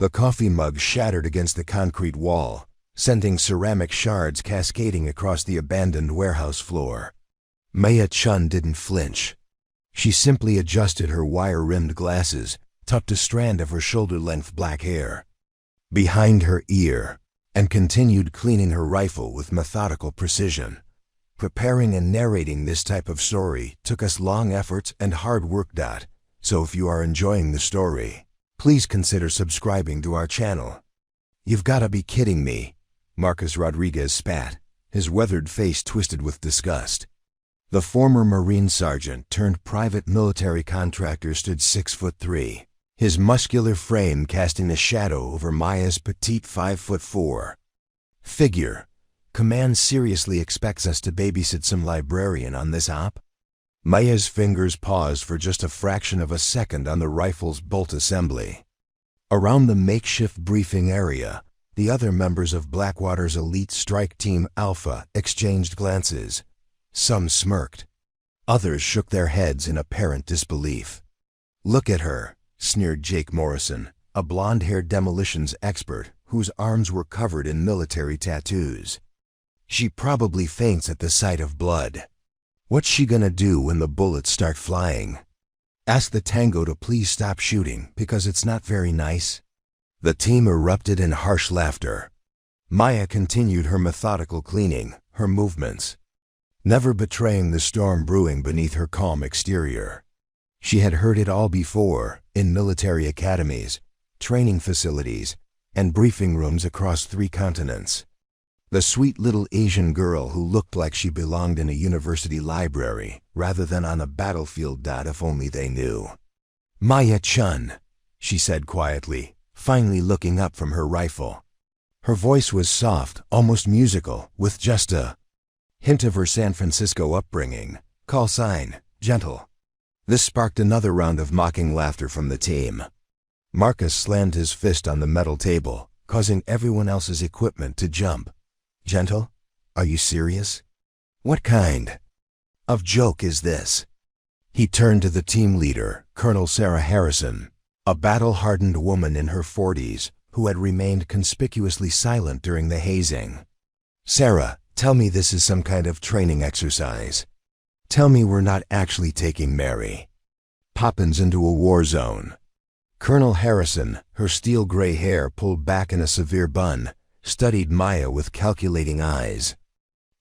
The coffee mug shattered against the concrete wall, sending ceramic shards cascading across the abandoned warehouse floor. Maya Chun didn't flinch. She simply adjusted her wire-rimmed glasses, tucked a strand of her shoulder-length black hair behind her ear, and continued cleaning her rifle with methodical precision. Preparing and narrating this type of story took us long efforts and hard work. So if you are enjoying the story, please consider subscribing to our channel. You've gotta be kidding me, Marcus Rodriguez spat, his weathered face twisted with disgust. The former Marine sergeant turned private military contractor stood 6'3", his muscular frame casting a shadow over Maya's petite 5'4" figure. Command seriously expects us to babysit some librarian on this op? Maya's fingers paused for just a fraction of a second on the rifle's bolt assembly. Around the makeshift briefing area, the other members of Blackwater's elite strike team Alpha exchanged glances. Some smirked. Others shook their heads in apparent disbelief. "Look at her," sneered Jake Morrison, a blonde-haired demolitions expert whose arms were covered in military tattoos. "She probably faints at the sight of blood. What's she gonna do when the bullets start flying? Ask the Tango to please stop shooting because it's not very nice." The team erupted in harsh laughter. Maya continued her methodical cleaning, her movements never betraying the storm brewing beneath her calm exterior. She had heard it all before, in military academies, training facilities, and briefing rooms across 3 continents. The sweet little Asian girl who looked like she belonged in a university library rather than on a battlefield. If only they knew. "Maya Chun," she said quietly, finally looking up from her rifle. Her voice was soft, almost musical, with just a hint of her San Francisco upbringing. Call sign, gentle. This sparked another round of mocking laughter from the team. Marcus slammed his fist on the metal table, causing everyone else's equipment to jump. "Gentle? Are you serious? What kind of joke is this?" He turned to the team leader, Colonel Sarah Harrison, a battle-hardened woman in her 40s who had remained conspicuously silent during the hazing. "Sarah, tell me this is some kind of training exercise. Tell me we're not actually taking Mary Poppins into a war zone." Colonel Harrison, her steel-gray hair pulled back in a severe bun, studied Maya with calculating eyes.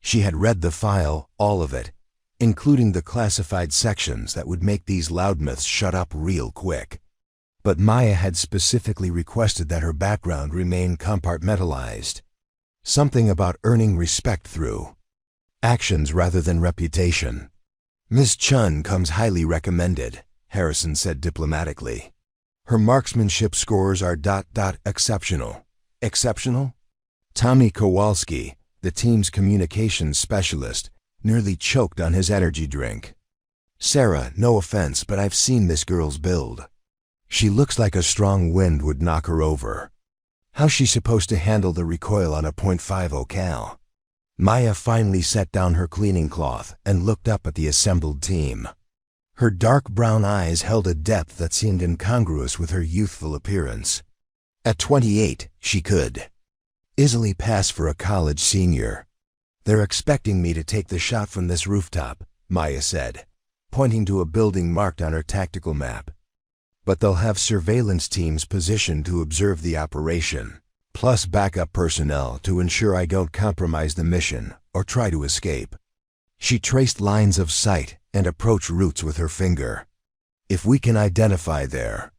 She had read the file, all of it, including the classified sections that would make these loudmouths shut up real quick. But Maya had specifically requested that her background remain compartmentalized. Something about earning respect through actions rather than reputation. "Miss Chun comes highly recommended," Harrison said diplomatically. "Her marksmanship scores are exceptional." "Exceptional?" Tommy Kowalski, the team's communications specialist, nearly choked on his energy drink. "Sarah, no offense, but I've seen this girl's build. She looks like a strong wind would knock her over. How's she supposed to handle the recoil on a .50 cal?" Maya finally set down her cleaning cloth and looked up at the assembled team. Her dark brown eyes held a depth that seemed incongruous with her youthful appearance. At 28, she could easily pass for a college senior. "They're expecting me to take the shot from this rooftop," Maya said, pointing to a building marked on her tactical map. "But they'll have surveillance teams positioned to observe the operation, plus backup personnel to ensure I don't compromise the mission or try to escape." She traced lines of sight and approach routes with her finger. "If we can identify their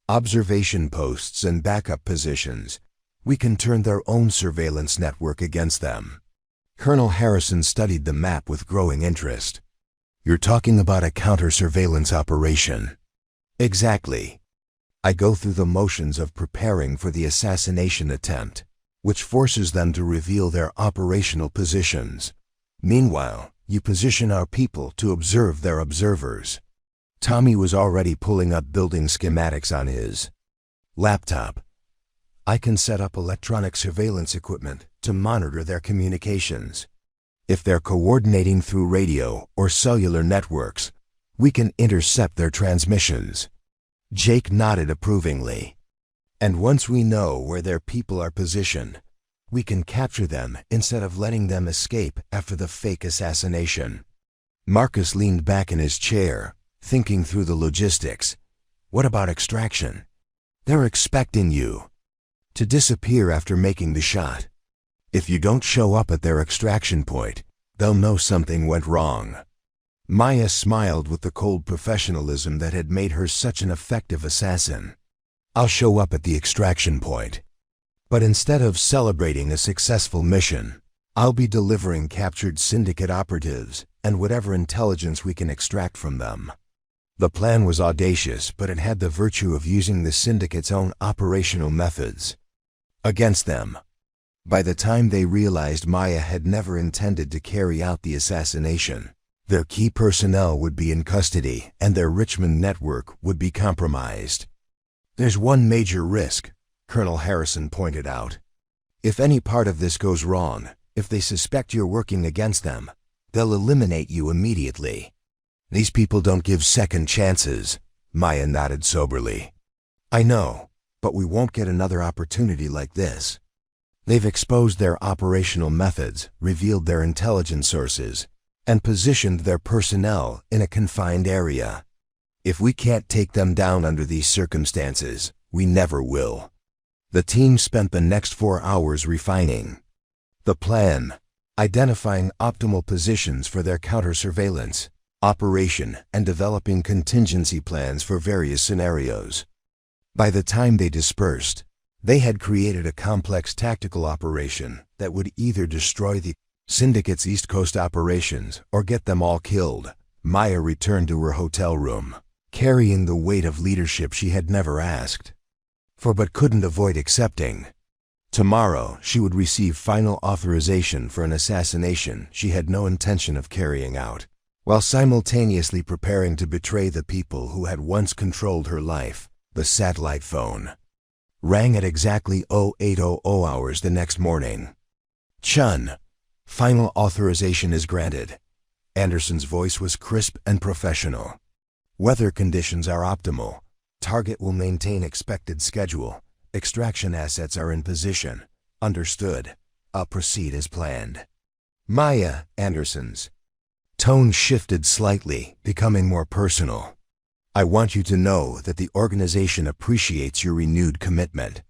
observation posts and backup positions, we can turn their own surveillance network against them." Colonel Harrison studied the map with growing interest. "You're talking about a counter-surveillance operation?" "Exactly. I go through the motions of preparing for the assassination attempt, which forces them to reveal their operational positions. Meanwhile, you position our people to observe their observers." Tommy was already pulling up building schematics on his laptop. "I can set up electronic surveillance equipment to monitor their communications. If they're coordinating through radio or cellular networks, we can intercept their transmissions." Jake nodded approvingly. And once we know where their people are positioned, we can capture them instead of letting them escape after the fake assassination. Marcus leaned back in his chair, thinking through the logistics. What about extraction? They're expecting you to disappear after making the shot. If you don't show up at their extraction point, they'll know something went wrong. Maya smiled with the cold professionalism that had made her such an effective assassin. I'll show up at the extraction point. But instead of celebrating a successful mission, I'll be delivering captured syndicate operatives and whatever intelligence we can extract from them. The plan was audacious, but it had the virtue of using the syndicate's own operational methods against them. By the time they realized Maya had never intended to carry out the assassination, their key personnel would be in custody and their Richmond network would be compromised. There's one major risk, Colonel Harrison pointed out. If any part of this goes wrong, if they suspect you're working against them, they'll eliminate you immediately. These people don't give second chances, Maya nodded soberly. I know, but we won't get another opportunity like this. They've exposed their operational methods, revealed their intelligence sources, and positioned their personnel in a confined area. If we can't take them down under these circumstances, we never will. The team spent the next 4 hours refining the plan, identifying optimal positions for their counter-surveillance operation and developing contingency plans for various scenarios. By the time they dispersed, they had created a complex tactical operation that would either destroy the syndicate's East Coast operations or get them all killed. Maya returned to her hotel room, carrying the weight of leadership she had never asked for but couldn't avoid accepting. Tomorrow, she would receive final authorization for an assassination she had no intention of carrying out, while simultaneously preparing to betray the people who had once controlled her life. The satellite phone rang at exactly 0800 hours the next morning. Chun, final authorization is granted. Anderson's voice was crisp and professional. Weather conditions are optimal. Target will maintain expected schedule. Extraction assets are in position. Understood. I'll proceed as planned. Maya, Anderson's tone shifted slightly, becoming more personal. I want you to know that the organization appreciates your renewed commitment.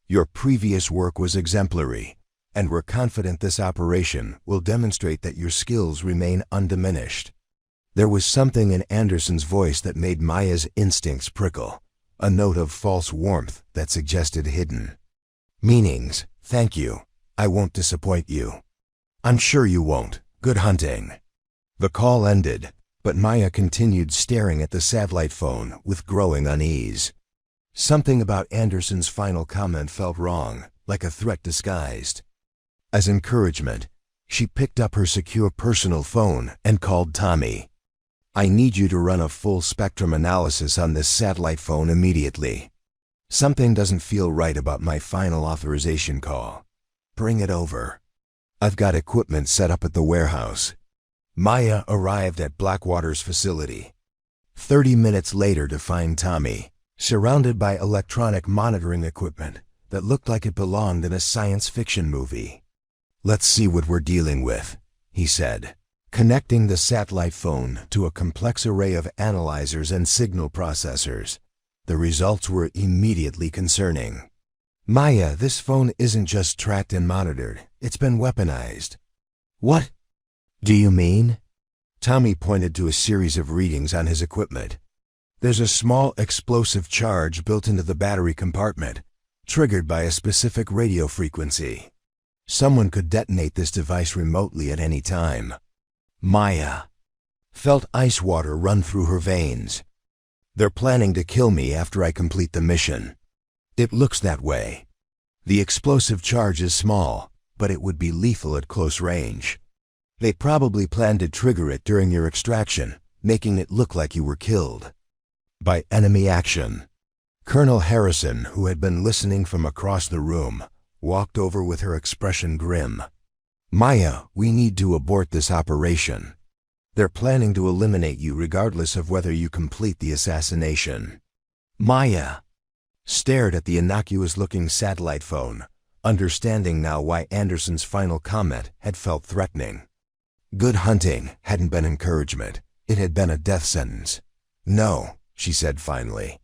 Your previous work was exemplary, and we're confident this operation will demonstrate that your skills remain undiminished. There was something in Anderson's voice that made Maya's instincts prickle, a note of false warmth that suggested hidden meanings. Thank you. I won't disappoint you. I'm sure you won't. Good hunting. The call ended, but Maya continued staring at the satellite phone with growing unease. Something about Anderson's final comment felt wrong, like a threat disguised. As encouragement, she picked up her secure personal phone and called Tommy. I need you to run a full-spectrum analysis on this satellite phone immediately. Something doesn't feel right about my final authorization call. Bring it over. I've got equipment set up at the warehouse. Maya arrived at Blackwater's facility 30 minutes later to find Tommy surrounded by electronic monitoring equipment that looked like it belonged in a science fiction movie. Let's see what we're dealing with, he said, connecting the satellite phone to a complex array of analyzers and signal processors. The results were immediately concerning. Maya, this phone isn't just tracked and monitored, it's been weaponized. What do you mean? Tommy pointed to a series of readings on his equipment. There's a small explosive charge built into the battery compartment, triggered by a specific radio frequency. Someone could detonate this device remotely at any time. Maya felt ice water run through her veins. They're planning to kill me after I complete the mission. It looks that way. The explosive charge is small, but it would be lethal at close range. They probably planned to trigger it during your extraction, making it look like you were killed by enemy action. Colonel Harrison, who had been listening from across the room, walked over with her expression grim. Maya, we need to abort this operation. They're planning to eliminate you regardless of whether you complete the assassination. Maya stared at the innocuous-looking satellite phone, understanding now why Anderson's final comment had felt threatening. Good hunting hadn't been encouragement, it had been a death sentence. "No," she said finally.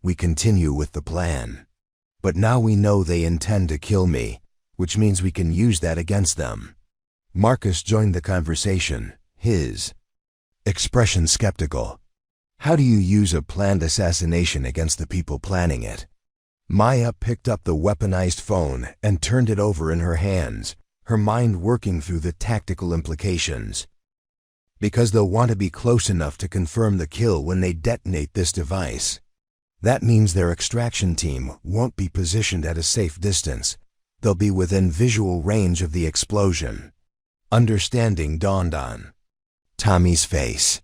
"We continue with the plan. But now we know they intend to kill me, which means we can use that against them." Marcus joined the conversation, his expression skeptical. "How do you use a planned assassination against the people planning it?" Maya picked up the weaponized phone and turned it over in her hands, her mind working through the tactical implications. "Because they'll want to be close enough to confirm the kill when they detonate this device. That means their extraction team won't be positioned at a safe distance. They'll be within visual range of the explosion." Understanding dawned on Tommy's face.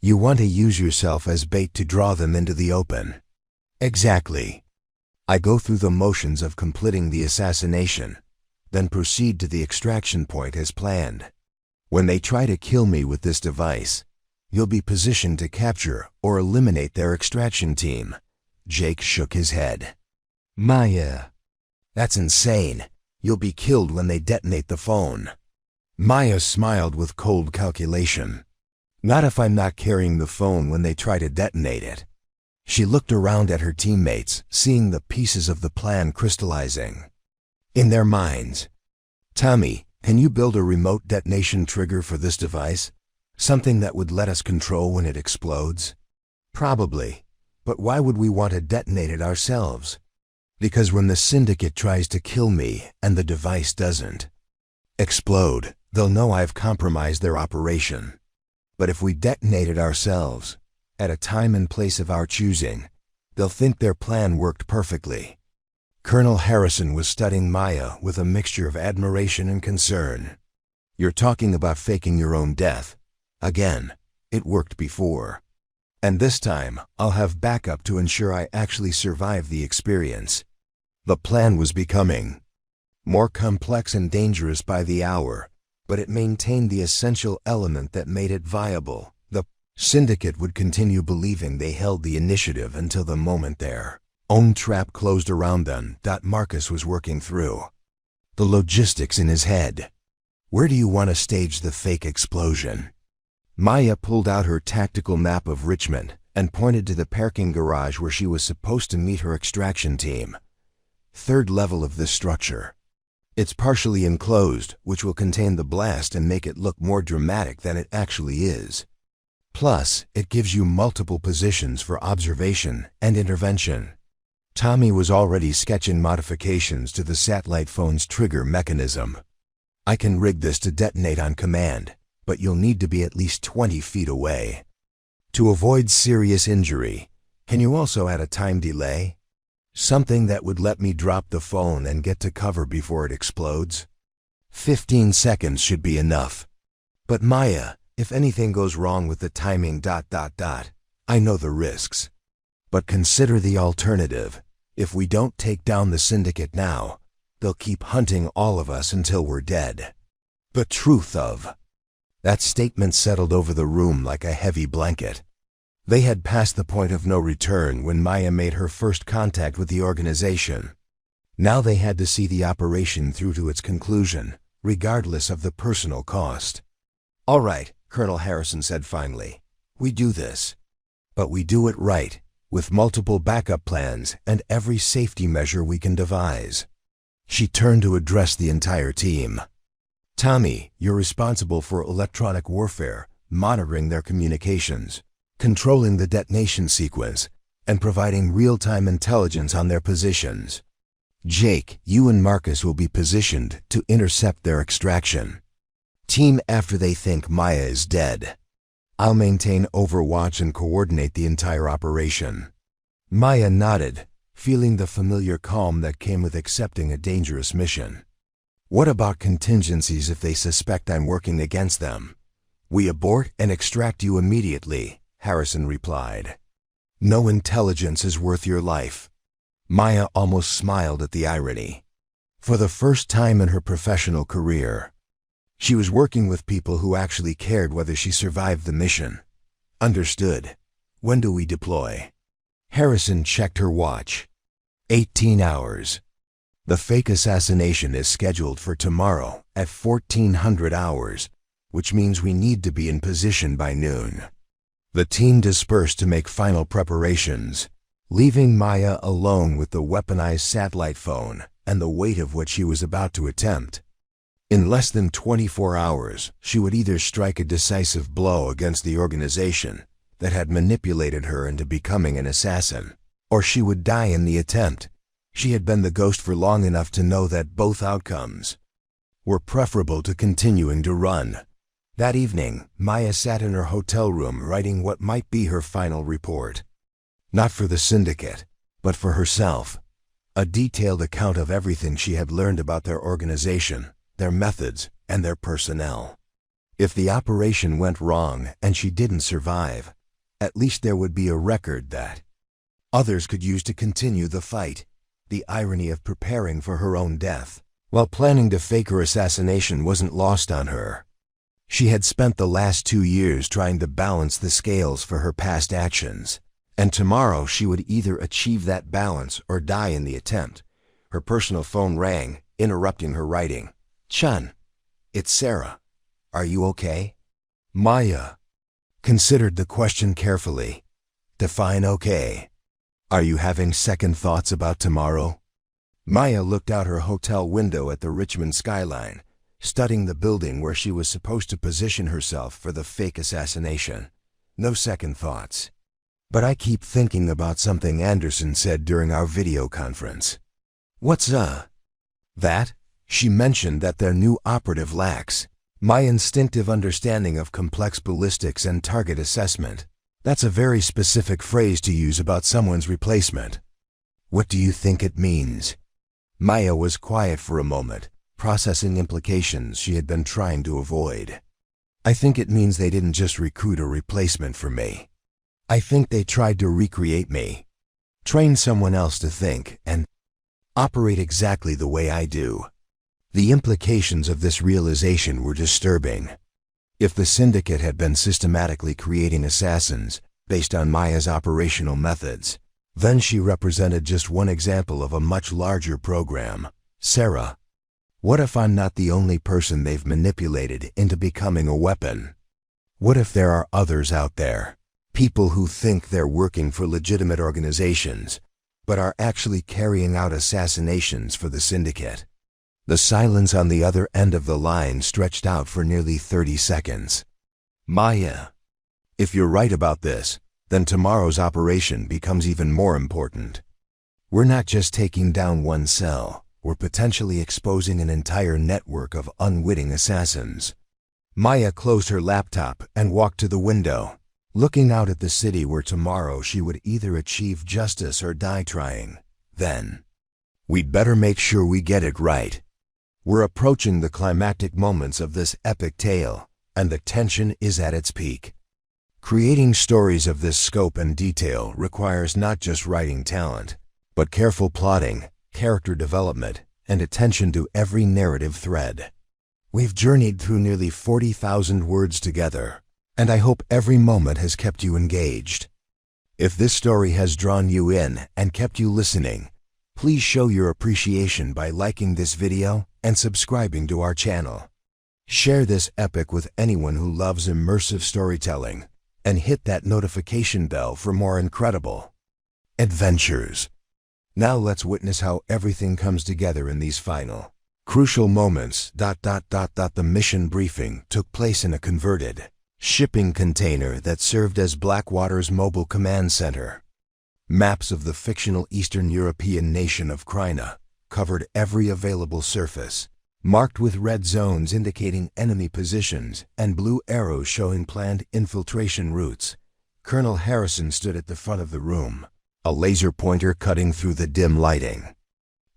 "You want to use yourself as bait to draw them into the open." "Exactly. I go through the motions of completing the assassination, then proceed to the extraction point as planned. When they try to kill me with this device, you'll be positioned to capture or eliminate their extraction team." Jake shook his head. "Maya, that's insane. You'll be killed when they detonate the phone." Maya smiled with cold calculation. "Not if I'm not carrying the phone when they try to detonate it." She looked around at her teammates, seeing the pieces of the plan crystallizing in their minds. "Tommy, can you build a remote detonation trigger for this device? Something that would let us control when it explodes?" "Probably. But why would we want to detonate it ourselves?" "Because when the Syndicate tries to kill me and the device doesn't explode, they'll know I've compromised their operation. But if we detonate it ourselves, at a time and place of our choosing, they'll think their plan worked perfectly." Colonel Harrison was studying Maya with a mixture of admiration and concern. "You're talking about faking your own death. Again, it worked before. And this time, I'll have backup to ensure I actually survive the experience." The plan was becoming more complex and dangerous by the hour, but it maintained the essential element that made it viable. The Syndicate would continue believing they held the initiative until the moment their own trap closed around them. Marcus was working through the logistics in his head. "Where do you want to stage the fake explosion?" Maya pulled out her tactical map of Richmond and pointed to the parking garage where she was supposed to meet her extraction team. "Third level of this structure. It's partially enclosed, which will contain the blast and make it look more dramatic than it actually is. Plus, it gives you multiple positions for observation and intervention." Tommy was already sketching modifications to the satellite phone's trigger mechanism. "I can rig this to detonate on command, but you'll need to be at least 20 feet away. To avoid serious injury, can you also add a time delay? Something that would let me drop the phone and get to cover before it explodes? 15 seconds should be enough." "But Maya, if anything goes wrong with the timing... I know the risks. But consider the alternative. If we don't take down the Syndicate now, they'll keep hunting all of us until we're dead." The truth of that statement settled over the room like a heavy blanket. They had passed the point of no return when Maya made her first contact with the organization. Now they had to see the operation through to its conclusion, regardless of the personal cost. "All right," Colonel Harrison said finally. "We do this. But we do it right, with multiple backup plans and every safety measure we can devise." She turned to address the entire team. "Tommy, you're responsible for electronic warfare, monitoring their communications, controlling the detonation sequence, and providing real-time intelligence on their positions. Jake, you and Marcus will be positioned to intercept their extraction. Team after they think Maya is dead. I'll maintain overwatch and coordinate the entire operation." Maya nodded, feeling the familiar calm that came with accepting a dangerous mission. "What about contingencies if they suspect I'm working against them?" "We abort and extract you immediately," Harrison replied. "No intelligence is worth your life." Maya almost smiled at the irony. For the first time in her professional career, she was working with people who actually cared whether she survived the mission. "Understood. When do we deploy?" Harrison checked her watch. 18 hours. The fake assassination is scheduled for tomorrow at 1400 hours, which means we need to be in position by noon. The team dispersed to make final preparations, leaving Maya alone with the weaponized satellite phone and the weight of what she was about to attempt. In less than 24 hours, she would either strike a decisive blow against the organization that had manipulated her into becoming an assassin, or she would die in the attempt. She had been the ghost for long enough to know that both outcomes were preferable to continuing to run. That evening, Maya sat in her hotel room writing what might be her final report. Not for the syndicate, but for herself. A detailed account of everything she had learned about their organization, their methods, and their personnel. If the operation went wrong and she didn't survive, at least there would be a record that others could use to continue the fight. The irony of preparing for her own death while planning to fake her assassination wasn't lost on her. She had spent the last 2 years trying to balance the scales for her past actions, and tomorrow she would either achieve that balance or die in the attempt. Her personal phone rang, interrupting her writing. "Chun, it's Sarah. Are you okay?" Maya considered the question carefully. Define okay. Are you having second thoughts about tomorrow? Maya looked out her hotel window at the Richmond skyline, studying the building where she was supposed to position herself for the fake assassination. No second thoughts. But I keep thinking about something Anderson said during our video conference. What's that? She mentioned that their new operative lacks my instinctive understanding of complex ballistics and target assessment. That's a very specific phrase to use about someone's replacement. What do you think it means? Maya was quiet for a moment, processing implications she had been trying to avoid. I think it means they didn't just recruit a replacement for me. I think they tried to recreate me, train someone else to think and operate exactly the way I do. The implications of this realization were disturbing. If the syndicate had been systematically creating assassins based on Maya's operational methods, then she represented just one example of a much larger program. Sarah, what if I'm not the only person they've manipulated into becoming a weapon? What if there are others out there, people who think they're working for legitimate organizations, but are actually carrying out assassinations for the syndicate? The silence on the other end of the line stretched out for nearly 30 seconds. Maya, if you're right about this, then tomorrow's operation becomes even more important. We're not just taking down one cell, we're potentially exposing an entire network of unwitting assassins. Maya closed her laptop and walked to the window, looking out at the city where tomorrow she would either achieve justice or die trying. Then, we'd better make sure we get it right. We're approaching the climactic moments of this epic tale, and the tension is at its peak. Creating stories of this scope and detail requires not just writing talent, but careful plotting, character development, and attention to every narrative thread. We've journeyed through nearly 40,000 words together, and I hope every moment has kept you engaged. If this story has drawn you in and kept you listening, please show your appreciation by liking this video and subscribing to our channel. Share this epic with anyone who loves immersive storytelling, and hit that notification bell for more incredible adventures. Now let's witness how everything comes together in these final, crucial moments. The mission briefing took place in a converted shipping container that served as Blackwater's mobile command center. Maps of the fictional Eastern European nation of Kryna covered every available surface, marked with red zones indicating enemy positions and blue arrows showing planned infiltration routes. Colonel Harrison stood at the front of the room, a laser pointer cutting through the dim lighting.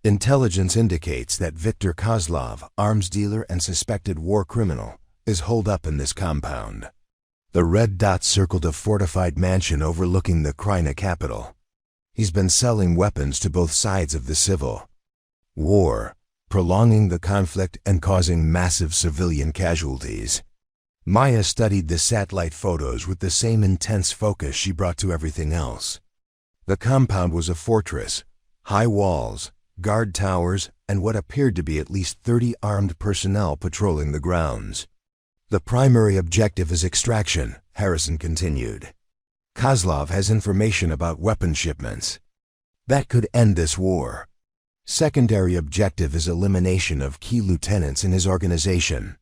Intelligence indicates that Viktor Kozlov, arms dealer and suspected war criminal, is holed up in this compound. The red dots circled a fortified mansion overlooking the Kryna capital. He's been selling weapons to both sides of the civil war, prolonging the conflict and causing massive civilian casualties. Maya studied the satellite photos with the same intense focus she brought to everything else. The compound was a fortress, High walls, guard towers, and what appeared to be at least 30 armed personnel patrolling the grounds. The primary objective is extraction, Harrison continued. Kozlov has information about weapon shipments. That could end this war. Secondary objective is elimination of key lieutenants in his organization.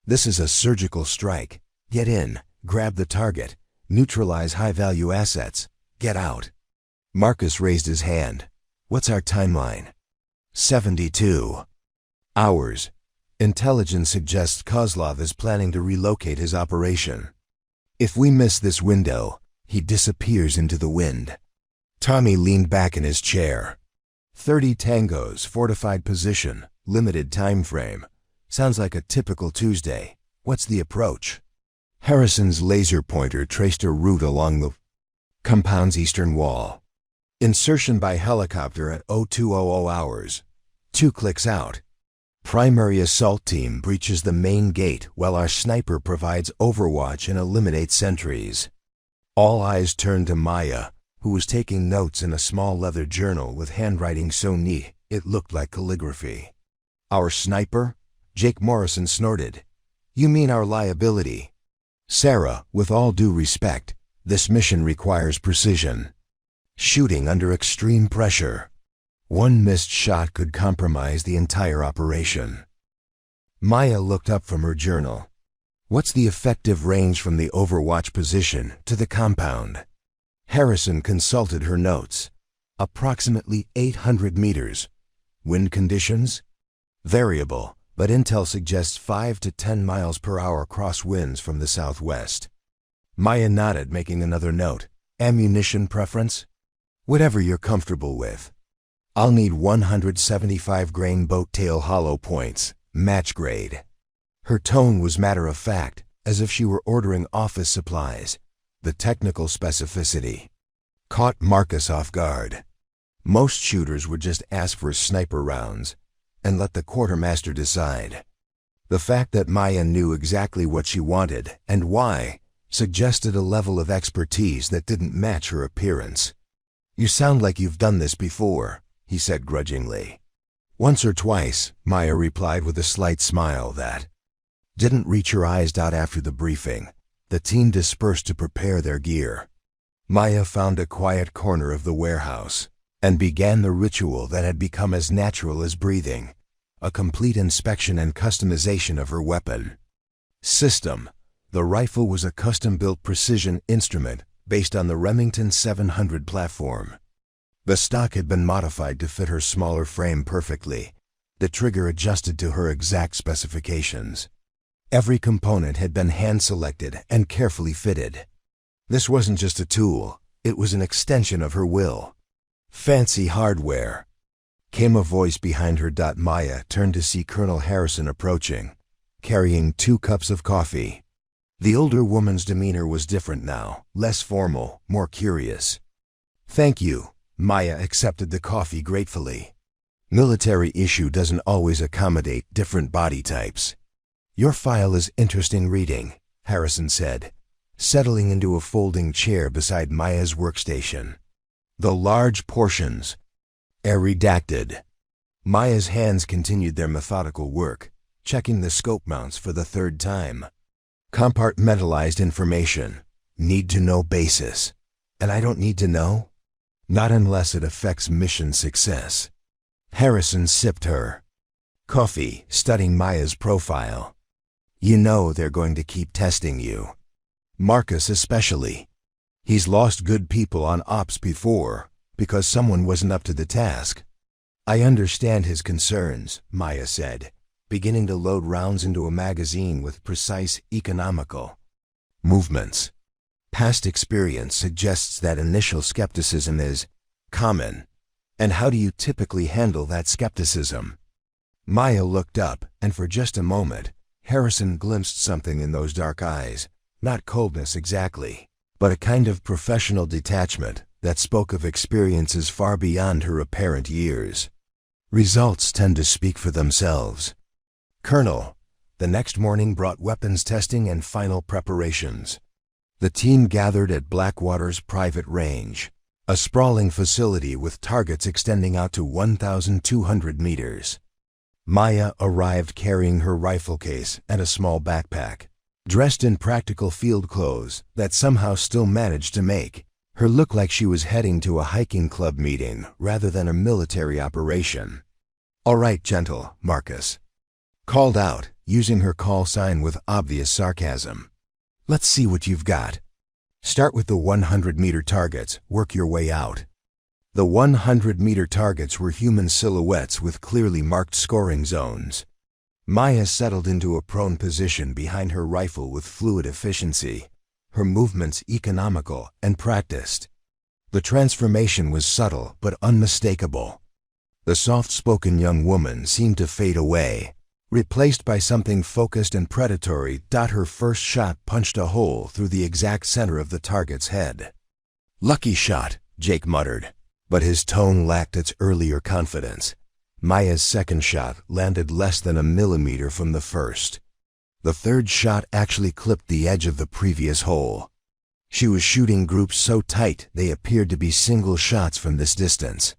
This is a surgical strike. Get in, grab the target, neutralize high-value assets, get out. Marcus raised his hand. What's our timeline? 72 hours. Intelligence suggests Kozlov is planning to relocate his operation. If we miss this window, he disappears into the wind. Tommy leaned back in his chair. 30 tangos, fortified position, limited time frame. Sounds like a typical Tuesday. What's the approach? Harrison's laser pointer traced a route along the compound's eastern wall. Insertion by helicopter at 0200 hours. 2 clicks out. Primary assault team breaches the main gate while our sniper provides overwatch and eliminates sentries. All eyes turned to Maya, who was taking notes in a small leather journal with handwriting so neat it looked like calligraphy. Our sniper? Jake Morrison snorted. You mean our liability? Sarah, with all due respect, this mission requires precision. Shooting under extreme pressure. One missed shot could compromise the entire operation. Maya looked up from her journal. What's the effective range from the overwatch position to the compound? Harrison consulted her notes. Approximately 800 meters. Wind conditions? Variable, but intel suggests 5 to 10 miles per hour crosswinds from the southwest. Maya nodded, making another note. Ammunition preference? Whatever you're comfortable with. I'll need 175 grain boat tail hollow points, match grade. Her tone was matter-of-fact, as if she were ordering office supplies. The technical specificity caught Marcus off guard. Most shooters would just ask for sniper rounds and let the quartermaster decide. The fact that Maya knew exactly what she wanted and why suggested a level of expertise that didn't match her appearance. You sound like you've done this before, he said grudgingly. Once or twice, Maya replied with a slight smile that didn't reach her eyes. After the briefing, the team dispersed to prepare their gear. Maya found a quiet corner of the warehouse and began the ritual that had become as natural as breathing, a complete inspection and customization of her weapon. System: the rifle was a custom-built precision instrument based on the Remington 700 platform. The stock had been modified to fit her smaller frame perfectly, the trigger adjusted to her exact specifications. Every component had been hand-selected and carefully fitted. This wasn't just a tool, it was an extension of her will. Fancy hardware. Came a voice behind her. Maya turned to see Colonel Harrison approaching, carrying 2 cups of coffee. The older woman's demeanor was different now, less formal, more curious. Thank you. Maya accepted the coffee gratefully. Military issue doesn't always accommodate different body types. Your file is interesting reading, Harrison said, settling into a folding chair beside Maya's workstation. The large portions. Redacted. Maya's hands continued their methodical work, checking the scope mounts for the 3rd time. Compartmentalized information. Need to know basis. And I don't need to know? Not unless it affects mission success. Harrison sipped her coffee, studying Maya's profile. You know they're going to keep testing you. Marcus especially. He's lost good people on ops before because someone wasn't up to the task. I understand his concerns, Maya said, beginning to load rounds into a magazine with precise, economical movements. Past experience suggests that initial skepticism is common. And how do you typically handle that skepticism? Maya looked up, and for just a moment, Harrison glimpsed something in those dark eyes. Not coldness exactly, but a kind of professional detachment that spoke of experiences far beyond her apparent years. Results tend to speak for themselves. Colonel, the next morning brought weapons testing and final preparations. The team gathered at Blackwater's private range, a sprawling facility with targets extending out to 1,200 meters. Maya arrived carrying her rifle case and a small backpack. Dressed in practical field clothes that somehow still managed to make her look like she was heading to a hiking club meeting rather than a military operation. "All right, gentle," Marcus called out, using her call sign with obvious sarcasm. "Let's see what you've got. Start with the 100-meter targets, work your way out." The 100-meter targets were human silhouettes with clearly marked scoring zones. Maya settled into a prone position behind her rifle with fluid efficiency, her movements economical and practiced. The transformation was subtle but unmistakable. The soft-spoken young woman seemed to fade away, replaced by something focused and predatory. Her first shot punched a hole through the exact center of the target's head. "Lucky shot," Jake muttered, but his tone lacked its earlier confidence. Maya's second shot landed less than a millimeter from the first. The third shot actually clipped the edge of the previous hole. She was shooting groups so tight they appeared to be single shots from this distance.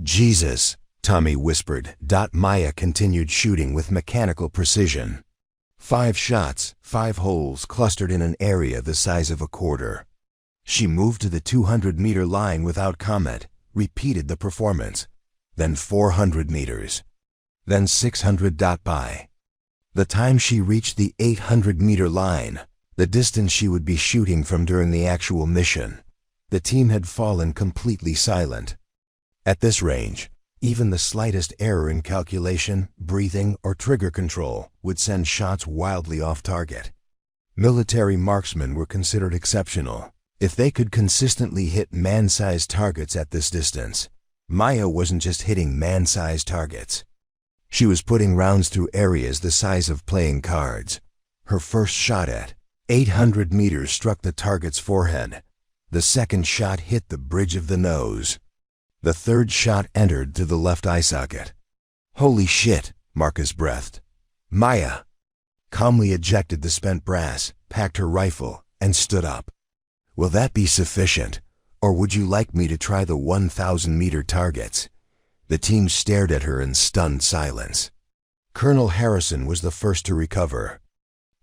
"Jesus," Tommy whispered. Maya continued shooting with mechanical precision. 5 shots, 5 holes clustered in an area the size of a quarter. She moved to the 200-meter line without comment, repeated the performance. Then 400 meters. Then 600. By the time she reached the 800-meter line, the distance she would be shooting from during the actual mission, the team had fallen completely silent. At this range, even the slightest error in calculation, breathing, or trigger control would send shots wildly off target. Military marksmen were considered exceptional if they could consistently hit man-sized targets at this distance. Maya wasn't just hitting man-sized targets. She was putting rounds through areas the size of playing cards. Her first shot at 800 meters struck the target's forehead. The second shot hit the bridge of the nose. The third shot entered through the left eye socket. "Holy shit," Marcus breathed. Maya calmly ejected the spent brass, packed her rifle, and stood up. "Will that be sufficient? Or would you like me to try the 1,000-meter targets?" The team stared at her in stunned silence. Colonel Harrison was the first to recover.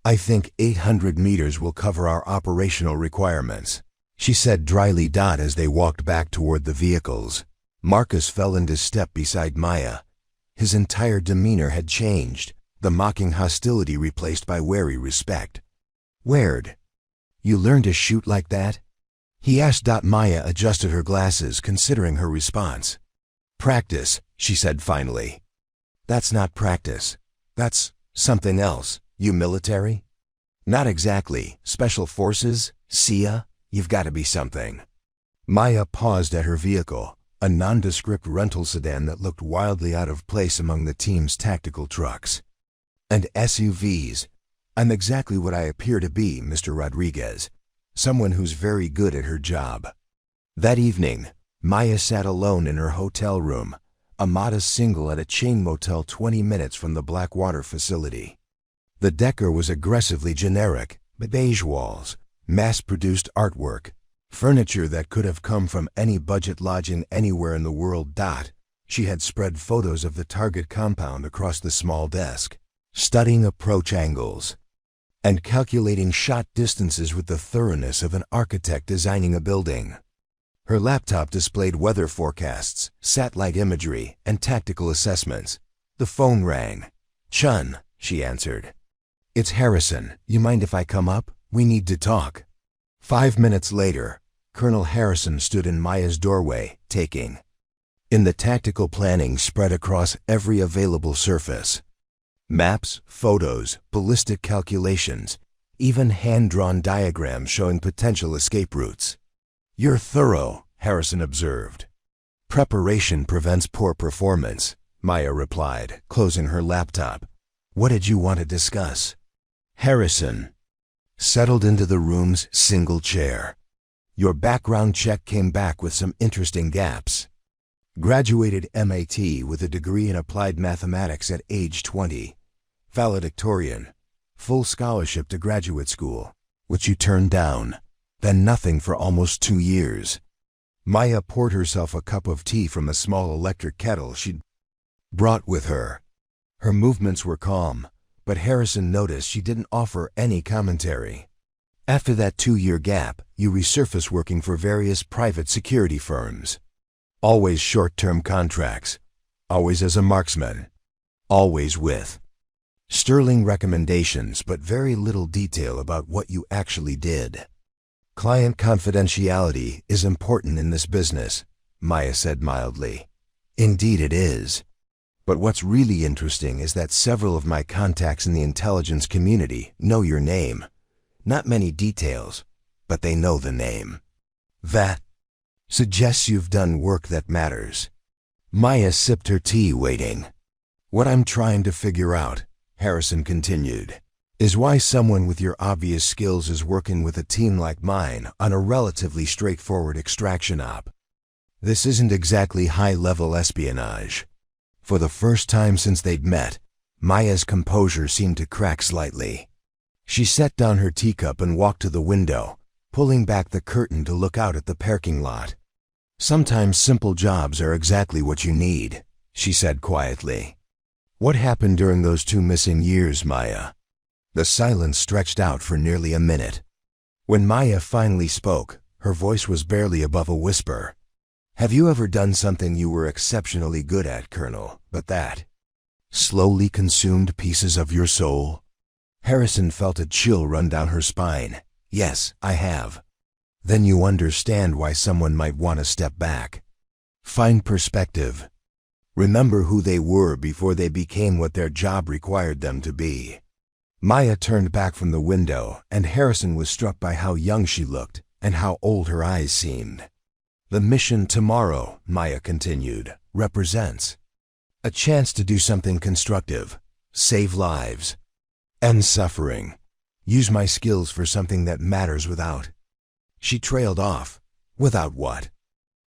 "I think 800 meters will cover our operational requirements," she said dryly. As they walked back toward the vehicles, Marcus fell into step beside Maya. His entire demeanor had changed, the mocking hostility replaced by wary respect. "Where'd you learn to shoot like that?" he asked. Maya adjusted her glasses, considering her response. "Practice," she said finally. "That's not practice. That's something else. You military?" "Not exactly. Special Forces? SIA? You've got to be something." Maya paused at her vehicle, a nondescript rental sedan that looked wildly out of place among the team's tactical trucks and SUVs. "I'm exactly what I appear to be, Mr. Rodriguez. Someone who's very good at her job." That evening, Maya sat alone in her hotel room, a modest single at a chain motel 20 minutes from the Blackwater facility. The decor was aggressively generic, beige walls, mass-produced artwork, furniture that could have come from any budget lodging anywhere in the world. She had spread photos of the target compound across the small desk, studying approach angles and calculating shot distances with the thoroughness of an architect designing a building. Her laptop displayed weather forecasts, satellite imagery, and tactical assessments. The phone rang. "Chun," she answered. "It's Harrison. You mind if I come up? We need to talk." 5 minutes later, Colonel Harrison stood in Maya's doorway, taking in the tactical planning spread across every available surface. Maps, photos, ballistic calculations, even hand-drawn diagrams showing potential escape routes. "You're thorough," Harrison observed. "Preparation prevents poor performance," Maya replied, closing her laptop. "What did you want to discuss?" Harrison settled into the room's single chair. "Your background check came back with some interesting gaps. Graduated MAT with a degree in applied mathematics at age 20. Valedictorian. Full scholarship to graduate school, which you turned down. Then nothing for almost 2 years. Maya poured herself a cup of tea from a small electric kettle she'd brought with her. Her movements were calm, but Harrison noticed she didn't offer any commentary. After that 2-year gap, you resurface working for various private security firms. Always short-term contracts. Always as a marksman. Always with sterling recommendations but very little detail about what you actually did. Client confidentiality is important in this business, Maya said mildly. Indeed it is. But what's really interesting is that several of my contacts in the intelligence community know your name. Not many details, but they know the name. That suggests you've done work that matters. Maya sipped her tea, waiting. What I'm trying to figure out, Harrison continued, is why someone with your obvious skills is working with a team like mine on a relatively straightforward extraction op. This isn't exactly high-level espionage. For the first time since they'd met, Maya's composure seemed to crack slightly. She set down her teacup and walked to the window, pulling back the curtain to look out at the parking lot. Sometimes simple jobs are exactly what you need, she said quietly. What happened during those 2 missing years, Maya? The silence stretched out for nearly a minute. When Maya finally spoke, her voice was barely above a whisper. Have you ever done something you were exceptionally good at, Colonel, but that slowly consumed pieces of your soul? Harrison felt a chill run down her spine. Yes, I have. Then you understand why someone might want to step back. Find perspective. Remember who they were before they became what their job required them to be. Maya turned back from the window, and Harrison was struck by how young she looked and how old her eyes seemed. The mission tomorrow, Maya continued, represents a chance to do something constructive, save lives, end suffering, use my skills for something that matters without. She trailed off. Without what?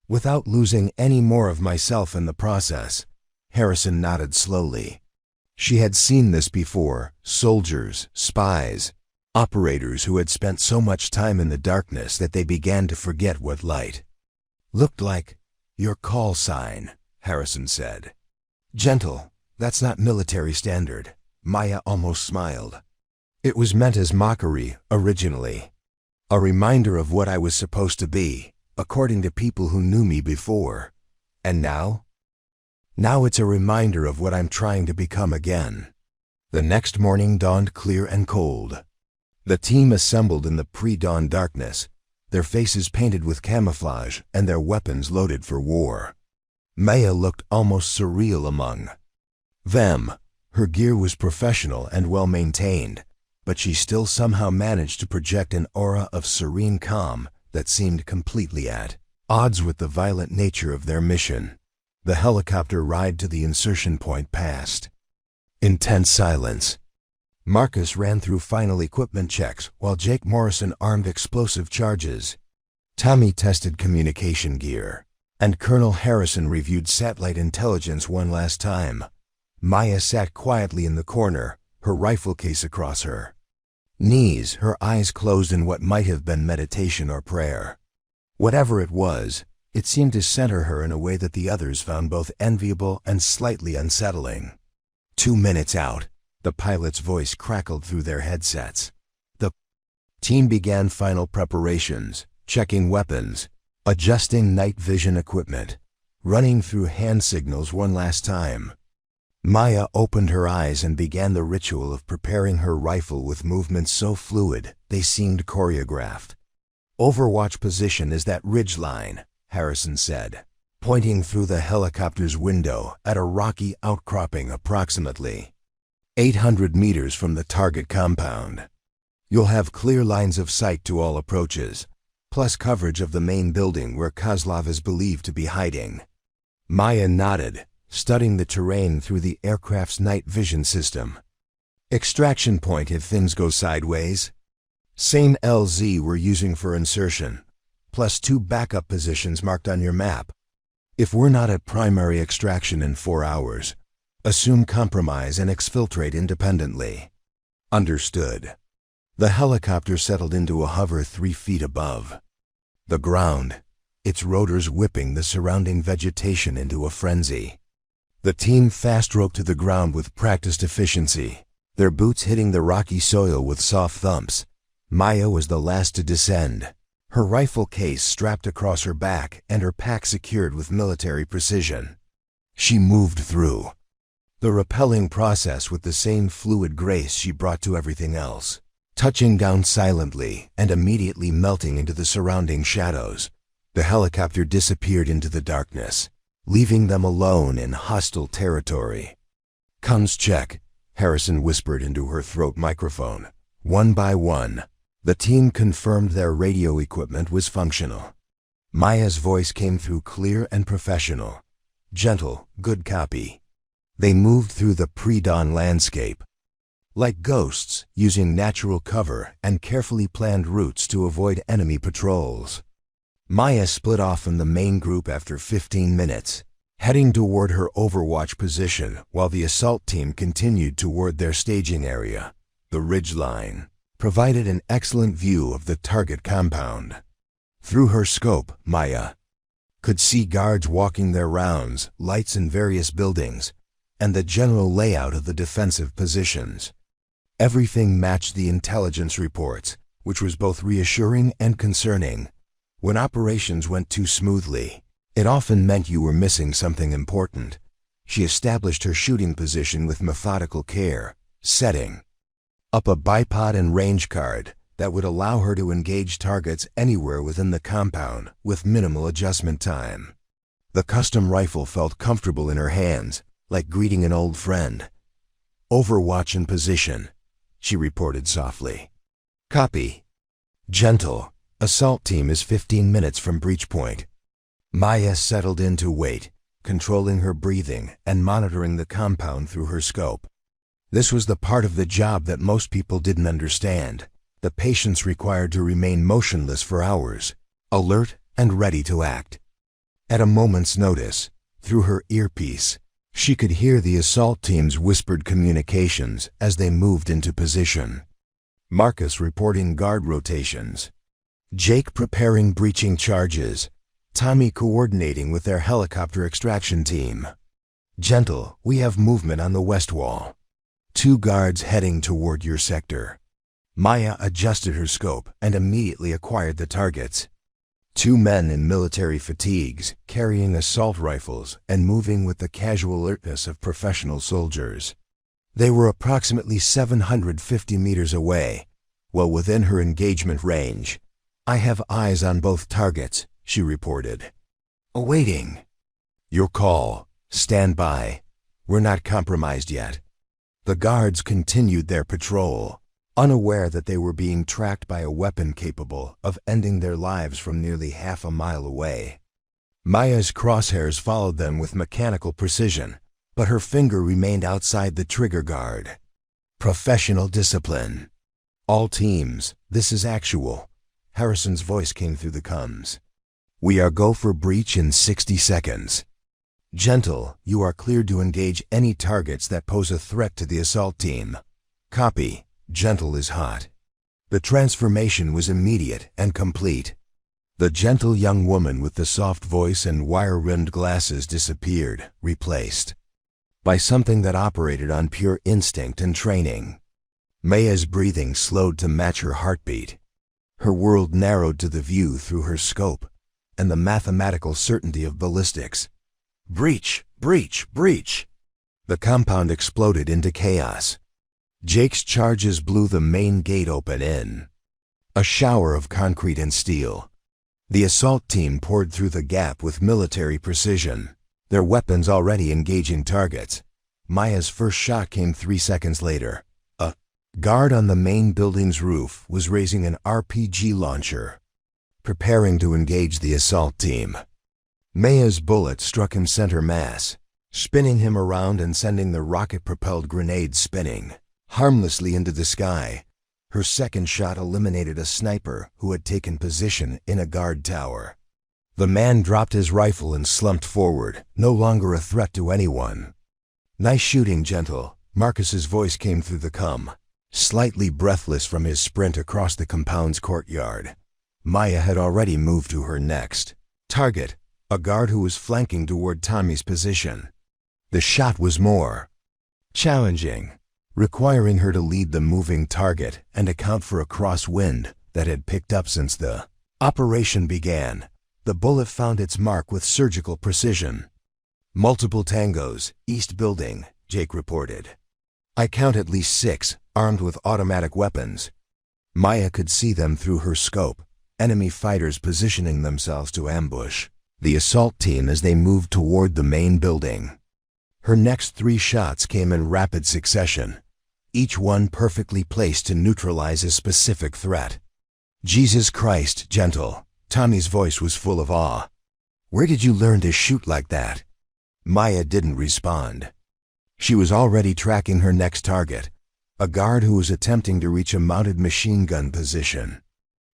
Without losing any more of myself in the process. Harrison nodded slowly. She had seen this before, soldiers, spies, operators who had spent so much time in the darkness that they began to forget what light looked like. Your call sign, Harrison said. Gentle, that's not military standard. Maya almost smiled. It was meant as mockery, originally. A reminder of what I was supposed to be, according to people who knew me before. And now? Now it's a reminder of what I'm trying to become again. The next morning dawned clear and cold. The team assembled in the pre-dawn darkness, their faces painted with camouflage and their weapons loaded for war. Maya looked almost surreal among them. Her gear was professional and well-maintained, but she still somehow managed to project an aura of serene calm that seemed completely at odds with the violent nature of their mission. The helicopter ride to the insertion point passed. Intense silence. Marcus ran through final equipment checks while Jake Morrison armed explosive charges. Tommy tested communication gear, and Colonel Harrison reviewed satellite intelligence one last time. Maya sat quietly in the corner, her rifle case across her knees, her eyes closed in what might have been meditation or prayer. Whatever it was, it seemed to center her in a way that the others found both enviable and slightly unsettling. 2 minutes out, the pilot's voice crackled through their headsets. The team began final preparations, checking weapons, adjusting night vision equipment, running through hand signals one last time. Maya opened her eyes and began the ritual of preparing her rifle with movements so fluid they seemed choreographed. Overwatch position is that ridge line, Harrison said, pointing through the helicopter's window at a rocky outcropping approximately 800 meters from the target compound. You'll have clear lines of sight to all approaches, plus coverage of the main building where Kozlov is believed to be hiding. Maya nodded, studying the terrain through the aircraft's night vision system. Extraction point if things go sideways. Same LZ we're using for insertion, plus 2 backup positions marked on your map. If we're not at primary extraction in 4 hours, assume compromise and exfiltrate independently. Understood. The helicopter settled into a hover 3 feet above the ground. its rotors whipping the surrounding vegetation into a frenzy. The team fast-roped to the ground with practiced efficiency, their boots hitting the rocky soil with soft thumps. Maya was the last to descend, her rifle case strapped across her back and her pack secured with military precision. She moved through the rappelling process with the same fluid grace she brought to everything else, touching down silently and immediately melting into the surrounding shadows. The helicopter disappeared into the darkness, leaving them alone in hostile territory. "Comms check," Harrison whispered into her throat microphone. One by one, the team confirmed their radio equipment was functional. Maya's voice came through clear and professional. "Gentle, good copy." They moved through the pre-dawn landscape, like ghosts, using natural cover and carefully planned routes to avoid enemy patrols. Maya split off from the main group after 15 minutes, heading toward her overwatch position while the assault team continued toward their staging area. The ridgeline provided an excellent view of the target compound. Through her scope, Maya could see guards walking their rounds, lights in various buildings, and the general layout of the defensive positions. Everything matched the intelligence reports, which was both reassuring and concerning. When operations went too smoothly, it often meant you were missing something important. She established her shooting position with methodical care, setting up a bipod and range card that would allow her to engage targets anywhere within the compound with minimal adjustment time. The custom rifle felt comfortable in her hands, like greeting an old friend. "Overwatch in position," she reported softly. "Copy." "Gentle, assault team is 15 minutes from breach point." Maya settled in to wait, controlling her breathing and monitoring the compound through her scope. This was the part of the job that most people didn't understand, the patience required to remain motionless for hours, alert and ready to act. At a moment's notice, through her earpiece, she could hear the assault team's whispered communications as they moved into position. Marcus reporting guard rotations, Jake preparing breaching charges, Tommy coordinating with their helicopter extraction team. "Gentle, we have movement on the west wall. 2 guards heading toward your sector." Maya adjusted her scope and immediately acquired the targets. 2 men in military fatigues, carrying assault rifles and moving with the casual alertness of professional soldiers. They were approximately 750 meters away, well within her engagement range. "I have eyes on both targets," she reported. "Awaiting." "Your call. Stand by. We're not compromised yet." The guards continued their patrol, unaware that they were being tracked by a weapon capable of ending their lives from nearly half a mile away. Maya's crosshairs followed them with mechanical precision, but her finger remained outside the trigger guard. "Professional discipline. All teams, this is actual." Harrison's voice came through the comms. "We are go for breach in 60 seconds. Gentle, you are cleared to engage any targets that pose a threat to the assault team." "Copy. Gentle is hot." The transformation was immediate and complete. The gentle young woman with the soft voice and wire-rimmed glasses disappeared, replaced by something that operated on pure instinct and training. Maya's breathing slowed to match her heartbeat. Her world narrowed to the view through her scope and the mathematical certainty of ballistics. "Breach! Breach! Breach!" The compound exploded into chaos. Jake's charges blew the main gate open in a shower of concrete and steel. The assault team poured through the gap with military precision, their weapons already engaging targets. Maya's first shot came 3 seconds later. A guard on the main building's roof was raising an RPG launcher, preparing to engage the assault team. Maya's bullet struck him center mass, spinning him around and sending the rocket-propelled grenade spinning harmlessly into the sky. Her second shot eliminated a sniper who had taken position in a guard tower. The man dropped his rifle and slumped forward, no longer a threat to anyone. "Nice shooting, Gentle." Marcus's voice came through the comm, slightly breathless from his sprint across the compound's courtyard. Maya had already moved to her next, Target: a guard who was flanking toward Tommy's position. The shot was more challenging, requiring her to lead the moving target and account for a crosswind that had picked up since the operation began. The bullet found its mark with surgical precision. Multiple tangos, East Building, Jake reported. I count at least 6, armed with automatic weapons. Maya could see them through her scope, enemy fighters positioning themselves to ambush the assault team as they moved toward the main building. Her next 3 shots came in rapid succession, each one perfectly placed to neutralize a specific threat. Jesus Christ, Gentle. Tommy's voice was full of awe. Where did you learn to shoot like that? Maya didn't respond. She was already tracking her next target, a guard who was attempting to reach a mounted machine gun position.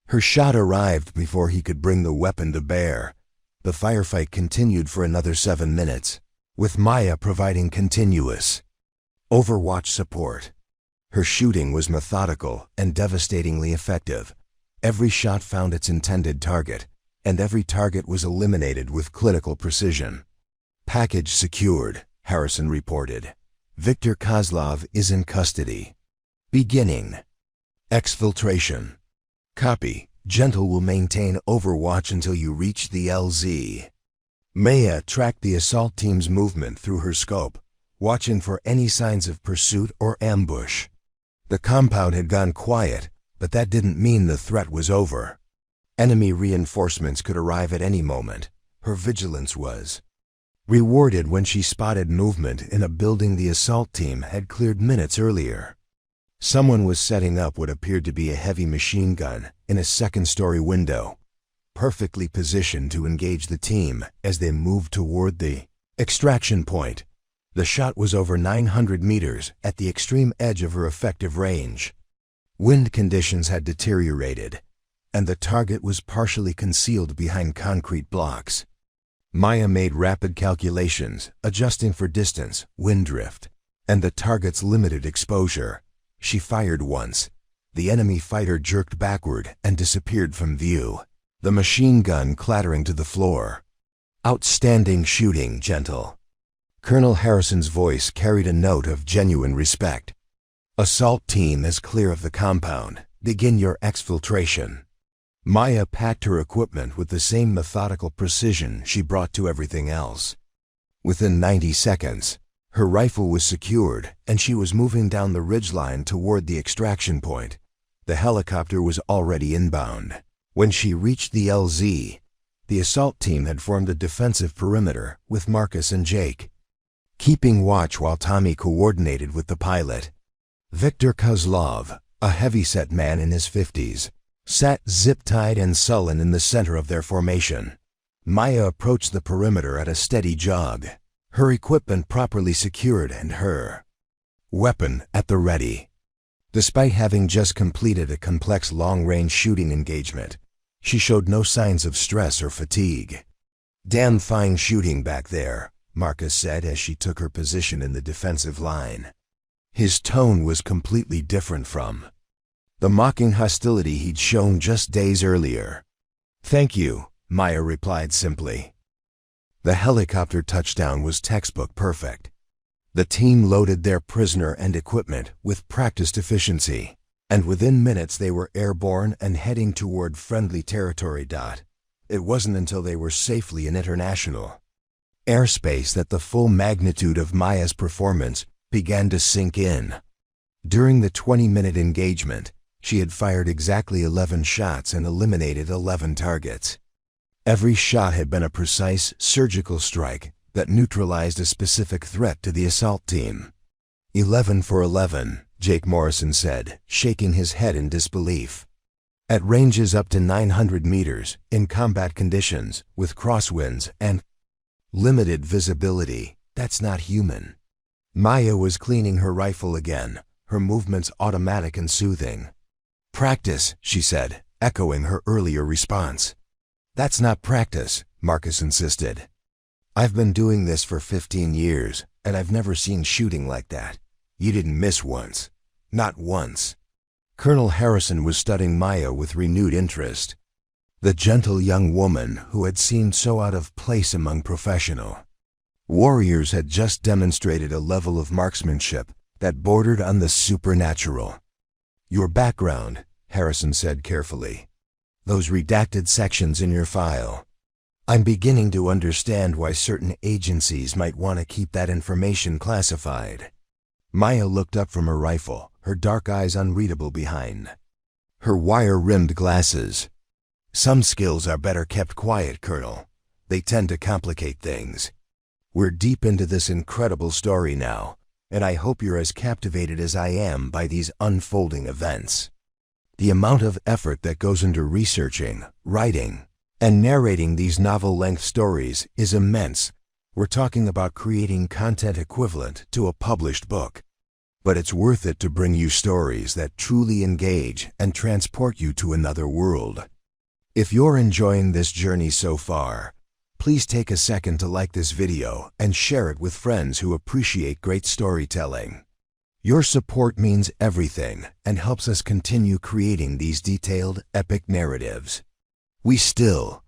Her shot arrived before he could bring the weapon to bear. The firefight continued for another 7 minutes, with Maya providing continuous Overwatch support. Her shooting was methodical and devastatingly effective. Every shot found its intended target, and every target was eliminated with clinical precision. Package secured, Harrison reported. Viktor Kozlov is in custody. Beginning exfiltration. Copy. Gentle will maintain Overwatch until you reach the LZ. Maya tracked the assault team's movement through her scope, watching for any signs of pursuit or ambush. The compound had gone quiet, but that didn't mean the threat was over. Enemy reinforcements could arrive at any moment. Her vigilance was rewarded when she spotted movement in a building the assault team had cleared minutes earlier. Someone was setting up what appeared to be a heavy machine gun in a second-story window, perfectly positioned to engage the team as they moved toward the extraction point. The shot was over 900 meters at the extreme edge of her effective range. Wind conditions had deteriorated, and the target was partially concealed behind concrete blocks. Maya made rapid calculations, adjusting for distance, wind drift, and the target's limited exposure. She fired once. The enemy fighter jerked backward and disappeared from view, the machine gun clattering to the floor. Outstanding shooting, Gentle. Colonel Harrison's voice carried a note of genuine respect. Assault team is clear of the compound. Begin your exfiltration. Maya packed her equipment with the same methodical precision she brought to everything else. Within 90 seconds, her rifle was secured and she was moving down the ridgeline toward the extraction point. The helicopter was already inbound. When she reached the LZ, the assault team had formed a defensive perimeter with Marcus and Jake, keeping watch while Tommy coordinated with the pilot. Viktor Kozlov, a heavy-set man in his 50s, sat zip-tied and sullen in the center of their formation. Maya approached the perimeter at a steady jog, her equipment properly secured and her weapon at the ready. Despite having just completed a complex long-range shooting engagement, she showed no signs of stress or fatigue. "Damn fine shooting back there," Marcus said as she took her position in the defensive line. His tone was completely different from the mocking hostility he'd shown just days earlier. "Thank you," Maya replied simply. The helicopter touchdown was textbook perfect. The team loaded their prisoner and equipment with practiced efficiency, and within minutes they were airborne and heading toward friendly territory. It wasn't until they were safely in international airspace that the full magnitude of Maya's performance began to sink in. During the 20-minute engagement, she had fired exactly 11 shots and eliminated 11 targets. Every shot had been a precise, surgical strike that neutralized a specific threat to the assault team. 11 for 11, Jake Morrison said, shaking his head in disbelief. At ranges up to 900 meters, in combat conditions, with crosswinds and limited visibility, that's not human. Maya was cleaning her rifle again, her movements automatic and soothing. "Practice," she said, echoing her earlier response. "That's not practice," Marcus insisted. "I've been doing this for 15 years, and I've never seen shooting like that. You didn't miss once. Not once." Colonel Harrison was studying Maya with renewed interest. The gentle young woman who had seemed so out of place among professional warriors had just demonstrated a level of marksmanship that bordered on the supernatural. "Your background," Harrison said carefully. "Those redacted sections in your file. I'm beginning to understand why certain agencies might want to keep that information classified." Maya looked up from her rifle, her dark eyes unreadable behind her wire-rimmed glasses. "Some skills are better kept quiet, Colonel. They tend to complicate things. We're deep into this incredible story now, and I hope you're as captivated as I am by these unfolding events. The amount of effort that goes into researching, writing, and narrating these novel-length stories is immense. We're talking about creating content equivalent to a published book. But it's worth it to bring you stories that truly engage and transport you to another world. If you're enjoying this journey so far, please take a second to like this video and share it with friends who appreciate great storytelling. Your support means everything and helps us continue creating these detailed, epic narratives. We still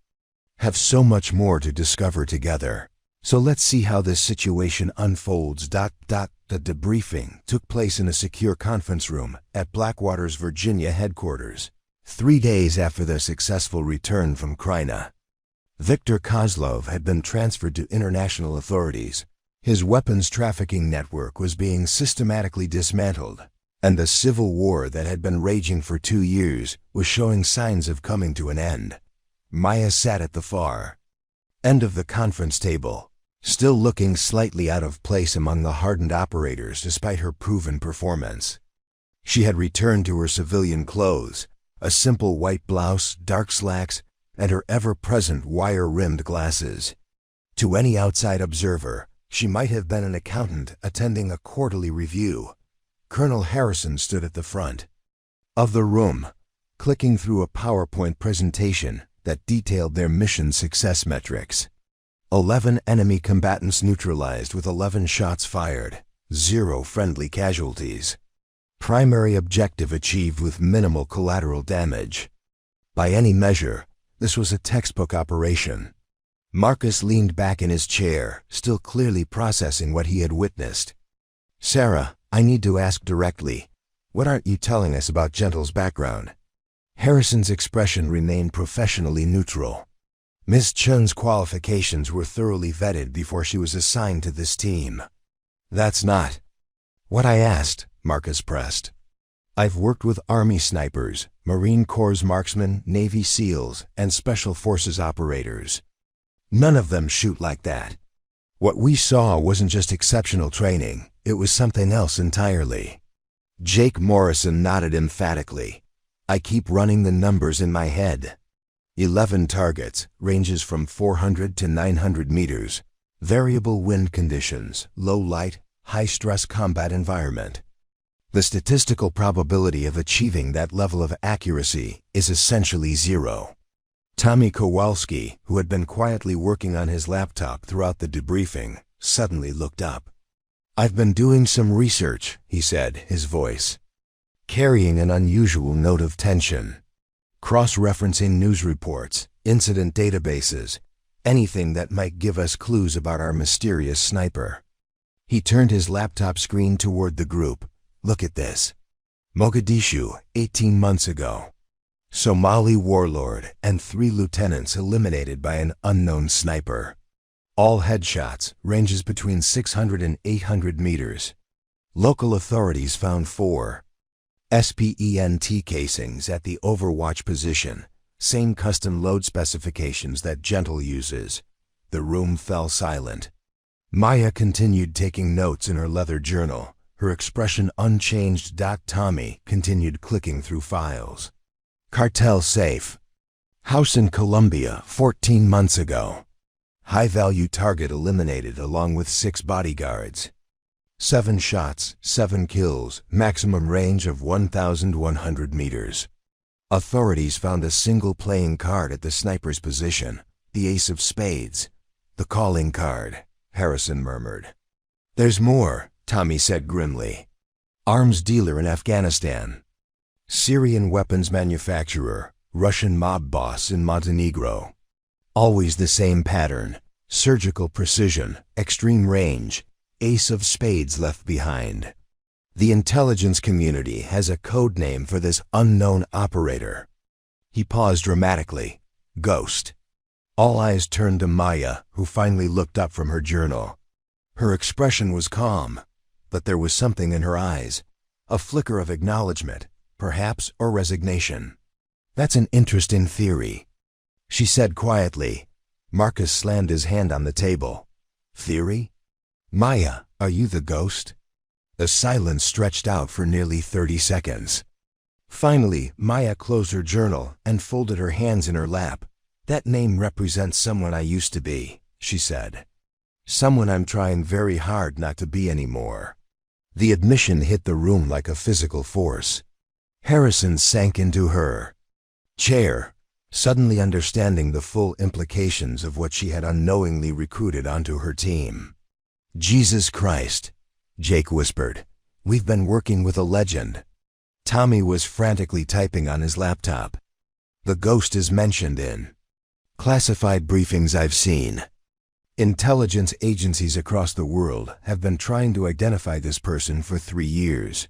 have so much more to discover together. So let's see how this situation unfolds. The debriefing took place in a secure conference room at Blackwater's Virginia headquarters, 3 days after their successful return from Kryna. Viktor Kozlov had been transferred to international authorities. His weapons trafficking network was being systematically dismantled, and the civil war that had been raging for 2 years was showing signs of coming to an end. Maya sat at the far end of the conference table, still looking slightly out of place among the hardened operators despite her proven performance. She had returned to her civilian clothes, a simple white blouse, dark slacks, and her ever-present wire-rimmed glasses. To any outside observer, she might have been an accountant attending a quarterly review. Colonel Harrison stood at the front of the room, clicking through a PowerPoint presentation that detailed their mission success metrics. 11 enemy combatants neutralized with 11 shots fired, 0 friendly casualties. Primary objective achieved with minimal collateral damage. By any measure, this was a textbook operation. Marcus leaned back in his chair, still clearly processing what he had witnessed. "Sarah, I need to ask directly, what aren't you telling us about Gentle's background?" Harrison's expression remained professionally neutral. Miss Chun's qualifications were thoroughly vetted before she was assigned to this team. "That's not what I asked," Marcus pressed. "I've worked with Army snipers, Marine Corps marksmen, Navy SEALs, and Special Forces operators. None of them shoot like that. What we saw wasn't just exceptional training, it was something else entirely." Jake Morrison nodded emphatically. "I keep running the numbers in my head. 11 targets, ranges from 400 to 900 meters, variable wind conditions, low light, high-stress combat environment. The statistical probability of achieving that level of accuracy is essentially 0. Tommy Kowalski, who had been quietly working on his laptop throughout the debriefing, suddenly looked up. "I've been doing some research," he said, his voice carrying an unusual note of tension. "Cross-referencing news reports, incident databases, anything that might give us clues about our mysterious sniper." He turned his laptop screen toward the group. "Look at this. Mogadishu, 18 months ago. Somali warlord and 3 lieutenants eliminated by an unknown sniper. All headshots, ranges between 600 and 800 meters. Local authorities found 4 SPENT casings at the Overwatch position, same custom load specifications that Gentle uses." The room fell silent. Maya continued taking notes in her leather journal, her expression unchanged. Tommy continued clicking through files. "Cartel safe. House in Colombia, 14 months ago. High-value target eliminated along with 6 bodyguards. 7 shots, 7 kills, maximum range of 1,100 meters. Authorities found a single playing card at the sniper's position, the ace of spades. The calling card," Harrison murmured. "There's more," Tommy said grimly. "Arms dealer in Afghanistan. Syrian weapons manufacturer, Russian mob boss in Montenegro. Always the same pattern: surgical precision, extreme range, ace of spades left behind. The intelligence community has a code name for this unknown operator. He paused dramatically. Ghost. All eyes turned to Maya, who finally looked up from her journal. Her expression was calm, but there was something in her eyes, a flicker of acknowledgement, perhaps, or resignation. That's an interesting theory, she said quietly. Marcus slammed his hand on the table. Theory? Maya, are you the ghost? The silence stretched out for nearly 30 seconds. Finally, Maya closed her journal and folded her hands in her lap. That name represents someone I used to be, she said. Someone I'm trying very hard not to be anymore. The admission hit the room like a physical force. Harrison sank into her chair, suddenly understanding the full implications of what she had unknowingly recruited onto her team. Jesus Christ, Jake whispered. We've been working with a legend. Tommy was frantically typing on his laptop. The ghost is mentioned in classified briefings I've seen. Intelligence agencies across the world have been trying to identify this person for 3 years.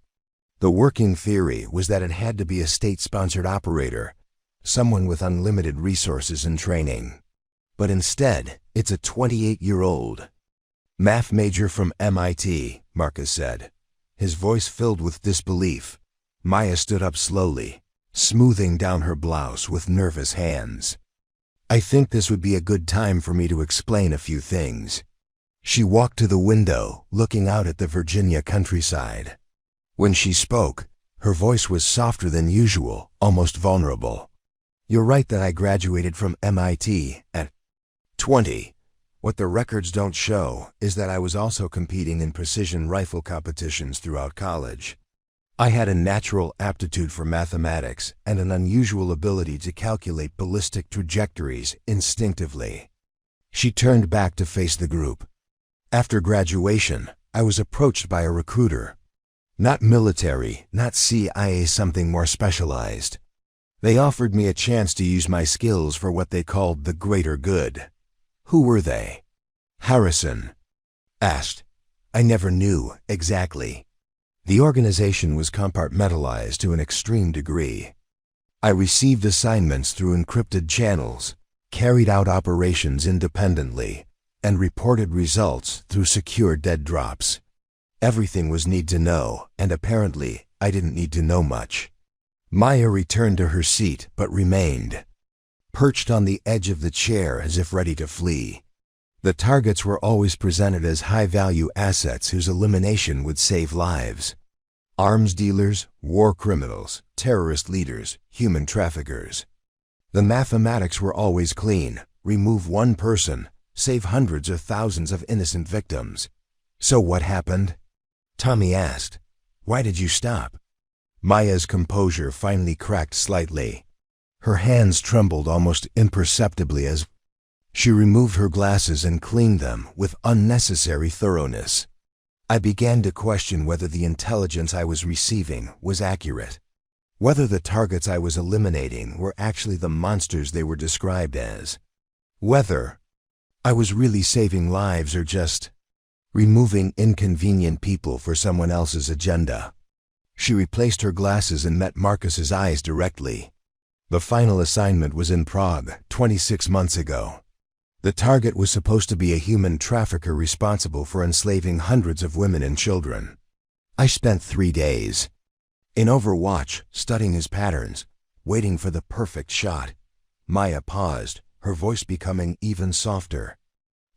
The working theory was that it had to be a state-sponsored operator, someone with unlimited resources and training. But instead, it's a 28-year-old math major from MIT, Marcus said, his voice filled with disbelief. Maya stood up slowly, smoothing down her blouse with nervous hands. I think this would be a good time for me to explain a few things. She walked to the window, looking out at the Virginia countryside. When she spoke, her voice was softer than usual, almost vulnerable. You're right that I graduated from MIT at 20. What the records don't show is that I was also competing in precision rifle competitions throughout college. I had a natural aptitude for mathematics and an unusual ability to calculate ballistic trajectories instinctively. She turned back to face the group. After graduation, I was approached by a recruiter. Not military, not CIA, something more specialized. They offered me a chance to use my skills for what they called the greater good. Who were they? Harrison asked. I never knew exactly. The organization was compartmentalized to an extreme degree. I received assignments through encrypted channels, carried out operations independently, and reported results through secure dead drops. Everything was need to know, and apparently I didn't need to know much. Maya returned to her seat but remained perched on the edge of the chair as if ready to flee. The targets were always presented as high-value assets whose elimination would save lives. Arms dealers, war criminals, terrorist leaders, human traffickers. The mathematics were always clean: remove one person, save hundreds or thousands of innocent victims. So what happened? Tommy asked. Why did you stop? Maya's composure finally cracked slightly. Her hands trembled almost imperceptibly as she removed her glasses and cleaned them with unnecessary thoroughness. I began to question whether the intelligence I was receiving was accurate, whether the targets I was eliminating were actually the monsters they were described as, whether I was really saving lives or just removing inconvenient people for someone else's agenda. She replaced her glasses and met Marcus's eyes directly. The final assignment was in Prague, 26 months ago. The target was supposed to be a human trafficker responsible for enslaving hundreds of women and children. I spent 3 days in Overwatch, studying his patterns, waiting for the perfect shot. Maya paused, her voice becoming even softer.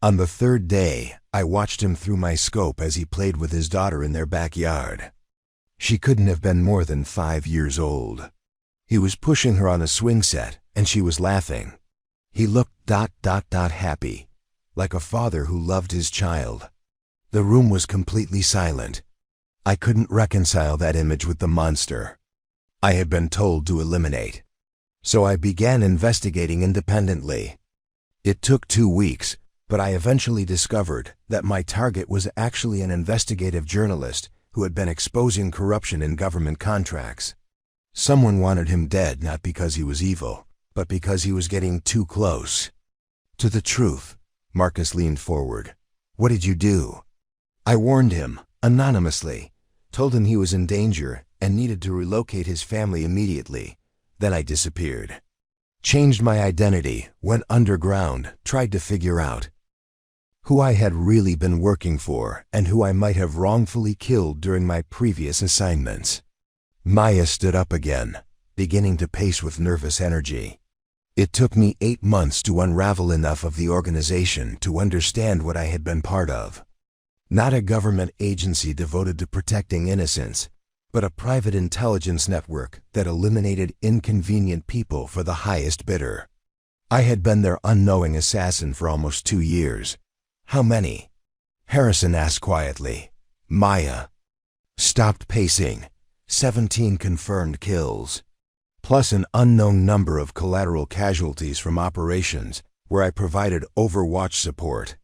On the 3rd day, I watched him through my scope as he played with his daughter in their backyard. She couldn't have been more than 5 years old. He was pushing her on a swing set, and she was laughing. He looked happy, like a father who loved his child. The room was completely silent. I couldn't reconcile that image with the monster I had been told to eliminate. So I began investigating independently. It took 2 weeks, but I eventually discovered that my target was actually an investigative journalist who had been exposing corruption in government contracts. Someone wanted him dead not because he was evil, but because he was getting too close to the truth. Marcus leaned forward. What did you do? I warned him, anonymously, told him he was in danger and needed to relocate his family immediately. Then I disappeared. Changed my identity, went underground, tried to figure out who I had really been working for and who I might have wrongfully killed during my previous assignments. Maya stood up again, beginning to pace with nervous energy. It took me 8 months to unravel enough of the organization to understand what I had been part of. Not a government agency devoted to protecting innocents, but a private intelligence network that eliminated inconvenient people for the highest bidder. I had been their unknowing assassin for almost 2 years. How many? Harrison asked quietly. Maya stopped pacing. 17 confirmed kills, plus an unknown number of collateral casualties from operations where I provided overwatch support.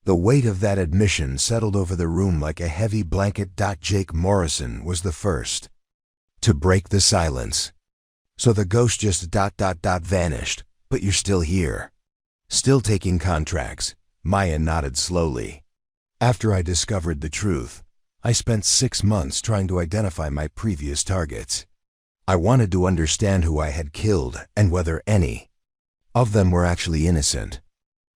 The weight of that admission settled over the room like a heavy blanket. Jake Morrison was the first to break the silence. So the ghost just vanished, but you're still here. Still taking contracts. Maya nodded slowly. After I discovered the truth, I spent 6 months trying to identify my previous targets. I wanted to understand who I had killed and whether any of them were actually innocent.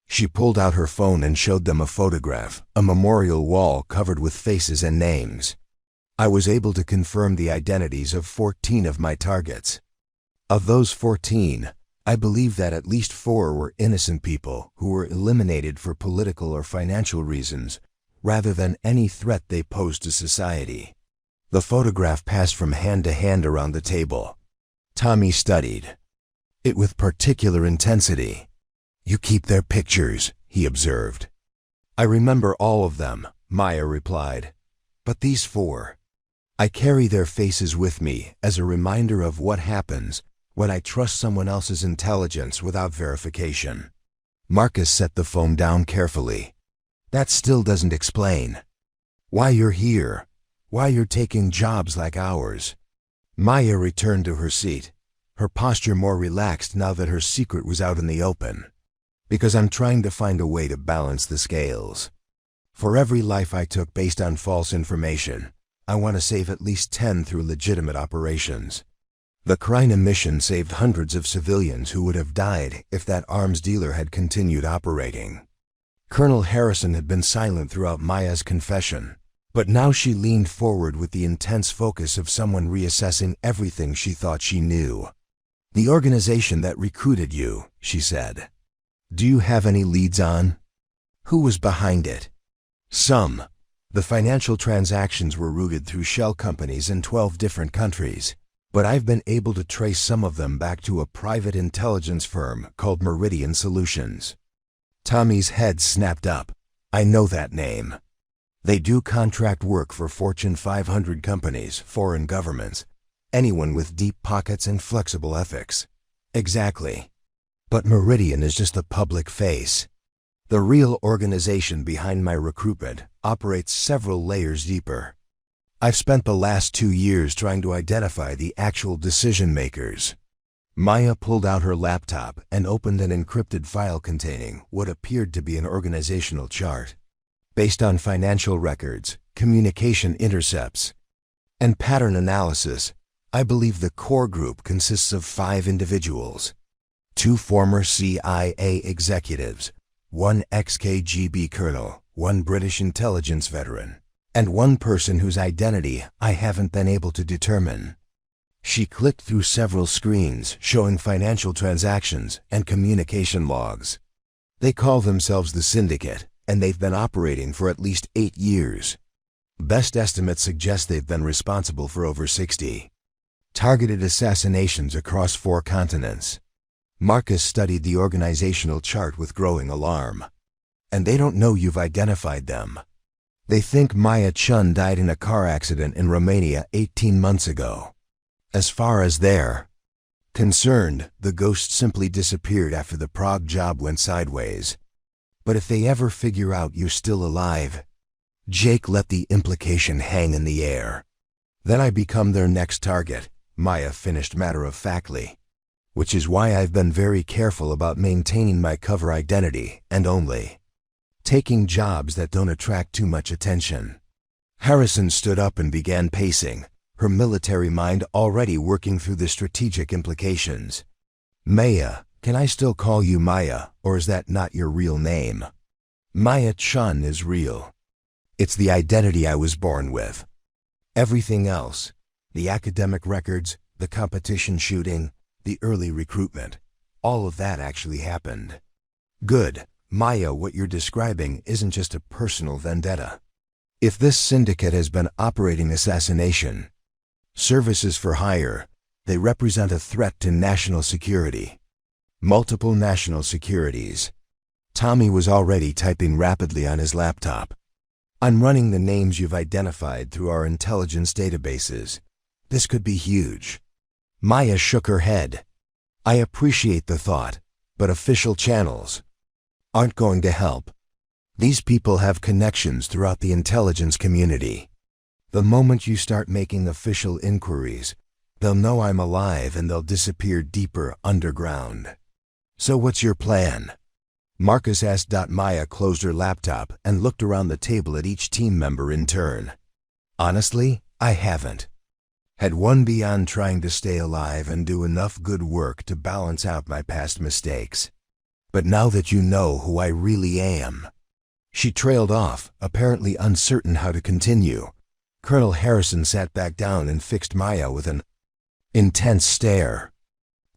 She pulled out her phone and showed them a photograph, a memorial wall covered with faces and names. I was able to confirm the identities of 14 of my targets. Of those 14, I believe that at least 4 were innocent people who were eliminated for political or financial reasons, rather than any threat they posed to society. The photograph passed from hand to hand around the table. Tommy studied it with particular intensity. You keep their pictures, he observed. I remember all of them, Maya replied. But these 4. I carry their faces with me as a reminder of what happens when I trust someone else's intelligence without verification. Marcus set the phone down carefully. That still doesn't explain why you're here, why you're taking jobs like ours. Maya returned to her seat, her posture more relaxed now that her secret was out in the open. Because I'm trying to find a way to balance the scales. For every life I took based on false information, I want to save at least 10 through legitimate operations. The Kryna mission saved hundreds of civilians who would have died if that arms dealer had continued operating. Colonel Harrison had been silent throughout Maya's confession, but now she leaned forward with the intense focus of someone reassessing everything she thought she knew. The organization that recruited you, she said. Do you have any leads on who was behind it? Some. The financial transactions were routed through shell companies in 12 different countries, but I've been able to trace some of them back to a private intelligence firm called Meridian Solutions. Tommy's head snapped up. I know that name. They do contract work for Fortune 500 companies, foreign governments, anyone with deep pockets and flexible ethics. Exactly. But Meridian is just the public face. The real organization behind my recruitment operates several layers deeper. I've spent the last 2 years trying to identify the actual decision makers. Maya pulled out her laptop and opened an encrypted file containing what appeared to be an organizational chart. Based on financial records, communication intercepts, and pattern analysis, I believe the core group consists of 5 individuals. 2 former CIA executives, 1 ex-KGB colonel, 1 British intelligence veteran, and 1 person whose identity I haven't been able to determine. She clicked through several screens showing financial transactions and communication logs. They call themselves the Syndicate, and they've been operating for at least 8 years. Best estimates suggest they've been responsible for over 60 targeted assassinations across 4 continents. Marcus studied the organizational chart with growing alarm. And they don't know you've identified them. They think Maya Chun died in a car accident in Romania 18 months ago. As far as they're concerned, the ghost simply disappeared after the Prague job went sideways. But if they ever figure out you're still alive, Jake let the implication hang in the air. Then I become their next target. Maya finished matter-of-factly. Which is why I've been very careful about maintaining my cover identity and only taking jobs that don't attract too much attention. Harrison stood up and began pacing, her military mind already working through the strategic implications. Maya, can I still call you Maya, or is that not your real name? Maya Chun is real. It's the identity I was born with. Everything else, the academic records, the competition shooting, the early recruitment, all of that actually happened. Good. Maya, what you're describing isn't just a personal vendetta. If this syndicate has been operating assassination services for hire, they represent a threat to national security. Multiple national securities. Tommy was already typing rapidly on his laptop. I'm running the names you've identified through our intelligence databases. This could be huge. Maya shook her head. I appreciate the thought, but official channels aren't going to help. These people have connections throughout the intelligence community. The moment you start making official inquiries, they'll know I'm alive and they'll disappear deeper underground. So what's your plan? Marcus asked. Maya closed her laptop and looked around the table at each team member in turn. Honestly, I haven't had one beyond trying to stay alive and do enough good work to balance out my past mistakes. But now that you know who I really am. She trailed off, apparently uncertain how to continue. Colonel Harrison sat back down and fixed Maya with an intense stare.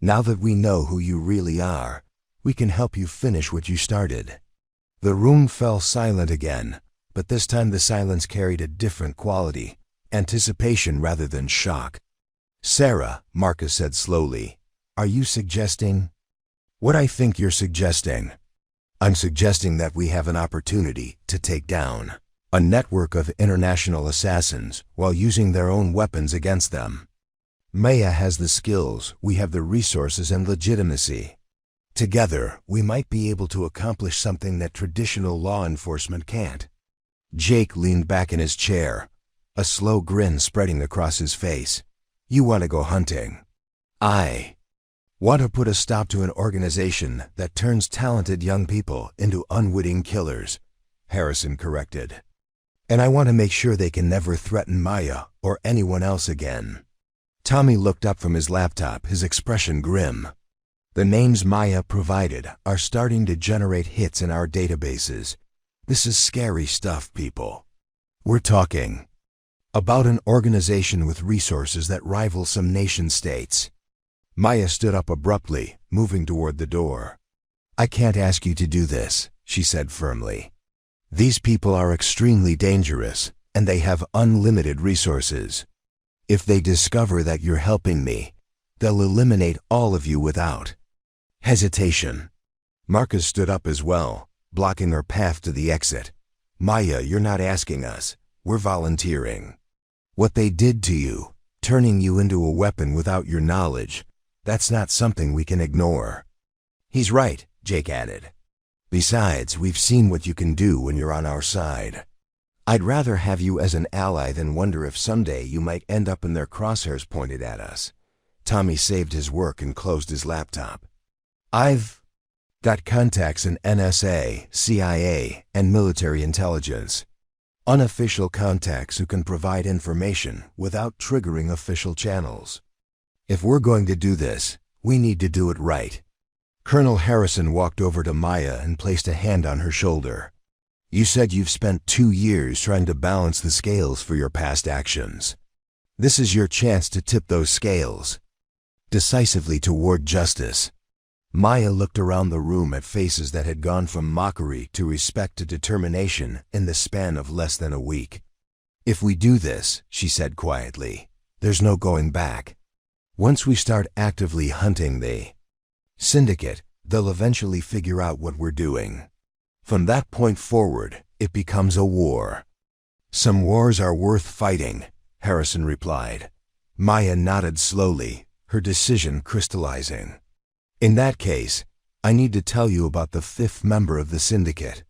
Now that we know who you really are, we can help you finish what you started. The room fell silent again, but this time the silence carried a different quality, anticipation rather than shock. Sarah, Marcus said slowly, are you suggesting what I think you're suggesting? I'm suggesting that we have an opportunity to take down a network of international assassins while using their own weapons against them. Maya has the skills, we have the resources and legitimacy. Together, we might be able to accomplish something that traditional law enforcement can't. Jake leaned back in his chair, a slow grin spreading across his face. You want to go hunting? I want to put a stop to an organization that turns talented young people into unwitting killers, Harrison corrected. And I want to make sure they can never threaten Maya or anyone else again. Tommy looked up from his laptop, his expression grim. The names Maya provided are starting to generate hits in our databases. This is scary stuff, people. We're talking about an organization with resources that rival some nation-states. Maya stood up abruptly, moving toward the door. I can't ask you to do this, she said firmly. These people are extremely dangerous, and they have unlimited resources. If they discover that you're helping me, they'll eliminate all of you without hesitation. Marcus stood up as well, blocking her path to the exit. Maya, you're not asking us. We're volunteering. What they did to you, turning you into a weapon without your knowledge, that's not something we can ignore. He's right, Jake added. Besides, we've seen what you can do when you're on our side. I'd rather have you as an ally than wonder if someday you might end up in their crosshairs pointed at us. Tommy saved his work and closed his laptop. I've got contacts in NSA, CIA, and military intelligence. Unofficial contacts who can provide information without triggering official channels. If we're going to do this, we need to do it right. Colonel Harrison walked over to Maya and placed a hand on her shoulder. You said you've spent 2 years trying to balance the scales for your past actions. This is your chance to tip those scales decisively toward justice. Maya looked around the room at faces that had gone from mockery to respect to determination in the span of less than a week. If we do this, she said quietly, there's no going back. Once we start actively hunting the syndicate, they'll eventually figure out what we're doing. From that point forward, it becomes a war. Some wars are worth fighting, Harrison replied. Maya nodded slowly, her decision crystallizing. In that case, I need to tell you about the 5th member of the syndicate,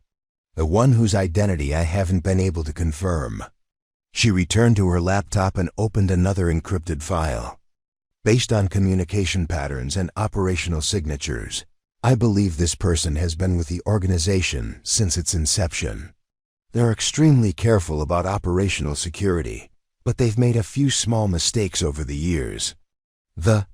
the one whose identity I haven't been able to confirm. She returned to her laptop and opened another encrypted file. Based on communication patterns and operational signatures, I believe this person has been with the organization since its inception. They're extremely careful about operational security, but they've made a few small mistakes over the years. The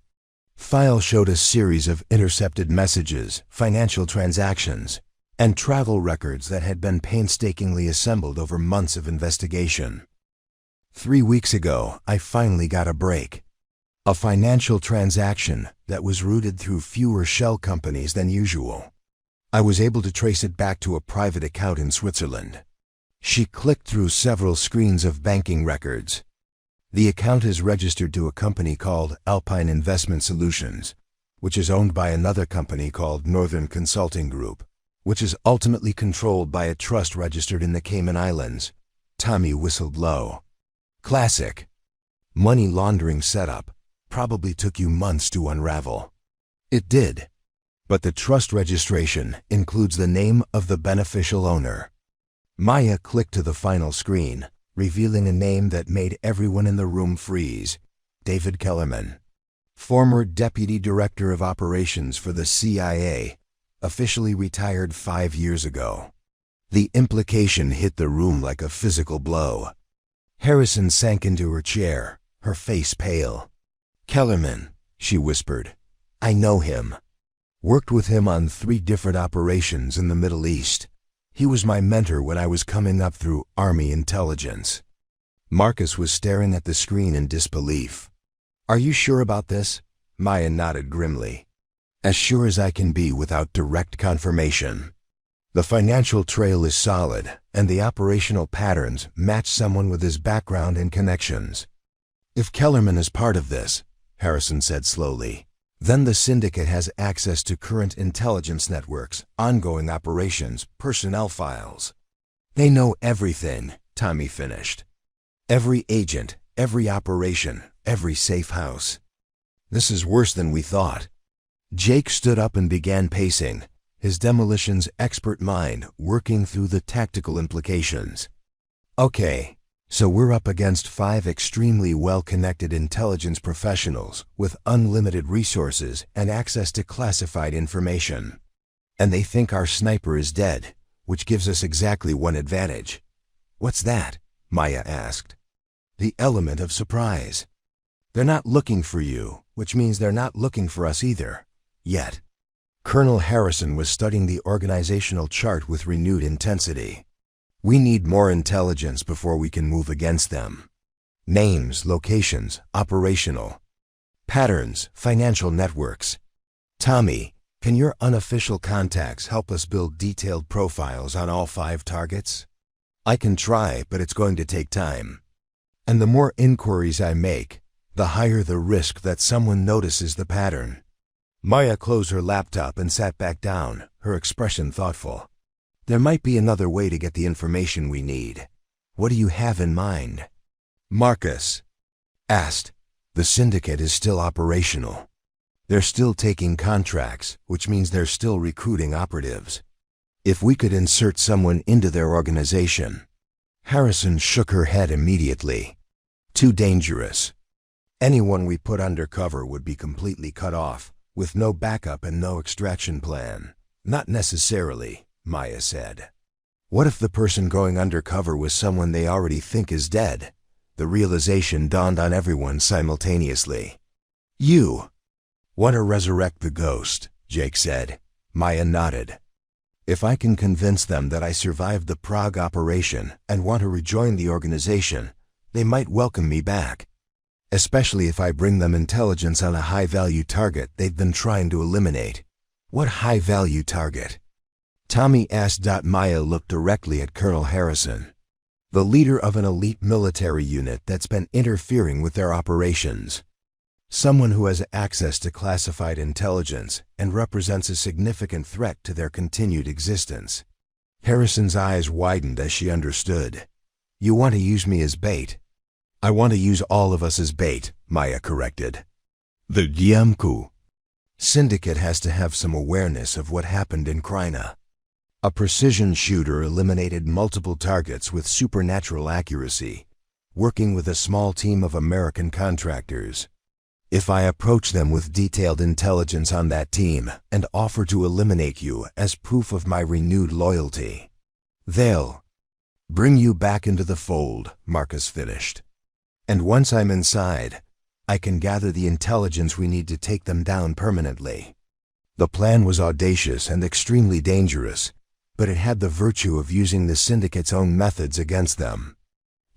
file showed a series of intercepted messages, financial transactions, and travel records that had been painstakingly assembled over months of investigation. 3 weeks ago, I finally got a break. A financial transaction that was routed through fewer shell companies than usual. I was able to trace it back to a private account in Switzerland. She clicked through several screens of banking records. The account is registered to a company called Alpine Investment Solutions, which is owned by another company called Northern Consulting Group, which is ultimately controlled by a trust registered in the Cayman Islands. Tommy whistled low. Classic. Money laundering setup. Probably took you months to unravel. It did. But the trust registration includes the name of the beneficial owner. Maya clicked to the final screen, revealing a name that made everyone in the room freeze. David Kellerman, former Deputy Director of Operations for the CIA, officially retired 5 years ago. The implication hit the room like a physical blow. Harrison sank into her chair, her face pale. Kellerman, she whispered. I know him. Worked with him on 3 different operations in the Middle East. He was my mentor when I was coming up through Army intelligence. Marcus was staring at the screen in disbelief. Are you sure about this? Maya nodded grimly. As sure as I can be without direct confirmation. The financial trail is solid, and the operational patterns match someone with his background and connections. If Kellerman is part of this, Harrison said slowly, then the syndicate has access to current intelligence networks, ongoing operations, personnel files. They know everything, Tommy finished. Every agent, every operation, every safe house. This is worse than we thought. Jake stood up and began pacing, his demolitions expert mind working through the tactical implications. Okay. So we're up against 5 extremely well-connected intelligence professionals with unlimited resources and access to classified information. And they think our sniper is dead, which gives us exactly one advantage. What's that? Maya asked. The element of surprise. They're not looking for you, which means they're not looking for us either. Yet. Colonel Harrison was studying the organizational chart with renewed intensity. We need more intelligence before we can move against them. Names, locations, operational patterns, financial networks. Tommy, can your unofficial contacts help us build detailed profiles on all 5 targets? I can try, but it's going to take time. And the more inquiries I make, the higher the risk that someone notices the pattern. Maya closed her laptop and sat back down, her expression thoughtful. There might be another way to get the information we need. What do you have in mind? Marcus asked. The syndicate is still operational. They're still taking contracts, which means they're still recruiting operatives. If we could insert someone into their organization. Harrison shook her head immediately. Too dangerous. Anyone we put under cover would be completely cut off, with no backup and no extraction plan. Not necessarily. Maya said. What if the person going undercover was someone they already think is dead? The realization dawned on everyone simultaneously. You want to resurrect the ghost, Jake said. Maya nodded. If I can convince them that I survived the Prague operation and want to rejoin the organization, they might welcome me back. Especially if I bring them intelligence on a high-value target they've been trying to eliminate. What high-value target? Tommy asked. Maya looked directly at Colonel Harrison, the leader of an elite military unit that's been interfering with their operations. Someone who has access to classified intelligence and represents a significant threat to their continued existence. Harrison's eyes widened as she understood. You want to use me as bait? I want to use all of us as bait, Maya corrected. The Gyamku syndicate has to have some awareness of what happened in Kraina. A precision shooter eliminated multiple targets with supernatural accuracy, working with a small team of American contractors. If I approach them with detailed intelligence on that team and offer to eliminate you as proof of my renewed loyalty, they'll bring you back into the fold, Marcus finished. And once I'm inside, I can gather the intelligence we need to take them down permanently. The plan was audacious and extremely dangerous, but it had the virtue of using the Syndicate's own methods against them.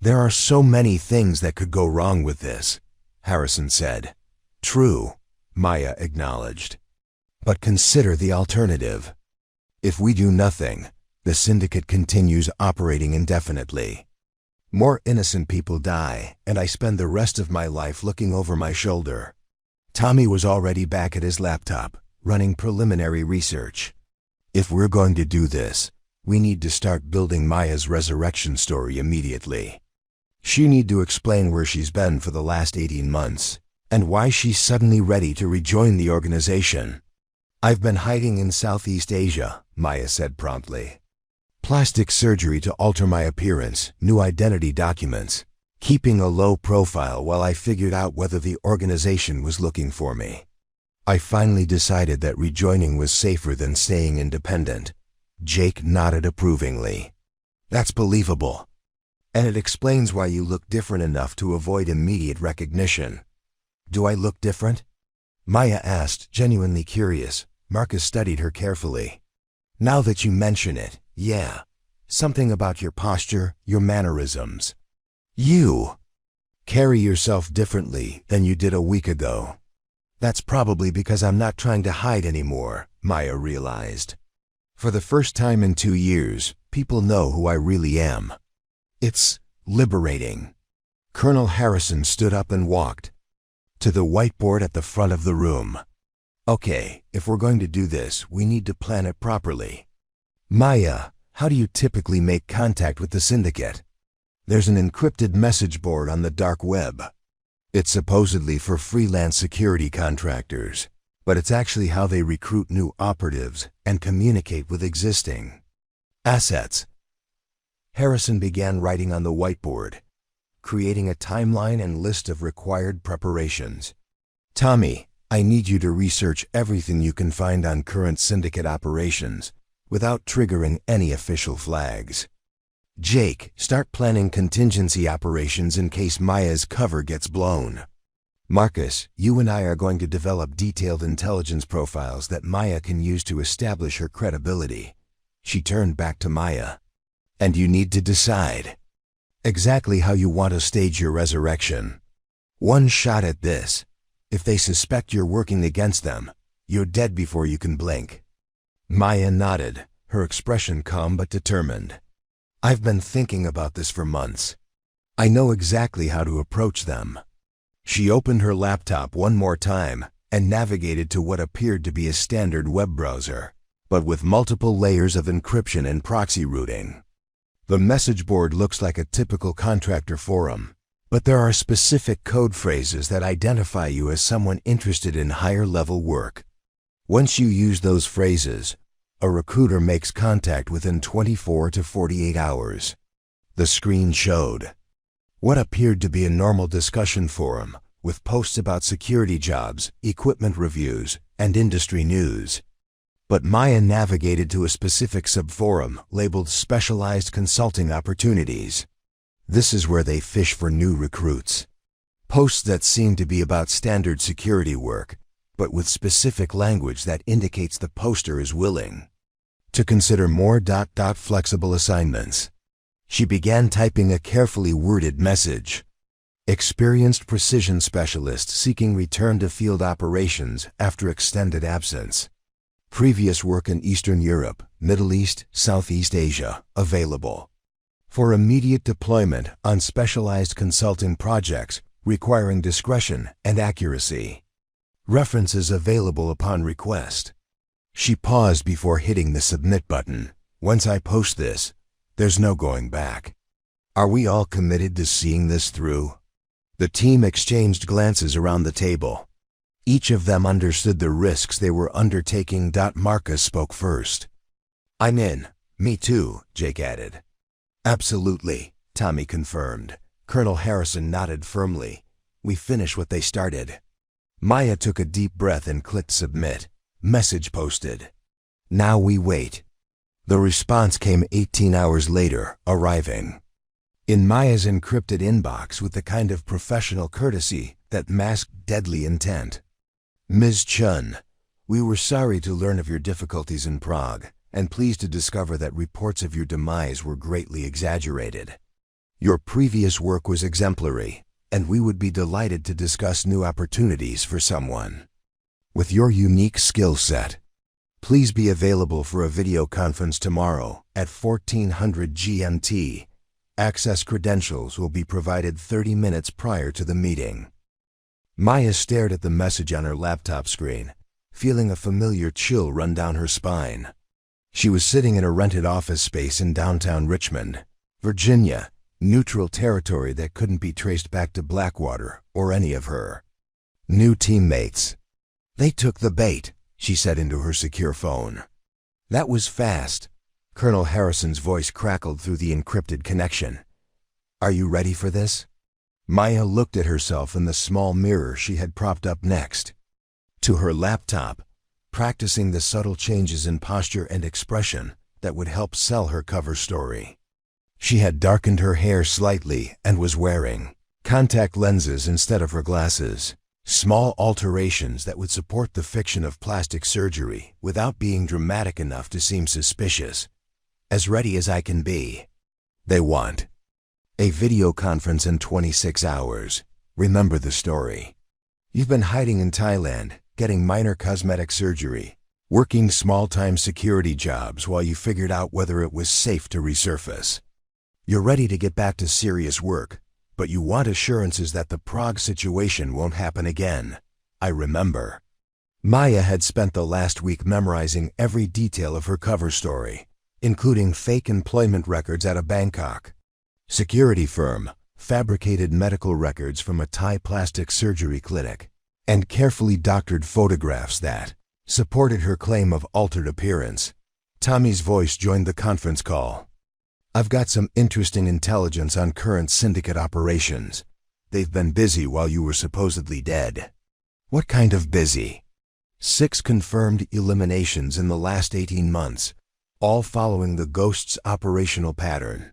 There are so many things that could go wrong with this, Harrison said. True, Maya acknowledged. But consider the alternative. If we do nothing, the Syndicate continues operating indefinitely. More innocent people die, and I spend the rest of my life looking over my shoulder. Tommy was already back at his laptop, running preliminary research. If we're going to do this, we need to start building Maya's resurrection story immediately. She need to explain where she's been for the last 18 months, and why she's suddenly ready to rejoin the organization. I've been hiding in Southeast Asia, Maya said promptly. Plastic surgery to alter my appearance, new identity documents, keeping a low profile while I figured out whether the organization was looking for me. I finally decided that rejoining was safer than staying independent. Jake nodded approvingly. That's believable. And it explains why you look different enough to avoid immediate recognition. Do I look different? Maya asked, genuinely curious. Marcus studied her carefully. Now that you mention it, yeah. Something about your posture, your mannerisms. You carry yourself differently than you did a week ago. That's probably because I'm not trying to hide anymore, Maya realized. For the first time in 2 years, people know who I really am. It's liberating. Colonel Harrison stood up and walked to the whiteboard at the front of the room. Okay, if we're going to do this, we need to plan it properly. Maya, how do you typically make contact with the Syndicate? There's an encrypted message board on the dark web. It's supposedly for freelance security contractors, but it's actually how they recruit new operatives and communicate with existing assets. Harrison began writing on the whiteboard, creating a timeline and list of required preparations. Tommy, I need you to research everything you can find on current Syndicate operations without triggering any official flags. Jake, start planning contingency operations in case Maya's cover gets blown. Marcus, you and I are going to develop detailed intelligence profiles that Maya can use to establish her credibility. She turned back to Maya. And you need to decide exactly how you want to stage your resurrection. One shot at this. If they suspect you're working against them, you're dead before you can blink. Maya nodded, her expression calm but determined. I've been thinking about this for months. I know exactly how to approach them. She opened her laptop one more time and navigated to what appeared to be a standard web browser, but with multiple layers of encryption and proxy routing. The message board looks like a typical contractor forum, but there are specific code phrases that identify you as someone interested in higher-level work. Once you use those phrases, a recruiter makes contact within 24 to 48 hours. The screen showed what appeared to be a normal discussion forum with posts about security jobs, equipment reviews, and industry news. But Maya navigated to a specific subforum labeled Specialized Consulting Opportunities. This is where they fish for new recruits. Posts that seem to be about standard security work, but with specific language that indicates the poster is willing to consider more flexible assignments. She began typing a carefully worded message. Experienced precision specialist seeking return to field operations after extended absence. Previous work in Eastern Europe, Middle East, Southeast Asia, available. For immediate deployment on specialized consulting projects requiring discretion and accuracy. References available upon request. She paused before hitting the submit button. Once I post this, there's no going back. Are we all committed to seeing this through? The team exchanged glances around the table. Each of them understood the risks they were undertaking. Marcus spoke first. I'm in. Me too, Jake added. Absolutely, Tommy confirmed. Colonel Harrison nodded firmly. We finish what they started. Maya took a deep breath and clicked submit. Message posted. Now we wait. The response came 18 hours later, arriving in Maya's encrypted inbox with the kind of professional courtesy that masked deadly intent. Ms. Chun, we were sorry to learn of your difficulties in Prague, and pleased to discover that reports of your demise were greatly exaggerated. Your previous work was exemplary, and we would be delighted to discuss new opportunities for someone with your unique skill set. Please be available for a video conference tomorrow at 1400 GMT. Access credentials will be provided 30 minutes prior to the meeting. Maya stared at the message on her laptop screen, feeling a familiar chill run down her spine. She was sitting in a rented office space in downtown Richmond, Virginia, neutral territory that couldn't be traced back to Blackwater or any of her new teammates. They took the bait, she said into her secure phone. That was fast. Colonel Harrison's voice crackled through the encrypted connection. Are you ready for this? Maya looked at herself in the small mirror she had propped up next to her laptop, practicing the subtle changes in posture and expression that would help sell her cover story. She had darkened her hair slightly and was wearing contact lenses instead of her glasses, small alterations that would support the fiction of plastic surgery without being dramatic enough to seem suspicious. As ready as I can be. They want a video conference in 26 hours. Remember the story. You've been hiding in Thailand, getting minor cosmetic surgery, working small-time security jobs while you figured out whether it was safe to resurface. You're ready to get back to serious work, but you want assurances that the Prague situation won't happen again. I remember. Maya had spent the last week memorizing every detail of her cover story, including fake employment records at a Bangkok security firm, fabricated medical records from a Thai plastic surgery clinic, and carefully doctored photographs that supported her claim of altered appearance. Tommy's voice joined the conference call. I've got some interesting intelligence on current syndicate operations. They've been busy while you were supposedly dead. What kind of busy? 6 confirmed eliminations in the last 18 months. All following the Ghost's operational pattern.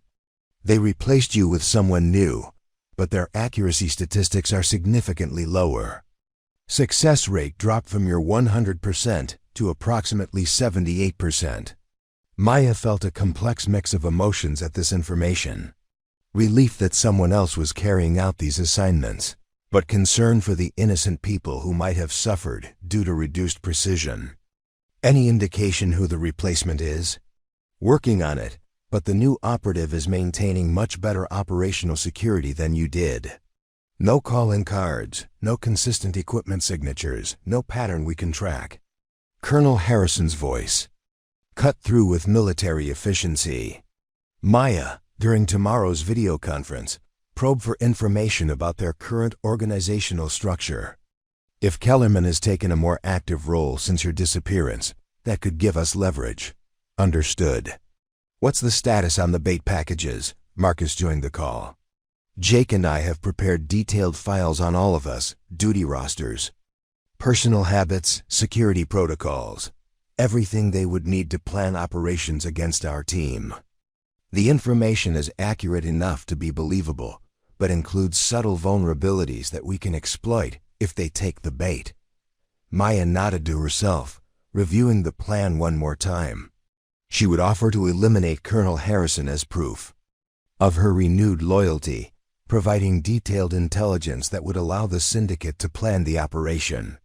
They replaced you with someone new, but their accuracy statistics are significantly lower. Success rate dropped from your 100% to approximately 78%. Maya felt a complex mix of emotions at this information. Relief that someone else was carrying out these assignments, but concern for the innocent people who might have suffered due to reduced precision. Any indication who the replacement is? Working on it, but the new operative is maintaining much better operational security than you did. No call-in cards, no consistent equipment signatures, no pattern we can track. Colonel Harrison's voice cut through with military efficiency. Maya, during tomorrow's video conference, probe for information about their current organizational structure. If Kellerman has taken a more active role since your disappearance, that could give us leverage. Understood. What's the status on the bait packages? Marcus joined the call. Jake and I have prepared detailed files on all of us, duty rosters, personal habits, security protocols, everything they would need to plan operations against our team. The information is accurate enough to be believable, but includes subtle vulnerabilities that we can exploit if they take the bait. Maya nodded to herself, reviewing the plan one more time. She would offer to eliminate Colonel Harrison as proof of her renewed loyalty, providing detailed intelligence that would allow the syndicate to plan the operation.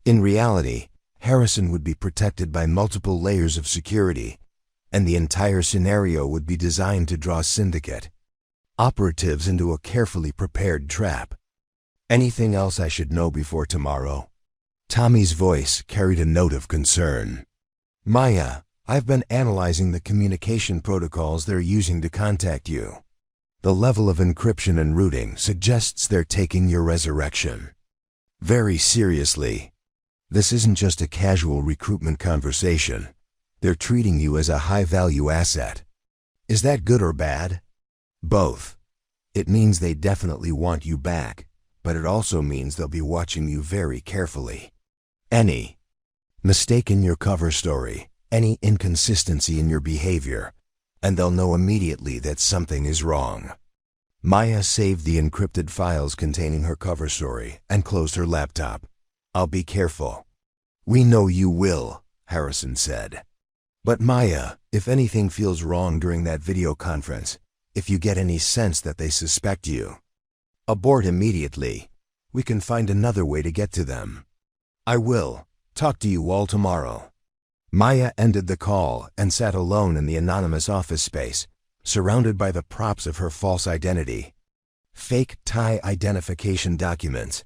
In reality, Harrison would be protected by multiple layers of security, and the entire scenario would be designed to draw syndicate operatives into a carefully prepared trap. Anything else I should know before tomorrow? Tommy's voice carried a note of concern. Maya, I've been analyzing the communication protocols they're using to contact you. The level of encryption and routing suggests they're taking your resurrection very seriously. This isn't just a casual recruitment conversation. They're treating you as a high-value asset. Is that good or bad? Both. It means they definitely want you back, but it also means they'll be watching you very carefully. Any mistake in your cover story, any inconsistency in your behavior, and they'll know immediately that something is wrong. Maya saved the encrypted files containing her cover story and closed her laptop. I'll be careful. We know you will, Harrison said. But Maya, if anything feels wrong during that video conference, if you get any sense that they suspect you, abort immediately. We can find another way to get to them. I will. Talk to you all tomorrow. Maya ended the call and sat alone in the anonymous office space, surrounded by the props of her false identity. Fake tie identification documents,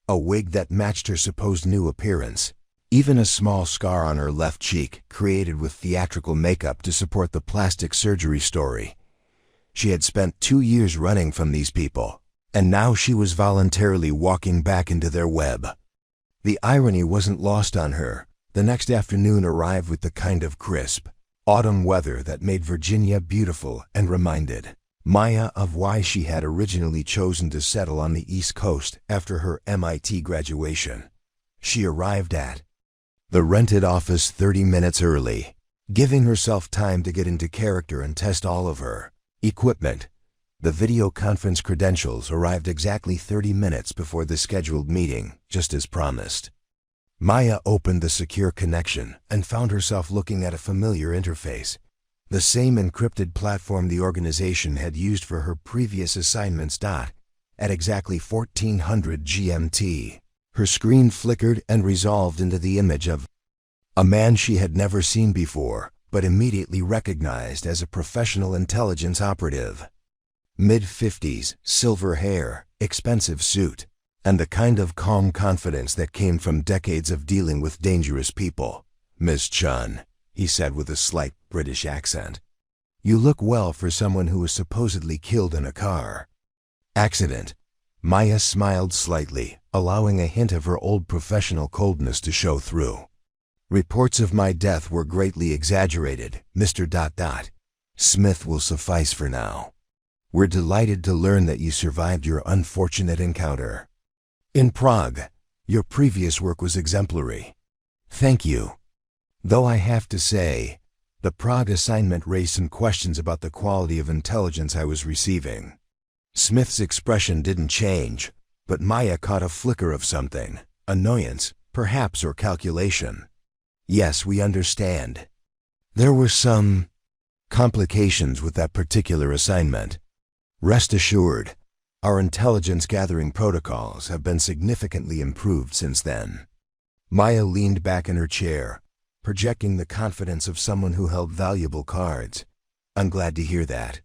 a wig that matched her supposed new appearance, even a small scar on her left cheek created with theatrical makeup to support the plastic surgery story. She had spent 2 years running from these people, and now she was voluntarily walking back into their web. The irony wasn't lost on her. The next afternoon arrived with the kind of crisp, autumn weather that made Virginia beautiful and reminded Maya of why she had originally chosen to settle on the East Coast after her MIT graduation. She arrived at the rented office 30 minutes early, giving herself time to get into character and test all of her equipment. The video conference credentials arrived exactly 30 minutes before the scheduled meeting, just as promised. Maya opened the secure connection and found herself looking at a familiar interface, the same encrypted platform the organization had used for her previous assignments. At exactly 1400 GMT, her screen flickered and resolved into the image of a man she had never seen before, but immediately recognized as a professional intelligence operative. Mid-50s, silver hair, expensive suit, and the kind of calm confidence that came from decades of dealing with dangerous people. Miss Chun, he said with a slight British accent. You look well for someone who was supposedly killed in a car accident. Maya smiled slightly, allowing a hint of her old professional coldness to show through. Reports of my death were greatly exaggerated, Mr. Smith will suffice for now. We're delighted to learn that you survived your unfortunate encounter in Prague. Your previous work was exemplary. Thank you. Though I have to say, the Prague assignment raised some questions about the quality of intelligence I was receiving. Smith's expression didn't change, but Maya caught a flicker of something, annoyance, perhaps, or calculation. Yes, we understand. There were some complications with that particular assignment. Rest assured, our intelligence gathering protocols have been significantly improved since then. Maya leaned back in her chair, projecting the confidence of someone who held valuable cards. I'm glad to hear that.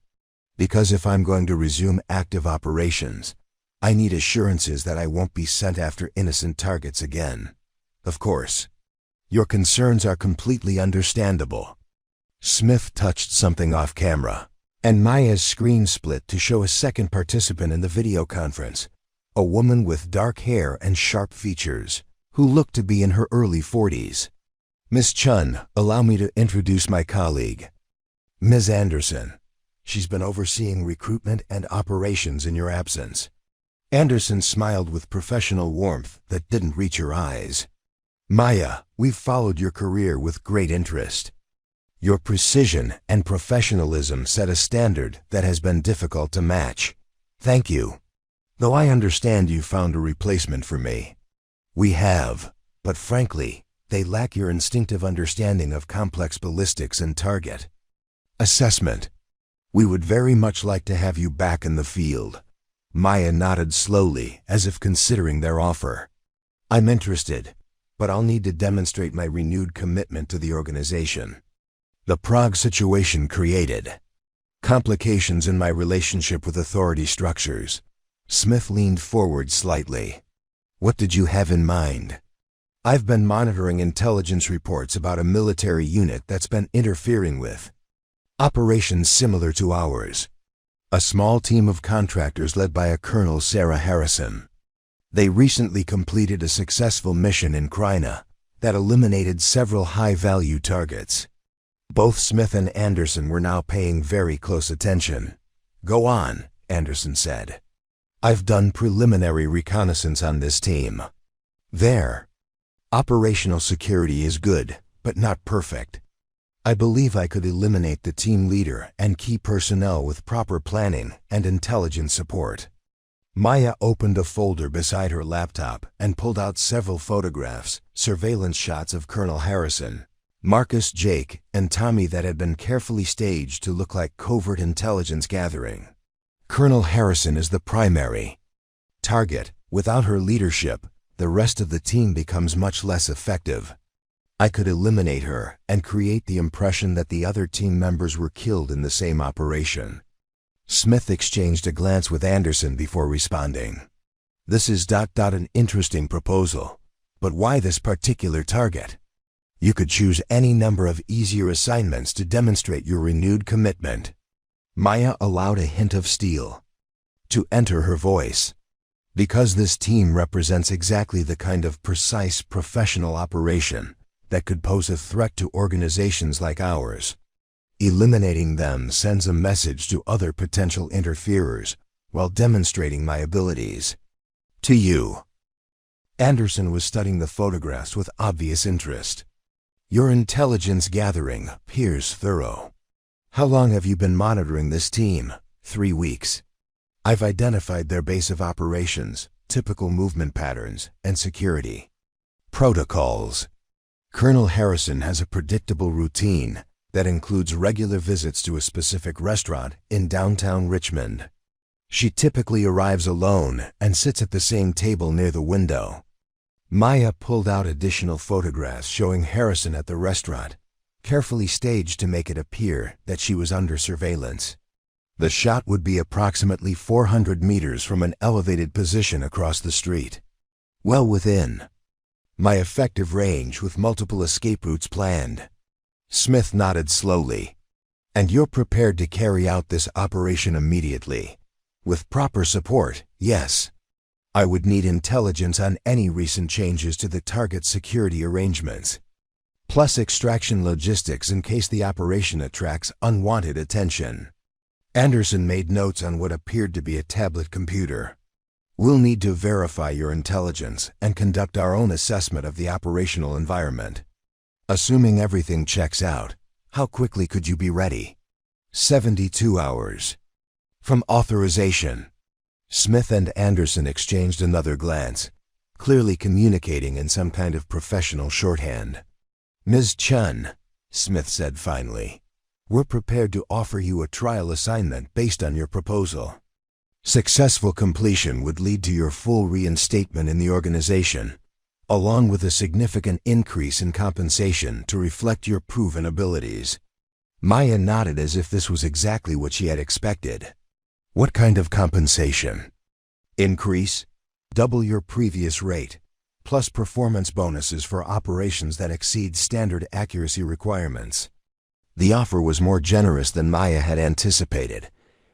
Because if I'm going to resume active operations, I need assurances that I won't be sent after innocent targets again. Of course, your concerns are completely understandable. Smith touched something off camera, and Maya's screen split to show a second participant in the video conference, a woman with dark hair and sharp features, who looked to be in her early 40s. Miss Chun, allow me to introduce my colleague, Ms. Anderson. She's been overseeing recruitment and operations in your absence. Anderson smiled with professional warmth that didn't reach her eyes. Maya, we've followed your career with great interest. Your precision and professionalism set a standard that has been difficult to match. Thank you. Though I understand you found a replacement for me. We have, but frankly, they lack your instinctive understanding of complex ballistics and target assessment. We would very much like to have you back in the field. Maya nodded slowly, as if considering their offer. I'm interested, but I'll need to demonstrate my renewed commitment to the organization. The Prague situation created complications in my relationship with authority structures. Smith leaned forward slightly. What did you have in mind? I've been monitoring intelligence reports about a military unit that's been interfering with operations similar to ours. A small team of contractors led by a Colonel Sarah Harrison. They recently completed a successful mission in Krina that eliminated several high-value targets. Both Smith and Anderson were now paying very close attention. Go on, Anderson said. I've done preliminary reconnaissance on this team. Their operational security is good, but not perfect. I believe I could eliminate the team leader and key personnel with proper planning and intelligence support. Maya opened a folder beside her laptop and pulled out several photographs, surveillance shots of Colonel Harrison, Marcus, Jake, and Tommy that had been carefully staged to look like covert intelligence gathering. Colonel Harrison is the primary target. Without her leadership, the rest of the team becomes much less effective. I could eliminate her and create the impression that the other team members were killed in the same operation. Smith exchanged a glance with Anderson before responding. This is an interesting proposal, but why this particular target? You could choose any number of easier assignments to demonstrate your renewed commitment. Maya allowed a hint of steel to enter her voice. Because this team represents exactly the kind of precise professional operation that could pose a threat to organizations like ours. Eliminating them sends a message to other potential interferers while demonstrating my abilities. To you. Anderson was studying the photographs with obvious interest. Your intelligence gathering appears thorough. How long have you been monitoring this team? 3 weeks. I've identified their base of operations, typical movement patterns, and security protocols. Colonel Harrison has a predictable routine that includes regular visits to a specific restaurant in downtown Richmond. She typically arrives alone and sits at the same table near the window. Maya pulled out additional photographs showing Harrison at the restaurant, carefully staged to make it appear that she was under surveillance. The shot would be approximately 400 meters from an elevated position across the street. Well within my effective range with multiple escape routes planned. Smith nodded slowly. And you're prepared to carry out this operation immediately? With proper support, yes. I would need intelligence on any recent changes to the target security arrangements, plus extraction logistics in case the operation attracts unwanted attention. Anderson made notes on what appeared to be a tablet computer. We'll need to verify your intelligence and conduct our own assessment of the operational environment. Assuming everything checks out, how quickly could you be ready? 72 hours. From authorization. Smith and Anderson exchanged another glance, clearly communicating in some kind of professional shorthand. Ms. Chun, Smith said finally, we're prepared to offer you a trial assignment based on your proposal. Successful completion would lead to your full reinstatement in the organization, along with a significant increase in compensation to reflect your proven abilities. Maya nodded as if this was exactly what she had expected. What kind of compensation? Increase? Double your previous rate, plus performance bonuses for operations that exceed standard accuracy requirements. The offer was more generous than Maya had anticipated,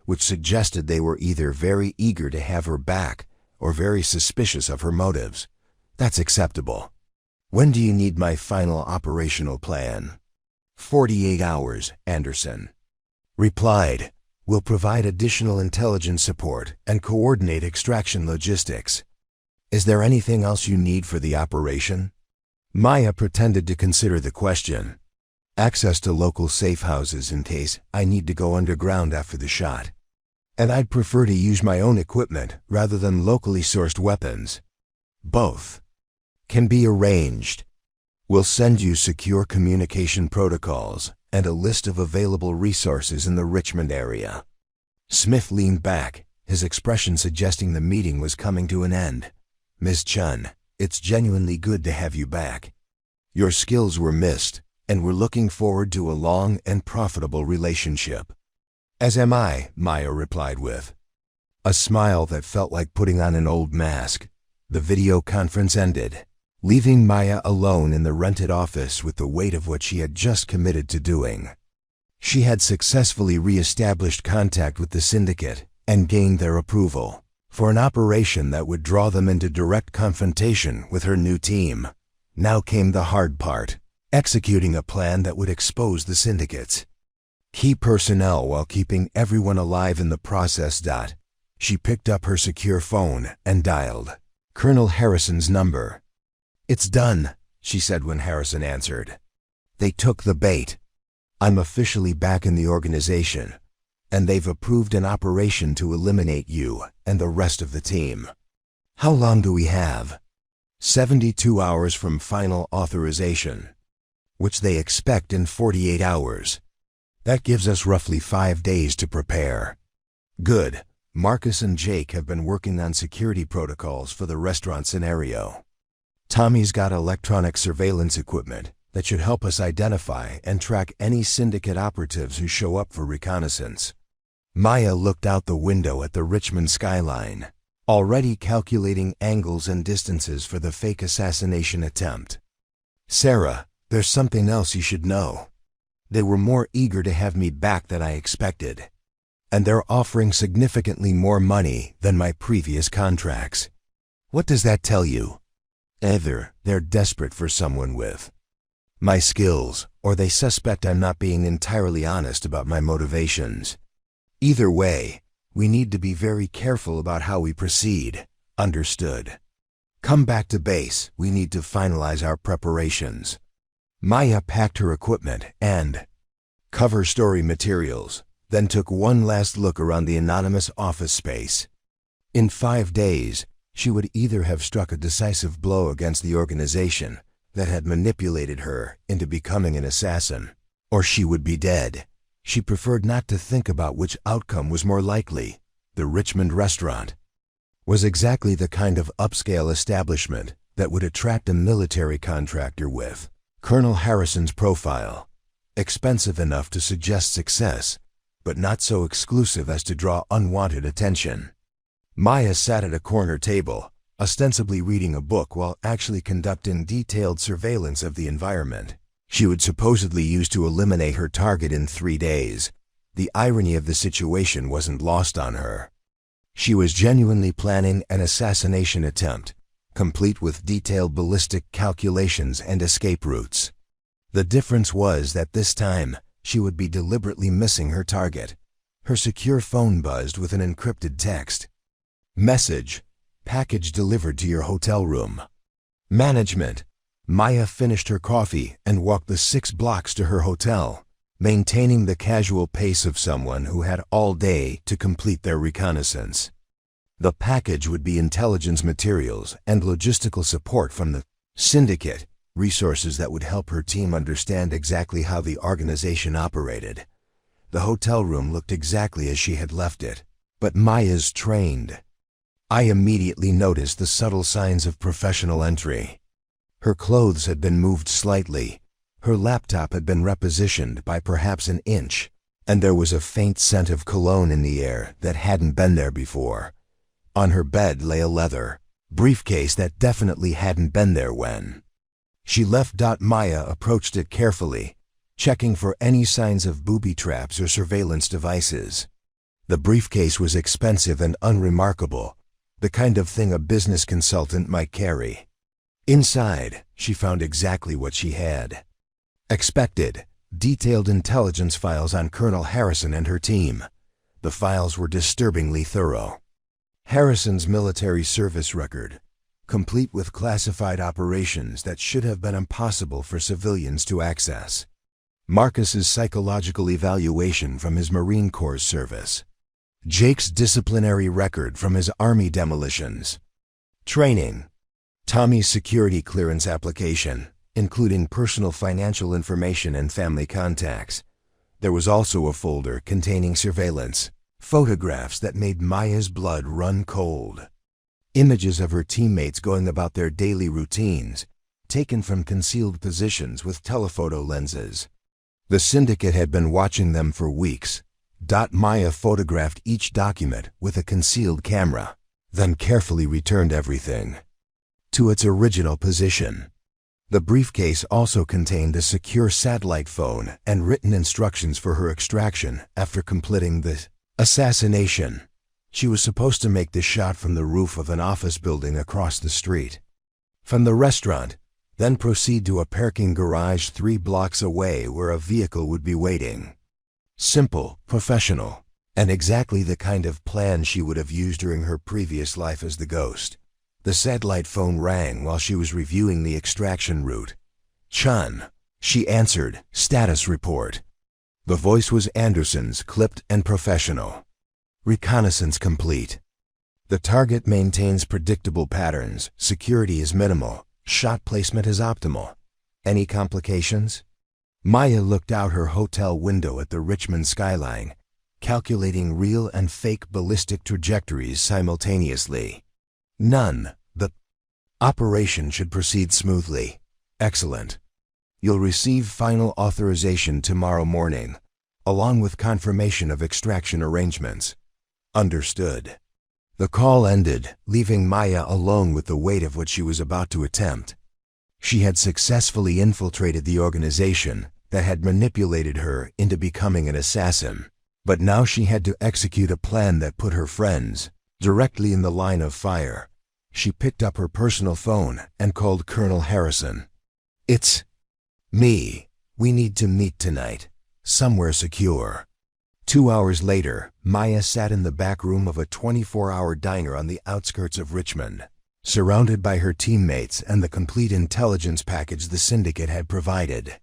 which suggested they were either very eager to have her back or very suspicious of her motives. That's acceptable. When do you need my final operational plan? 48 hours, Anderson replied. We'll provide additional intelligence support and coordinate extraction logistics. Is there anything else you need for the operation? Maya pretended to consider the question. Access to local safe houses in case I need to go underground after the shot. And I'd prefer to use my own equipment rather than locally sourced weapons. Both can be arranged. We'll send you secure communication protocols and a list of available resources in the Richmond area. Smith leaned back, his expression suggesting the meeting was coming to an end. Ms. Chun, it's genuinely good to have you back. Your skills were missed, and we're looking forward to a long and profitable relationship. As am I, Maya replied with a smile that felt like putting on an old mask. The video conference ended, leaving Maya alone in the rented office with the weight of what she had just committed to doing. She had successfully re-established contact with the syndicate and gained their approval for an operation that would draw them into direct confrontation with her new team. Now came the hard part, executing a plan that would expose the syndicates key personnel while keeping everyone alive in the process. She picked up her secure phone and dialed Colonel Harrison's number. "It's done," she said when Harrison answered. "They took the bait. I'm officially back in the organization, and they've approved an operation to eliminate you and the rest of the team. How long do we have?" 72 hours from final authorization, which they expect in 48 hours. That gives us roughly 5 days to prepare. Good. Marcus and Jake have been working on security protocols for the restaurant scenario. Tommy's got electronic surveillance equipment that should help us identify and track any syndicate operatives who show up for reconnaissance. Maya looked out the window at the Richmond skyline, already calculating angles and distances for the fake assassination attempt. "Sarah, there's something else you should know. They were more eager to have me back than I expected, and they're offering significantly more money than my previous contracts." "What does that tell you?" "Either they're desperate for someone with my skills, or they suspect I'm not being entirely honest about my motivations. Either way, we need to be very careful about how we proceed." "Understood. Come back to base. We need to finalize our preparations." Maya packed her equipment and cover story materials, then took one last look around the anonymous office space. In 5 days, she would either have struck a decisive blow against the organization that had manipulated her into becoming an assassin, or she would be dead. She preferred not to think about which outcome was more likely. The Richmond restaurant was exactly the kind of upscale establishment that would attract a military contractor with Colonel Harrison's profile. Expensive enough to suggest success, but not so exclusive as to draw unwanted attention. Maya sat at a corner table, ostensibly reading a book while actually conducting detailed surveillance of the environment she would supposedly use to eliminate her target in 3 days. The irony of the situation wasn't lost on her. She was genuinely planning an assassination attempt, complete with detailed ballistic calculations and escape routes. The difference was that this time, she would be deliberately missing her target. Her secure phone buzzed with an encrypted text. "Message. Package delivered to your hotel room. Management." Maya finished her coffee and walked the 6 blocks to her hotel, maintaining the casual pace of someone who had all day to complete their reconnaissance. The package would be intelligence materials and logistical support from the syndicate, resources that would help her team understand exactly how the organization operated. The hotel room looked exactly as she had left it, but Maya's trained eye immediately noticed the subtle signs of professional entry. Her clothes had been moved slightly, her laptop had been repositioned by perhaps an inch, and there was a faint scent of cologne in the air that hadn't been there before. On her bed lay a leather briefcase that definitely hadn't been there when she left. Maya approached it carefully, checking for any signs of booby traps or surveillance devices. The briefcase was expensive and unremarkable, the kind of thing a business consultant might carry. Inside, she found exactly what she had expected: detailed intelligence files on Colonel Harrison and her team. The files were disturbingly thorough. Harrison's military service record, complete with classified operations that should have been impossible for civilians to access. Marcus's psychological evaluation from his Marine Corps service. Jake's disciplinary record from his Army demolitions. Training. Tommy's security clearance application, including personal financial information and family contacts. There was also a folder containing surveillance photographs that made Maya's blood run cold. Images of her teammates going about their daily routines, taken from concealed positions with telephoto lenses. The syndicate had been watching them for weeks. Maya photographed each document with a concealed camera, then carefully returned everything to its original position. The briefcase also contained a secure satellite phone and written instructions for her extraction after completing the assassination. She was supposed to make the shot from the roof of an office building across the street from the restaurant, then proceed to a parking garage 3 blocks away where a vehicle would be waiting. Simple, professional, And exactly the kind of plan she would have used during her previous life as the ghost. The satellite phone rang while she was reviewing the extraction route. "Chun," she answered, "status report." The voice was Anderson's, clipped and professional. "Reconnaissance complete. The target maintains predictable patterns, security is minimal, shot placement is optimal. Any complications?" Maya looked out her hotel window at the Richmond skyline, calculating real and fake ballistic trajectories simultaneously. "None. The operation should proceed smoothly." "Excellent. You'll receive final authorization tomorrow morning, along with confirmation of extraction arrangements." "Understood." The call ended, leaving Maya alone with the weight of what she was about to attempt. She had successfully infiltrated the organization that had manipulated her into becoming an assassin, but now she had to execute a plan that put her friends directly in the line of fire. She picked up her personal phone and called Colonel Harrison. "It's me. We need to meet tonight, somewhere secure." 2 hours later, Maya sat in the back room of a 24-hour diner on the outskirts of Richmond, surrounded by her teammates and the complete intelligence package the syndicate had provided.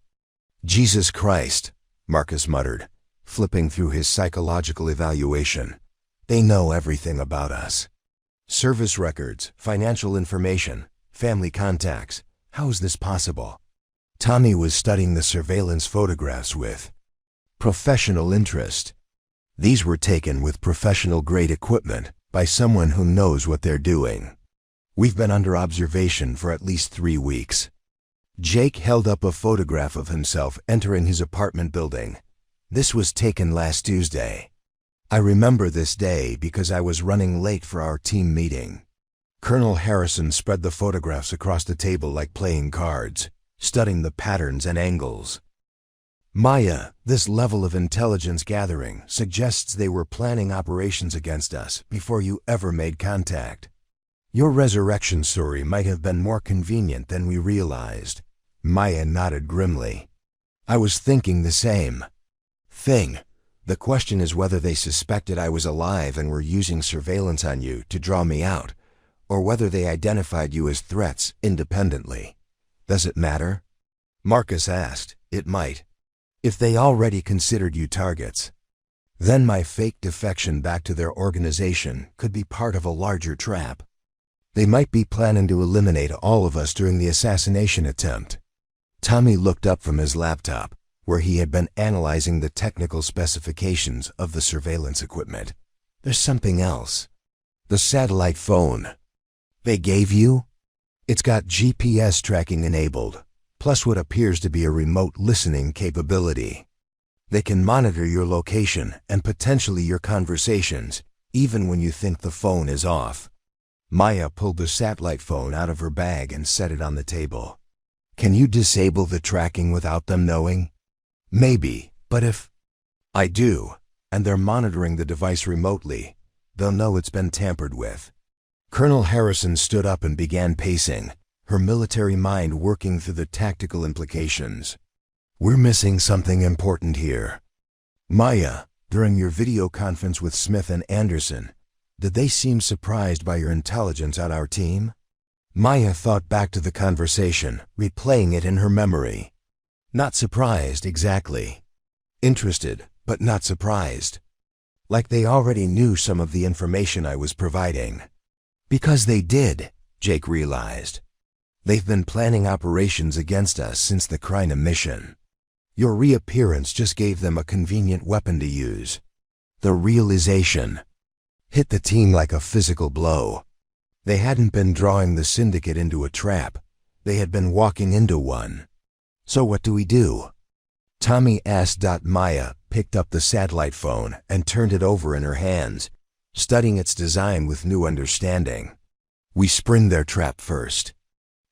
"Jesus Christ," Marcus muttered, flipping through his psychological evaluation. "They know everything about us. Service records, financial information, family contacts. How is this possible?" Tommy was studying the surveillance photographs with professional interest. These were taken with professional-grade equipment by someone who knows what they're doing. "We've been under observation for at least 3 weeks." Jake held up a photograph of himself entering his apartment building. "This was taken last Tuesday. I remember this day because I was running late for our team meeting." Colonel Harrison spread the photographs across the table like playing cards, studying the patterns and angles. "Maya, this level of intelligence gathering suggests they were planning operations against us before you ever made contact. Your resurrection story might have been more convenient than we realized." Maya nodded grimly. "I was thinking the same thing. The question is whether they suspected I was alive and were using surveillance on you to draw me out, or whether they identified you as threats independently." "Does it matter?" Marcus asked. "It might. If they already considered you targets, then my fake defection back to their organization could be part of a larger trap. They might be planning to eliminate all of us during the assassination attempt." Tommy looked up from his laptop, where he had been analyzing the technical specifications of the surveillance equipment. "There's something else. The satellite phone they gave you? It's got GPS tracking enabled, plus what appears to be a remote listening capability. They can monitor your location and potentially your conversations, even when you think the phone is off." Maya pulled the satellite phone out of her bag and set it on the table. "Can you disable the tracking without them knowing?" "Maybe, but if I do, and they're monitoring the device remotely, they'll know it's been tampered with." Colonel Harrison stood up and began pacing, her military mind working through the tactical implications. "We're missing something important here. Maya, during your video conference with Smith and Anderson, did they seem surprised by your intelligence on our team?" Maya thought back to the conversation, replaying it in her memory. "Not surprised, exactly. Interested, but not surprised. Like they already knew some of the information I was providing." "Because they did," Jake realized. "They've been planning operations against us since the Kryna mission. Your reappearance just gave them a convenient weapon to use." The realization hit the team like a physical blow. They hadn't been drawing the syndicate into a trap. They had been walking into one. "So what do we do?" Tommy asked. Maya picked up the satellite phone and turned it over in her hands, studying its design with new understanding. "We spring their trap first."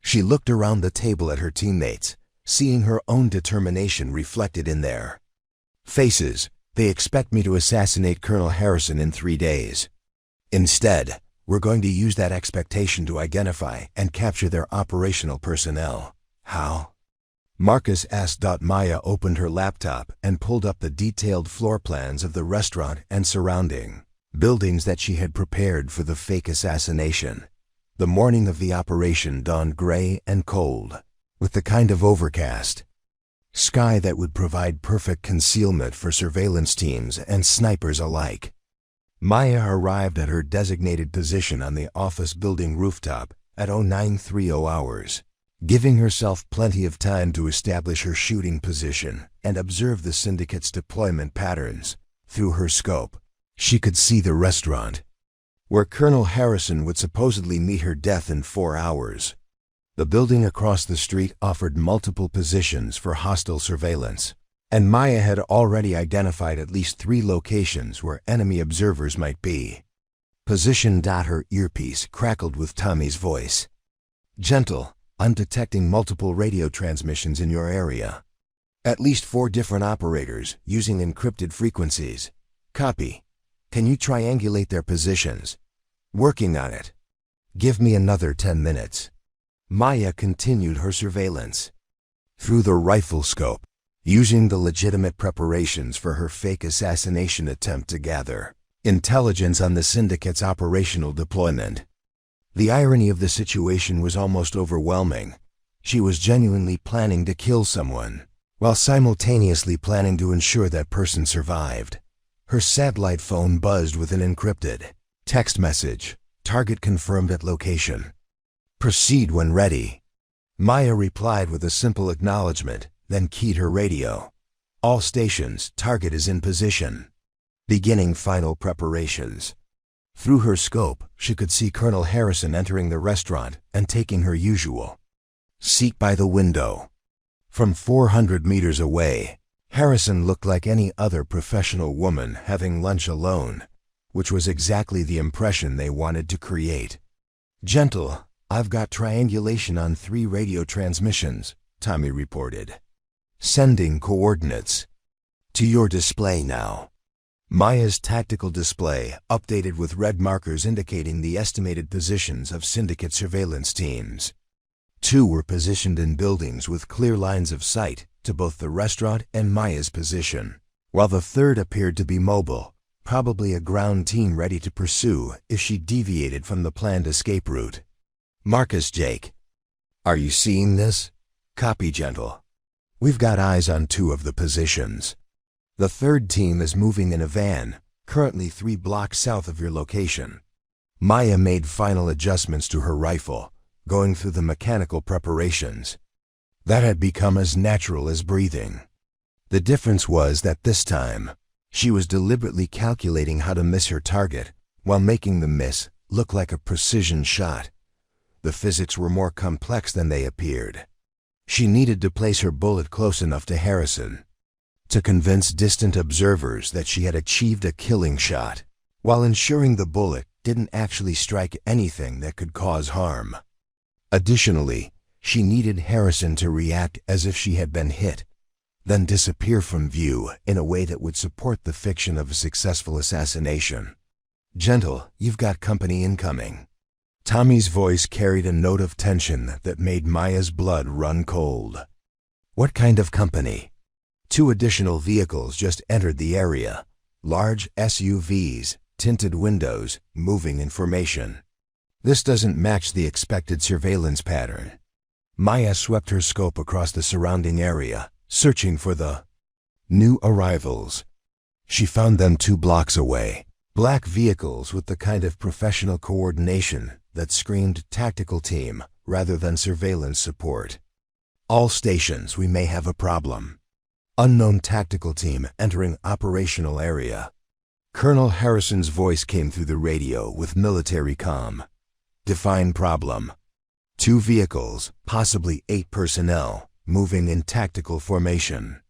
She looked around the table at her teammates, seeing her own determination reflected in their faces. "They expect me to assassinate Colonel Harrison in 3 days. Instead, we're going to use that expectation to identify and capture their operational personnel." "How?" Marcus asked. Maya opened her laptop and pulled up the detailed floor plans of the restaurant and surrounding buildings that she had prepared for the fake assassination. The morning of the operation dawned gray and cold, with the kind of overcast sky that would provide perfect concealment for surveillance teams and snipers alike. Maya arrived at her designated position on the office building rooftop at 0930 hours, giving herself plenty of time to establish her shooting position and observe the syndicate's deployment patterns. Through her scope, she could see the restaurant, where Colonel Harrison would supposedly meet her death in 4 hours. The building across the street offered multiple positions for hostile surveillance, and Maya had already identified at least 3 locations where enemy observers might be. Position. Her earpiece crackled with Tommy's voice. "Gentle, I'm detecting multiple radio transmissions in your area. At least 4 different operators using encrypted frequencies. Copy. Can you triangulate their positions?" "Working on it. Give me another 10 minutes. Maya continued her surveillance through the rifle scope, using the legitimate preparations for her fake assassination attempt to gather intelligence on the syndicate's operational deployment. The irony of the situation was almost overwhelming. She was genuinely planning to kill someone, while simultaneously planning to ensure that person survived. Her satellite phone buzzed with an encrypted text message. "Target confirmed at location. Proceed when ready." Maya replied with a simple acknowledgement, then keyed her radio. "All stations, target is in position. Beginning final preparations." Through her scope, she could see Colonel Harrison entering the restaurant and taking her usual seat by the window. From 400 meters away, Harrison looked like any other professional woman having lunch alone, which was exactly the impression they wanted to create. "Gentle, I've got triangulation on 3 radio transmissions," Tommy reported. "Sending coordinates to your display now." Maya's tactical display updated with red markers indicating the estimated positions of syndicate surveillance teams. 2 were positioned in buildings with clear lines of sight to both the restaurant and Maya's position, while the 3rd appeared to be mobile, probably a ground team ready to pursue if she deviated from the planned escape route. "Marcus, Jake. Are you seeing this?" "Copy, Gentle. We've got eyes on 2 of the positions. The 3rd team is moving in a van, currently 3 blocks south of your location." Maya made final adjustments to her rifle, going through the mechanical preparations that had become as natural as breathing. The difference was that this time, she was deliberately calculating how to miss her target while making the miss look like a precision shot. The physics were more complex than they appeared. She needed to place her bullet close enough to Harrison to convince distant observers that she had achieved a killing shot, while ensuring the bullet didn't actually strike anything that could cause harm. Additionally, she needed Harrison to react as if she had been hit, then disappear from view in a way that would support the fiction of a successful assassination. "Gentle, you've got company incoming." Tommy's voice carried a note of tension that made Maya's blood run cold. "What kind of company?" 2 additional vehicles just entered the area. Large SUVs, tinted windows, moving information. "This doesn't match the expected surveillance pattern." Maya swept her scope across the surrounding area, searching for the new arrivals. She found them 2 blocks away. Black vehicles with the kind of professional coordination that screamed tactical team rather than surveillance support. "All stations, we may have a problem." Unknown tactical team entering operational area. Colonel Harrison's voice came through the radio with military calm. "Define problem." 2 vehicles, possibly 8 personnel, moving in tactical formation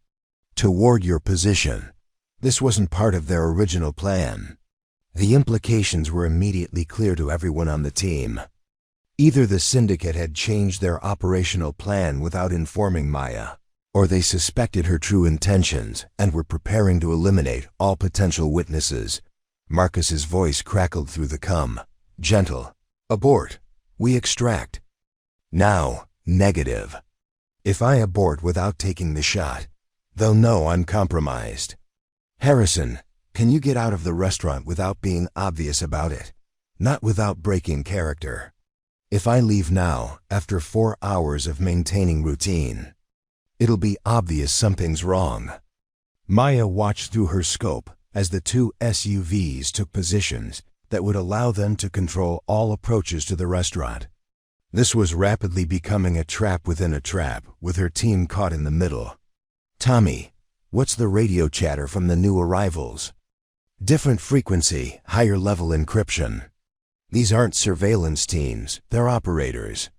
toward your position. This wasn't part of their original plan. The implications were immediately clear to everyone on the team. Either the syndicate had changed their operational plan without informing Maya, or they suspected her true intentions and were preparing to eliminate all potential witnesses. Marcus's voice crackled through the cum. "Gentle. Abort. We extract. Now, negative." If I abort without taking the shot, they'll know I'm compromised. Harrison, can you get out of the restaurant without being obvious about it? Not without breaking character. If I leave now, after 4 hours of maintaining routine, it'll be obvious something's wrong. Maya watched through her scope as the 2 SUVs took positions that would allow them to control all approaches to the restaurant. This was rapidly becoming a trap within a trap, with her team caught in the middle. Tommy, what's the radio chatter from the new arrivals? Different frequency, higher level encryption. These aren't surveillance teams, they're operators.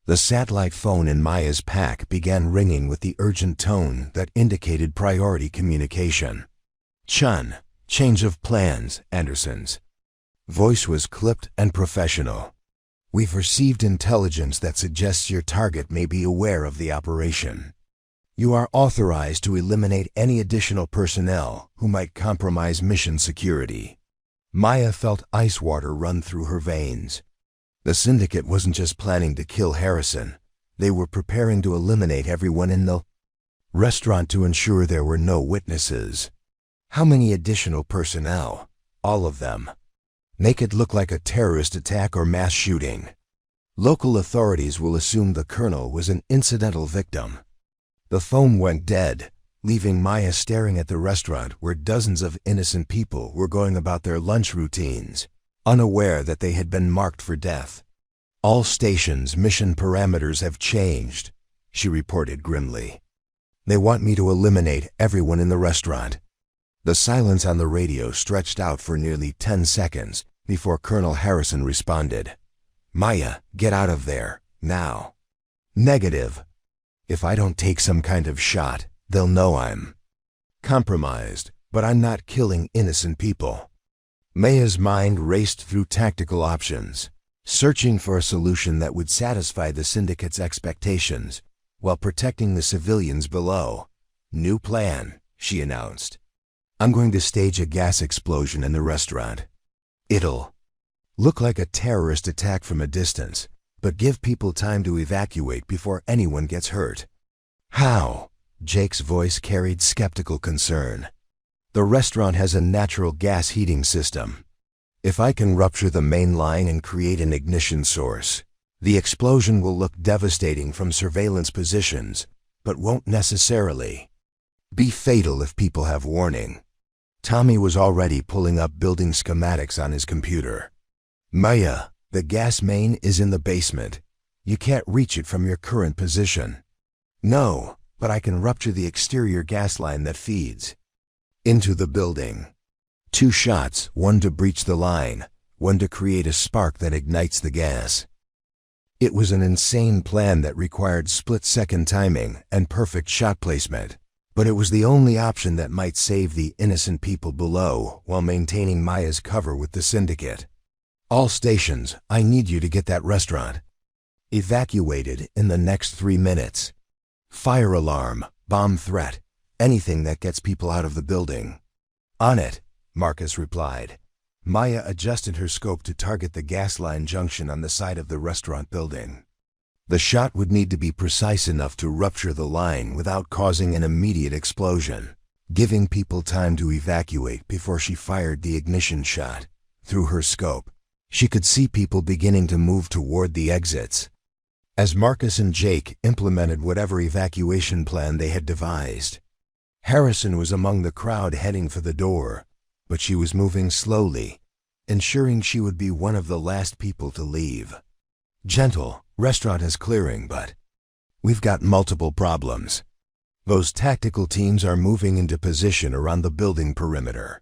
The satellite phone in Maya's pack began ringing with the urgent tone that indicated priority communication. Chun, change of plans, Anderson's voice was clipped and professional. We've received intelligence that suggests your target may be aware of the operation. You are authorized to eliminate any additional personnel who might compromise mission security. Maya felt ice water run through her veins. The syndicate wasn't just planning to kill Harrison. They were preparing to eliminate everyone in the restaurant to ensure there were no witnesses. How many additional personnel? All of them. Make it look like a terrorist attack or mass shooting. Local authorities will assume the colonel was an incidental victim. The phone went dead, leaving Maya staring at the restaurant where dozens of innocent people were going about their lunch routines, unaware that they had been marked for death. All stations' mission parameters have changed, she reported grimly. They want me to eliminate everyone in the restaurant. The silence on the radio stretched out for nearly 10 seconds before Colonel Harrison responded. Maya, get out of there, now. Negative. If I don't take some kind of shot, they'll know I'm compromised, but I'm not killing innocent people. Maya's mind raced through tactical options, searching for a solution that would satisfy the syndicate's expectations while protecting the civilians below. New plan, she announced. I'm going to stage a gas explosion in the restaurant. It'll look like a terrorist attack from a distance, but give people time to evacuate before anyone gets hurt. How? Jake's voice carried skeptical concern. The restaurant has a natural gas heating system. If I can rupture the main line and create an ignition source, the explosion will look devastating from surveillance positions, but won't necessarily be fatal if people have warning. Tommy was already pulling up building schematics on his computer. Maya, the gas main is in the basement. You can't reach it from your current position. No, but I can rupture the exterior gas line that feeds into the building. 2 shots, one to breach the line, one to create a spark that ignites the gas. It was an insane plan that required split-second timing and perfect shot placement, but it was the only option that might save the innocent people below while maintaining Maya's cover with the syndicate. All stations, I need you to get that restaurant evacuated in the next 3 minutes. Fire alarm, bomb threat, anything that gets people out of the building. On it, Marcus replied. Maya adjusted her scope to target the gas line junction on the side of the restaurant building. The shot would need to be precise enough to rupture the line without causing an immediate explosion, giving people time to evacuate before she fired the ignition shot. Through her scope, she could see people beginning to move toward the exits. As Marcus and Jake implemented whatever evacuation plan they had devised, Harrison was among the crowd heading for the door, but she was moving slowly, ensuring she would be one of the last people to leave. Gentle, restaurant is clearing, but we've got multiple problems. Those tactical teams are moving into position around the building perimeter.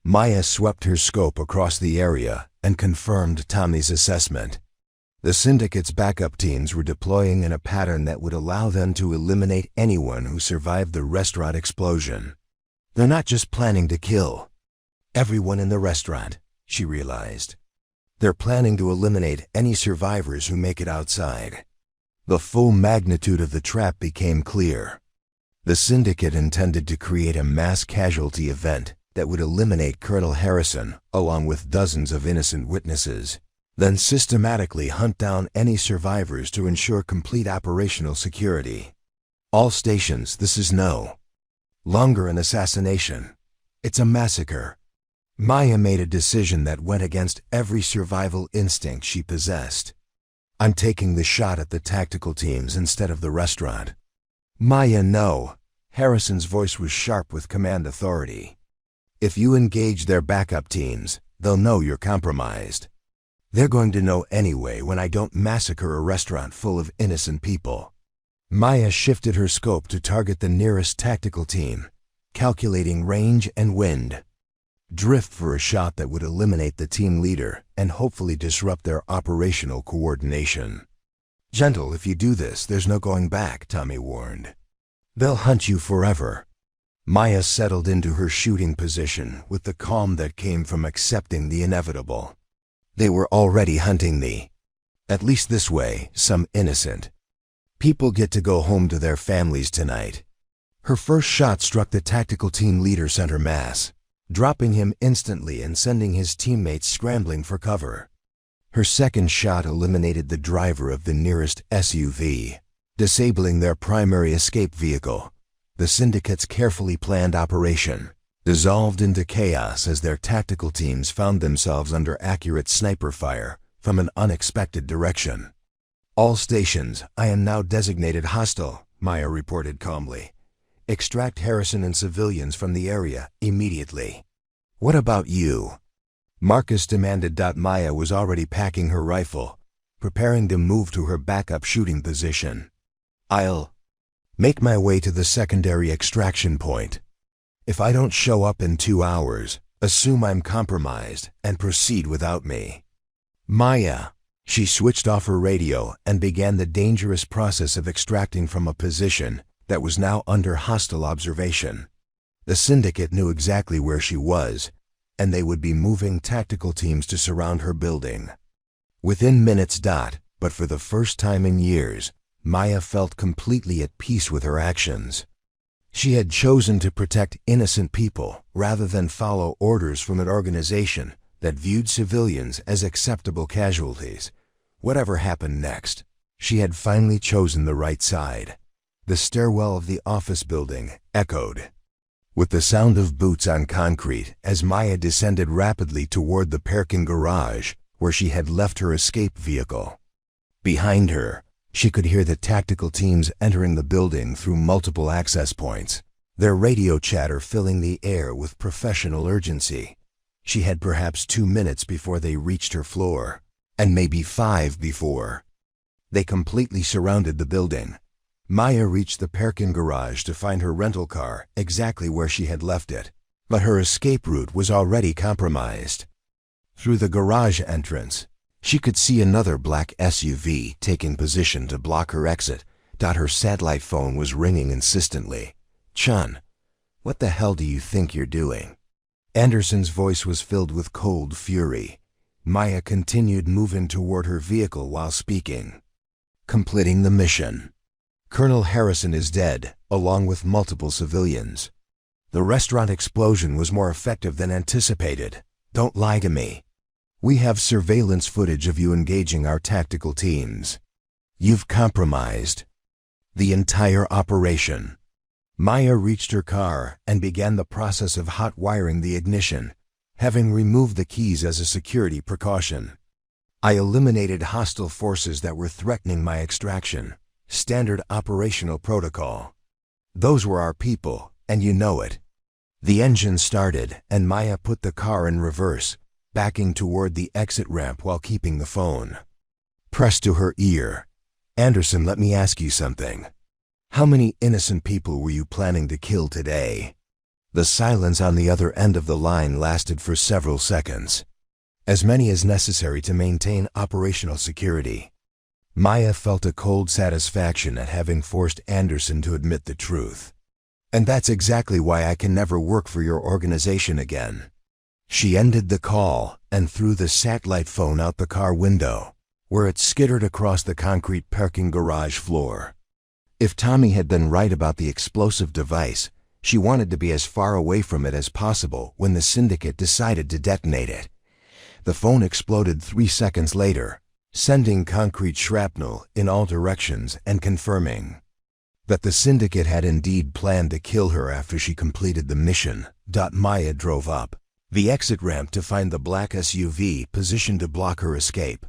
Maya swept her scope across the area and confirmed Tommy's assessment. The syndicate's backup teams were deploying in a pattern that would allow them to eliminate anyone who survived the restaurant explosion. They're not just planning to kill everyone in the restaurant, she realized. They're planning to eliminate any survivors who make it outside. The full magnitude of the trap became clear. The syndicate intended to create a mass casualty event that would eliminate Colonel Harrison along with dozens of innocent witnesses, then systematically hunt down any survivors to ensure complete operational security. All stations, this is no longer an assassination. It's a massacre. Maya made a decision that went against every survival instinct she possessed. I'm taking the shot at the tactical teams instead of the restaurant. Maya, no. Harrison's voice was sharp with command authority. If you engage their backup teams, they'll know you're compromised. They're going to know anyway when I don't massacre a restaurant full of innocent people. Maya shifted her scope to target the nearest tactical team, calculating range and wind. Drift for a shot that would eliminate the team leader and hopefully disrupt their operational coordination. Gentle, if you do this, there's no going back, Tommy warned. They'll hunt you forever. Maya settled into her shooting position with the calm that came from accepting the inevitable. They were already hunting me. At least this way, some innocent people get to go home to their families tonight. Her first shot struck the tactical team leader center mass, dropping him instantly and sending his teammates scrambling for cover. Her second shot eliminated the driver of the nearest SUV, disabling their primary escape vehicle. The syndicate's carefully planned operation dissolved into chaos as their tactical teams found themselves under accurate sniper fire from an unexpected direction. All stations, I am now designated hostile, Maya reported calmly. Extract Harrison and civilians from the area immediately. What about you? Marcus demanded. Maya was already packing her rifle, preparing to move to her backup shooting position. I'll make my way to the secondary extraction point. If I don't show up in 2 hours, assume I'm compromised and proceed without me. Maya. She switched off her radio and began the dangerous process of extracting from a position that was now under hostile observation. The syndicate knew exactly where she was, and they would be moving tactical teams to surround her building. Within minutes. But for the first time in years, Maya felt completely at peace with her actions. She had chosen to protect innocent people rather than follow orders from an organization that viewed civilians as acceptable casualties. Whatever happened next, she had finally chosen the right side. The stairwell of the office building echoed with the sound of boots on concrete as Maya descended rapidly toward the parking garage where she had left her escape vehicle. Behind her, she could hear the tactical teams entering the building through multiple access points, their radio chatter filling the air with professional urgency. She had perhaps 2 minutes before they reached her floor, and maybe 5 before. They completely surrounded the building. Maya reached the parking garage to find her rental car exactly where she had left it, but her escape route was already compromised. Through the garage entrance, she could see another black SUV taking position to block her exit. Her satellite phone was ringing insistently. Chun, what the hell do you think you're doing? Anderson's voice was filled with cold fury. Maya continued moving toward her vehicle while speaking. Completing the mission. Colonel Harrison is dead, along with multiple civilians. The restaurant explosion was more effective than anticipated. Don't lie to me. We have surveillance footage of you engaging our tactical teams. You've compromised the entire operation. Maya reached her car and began the process of hot wiring the ignition, having removed the keys as a security precaution. I eliminated hostile forces that were threatening my extraction. Standard operational protocol. Those were our people, and you know it. The engine started, and Maya put the car in reverse, backing toward the exit ramp while keeping the phone pressed to her ear. Anderson, let me ask you something. How many innocent people were you planning to kill today? The silence on the other end of the line lasted for several seconds. As many as necessary to maintain operational security. Maya felt a cold satisfaction at having forced Anderson to admit the truth. And that's exactly why I can never work for your organization again. She ended the call and threw the satellite phone out the car window, where it skittered across the concrete parking garage floor. If Tommy had been right about the explosive device, she wanted to be as far away from it as possible when the syndicate decided to detonate it. The phone exploded 3 seconds later, sending concrete shrapnel in all directions and confirming that the syndicate had indeed planned to kill her after she completed the mission. Maya drove up the exit ramp to find the black SUV positioned to block her escape.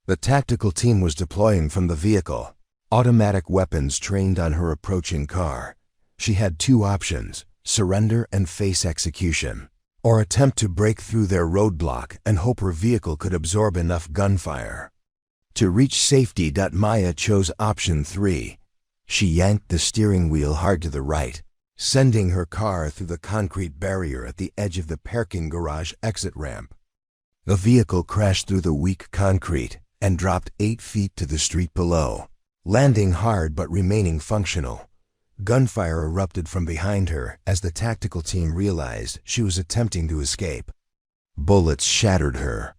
The tactical team was deploying from the vehicle, automatic weapons trained on her approaching car. She had two options: surrender and face execution, or attempt to break through their roadblock and hope her vehicle could absorb enough gunfire. To reach safety, Maya chose option 3. She yanked the steering wheel hard to the right, sending her car through the concrete barrier at the edge of the parking garage exit ramp. The vehicle crashed through the weak concrete and dropped 8 feet to the street below, landing hard but remaining functional. Gunfire erupted from behind her as the tactical team realized she was attempting to escape. Bullets shattered her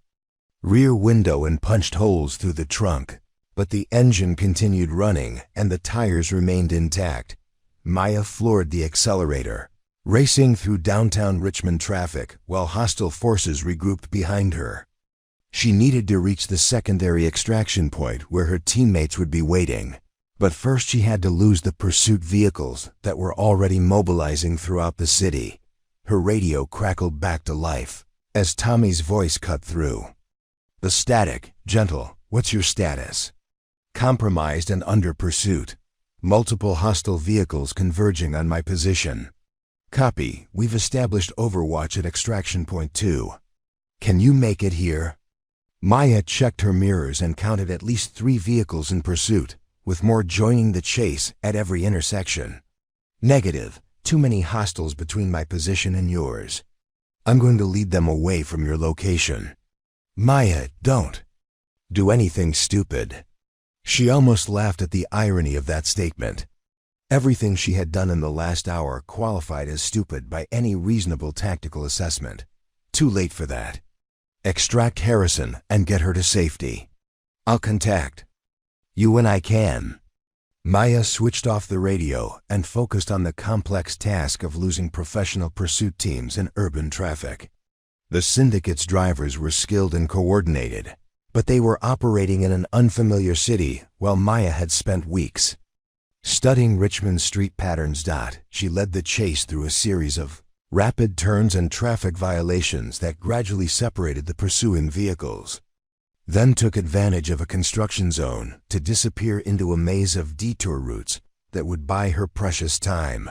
rear window and punched holes through the trunk, but the engine continued running and the tires remained intact. Maya floored the accelerator, racing through downtown Richmond traffic while hostile forces regrouped behind her. She needed to reach the secondary extraction point where her teammates would be waiting. But first she had to lose the pursuit vehicles that were already mobilizing throughout the city. Her radio crackled back to life as Tommy's voice cut through. "The static, Gentle, what's your status?" "Compromised and under pursuit. Multiple hostile vehicles converging on my position." "Copy, we've established overwatch at extraction point 2. Can you make it here?" Maya checked her mirrors and counted at least 3 vehicles in pursuit, with more joining the chase at every intersection. "Negative, too many hostiles between my position and yours. I'm going to lead them away from your location." "Maya, don't do anything stupid." She almost laughed at the irony of that statement. Everything she had done in the last hour qualified as stupid by any reasonable tactical assessment. Too late for that. "Extract Harrison and get her to safety. I'll contact you when I can." Maya switched off the radio and focused on the complex task of losing professional pursuit teams in urban traffic. The syndicate's drivers were skilled and coordinated, but they were operating in an unfamiliar city while Maya had spent weeks studying Richmond street patterns. She led the chase through a series of rapid turns and traffic violations that gradually separated the pursuing vehicles, then took advantage of a construction zone to disappear into a maze of detour routes that would buy her precious time.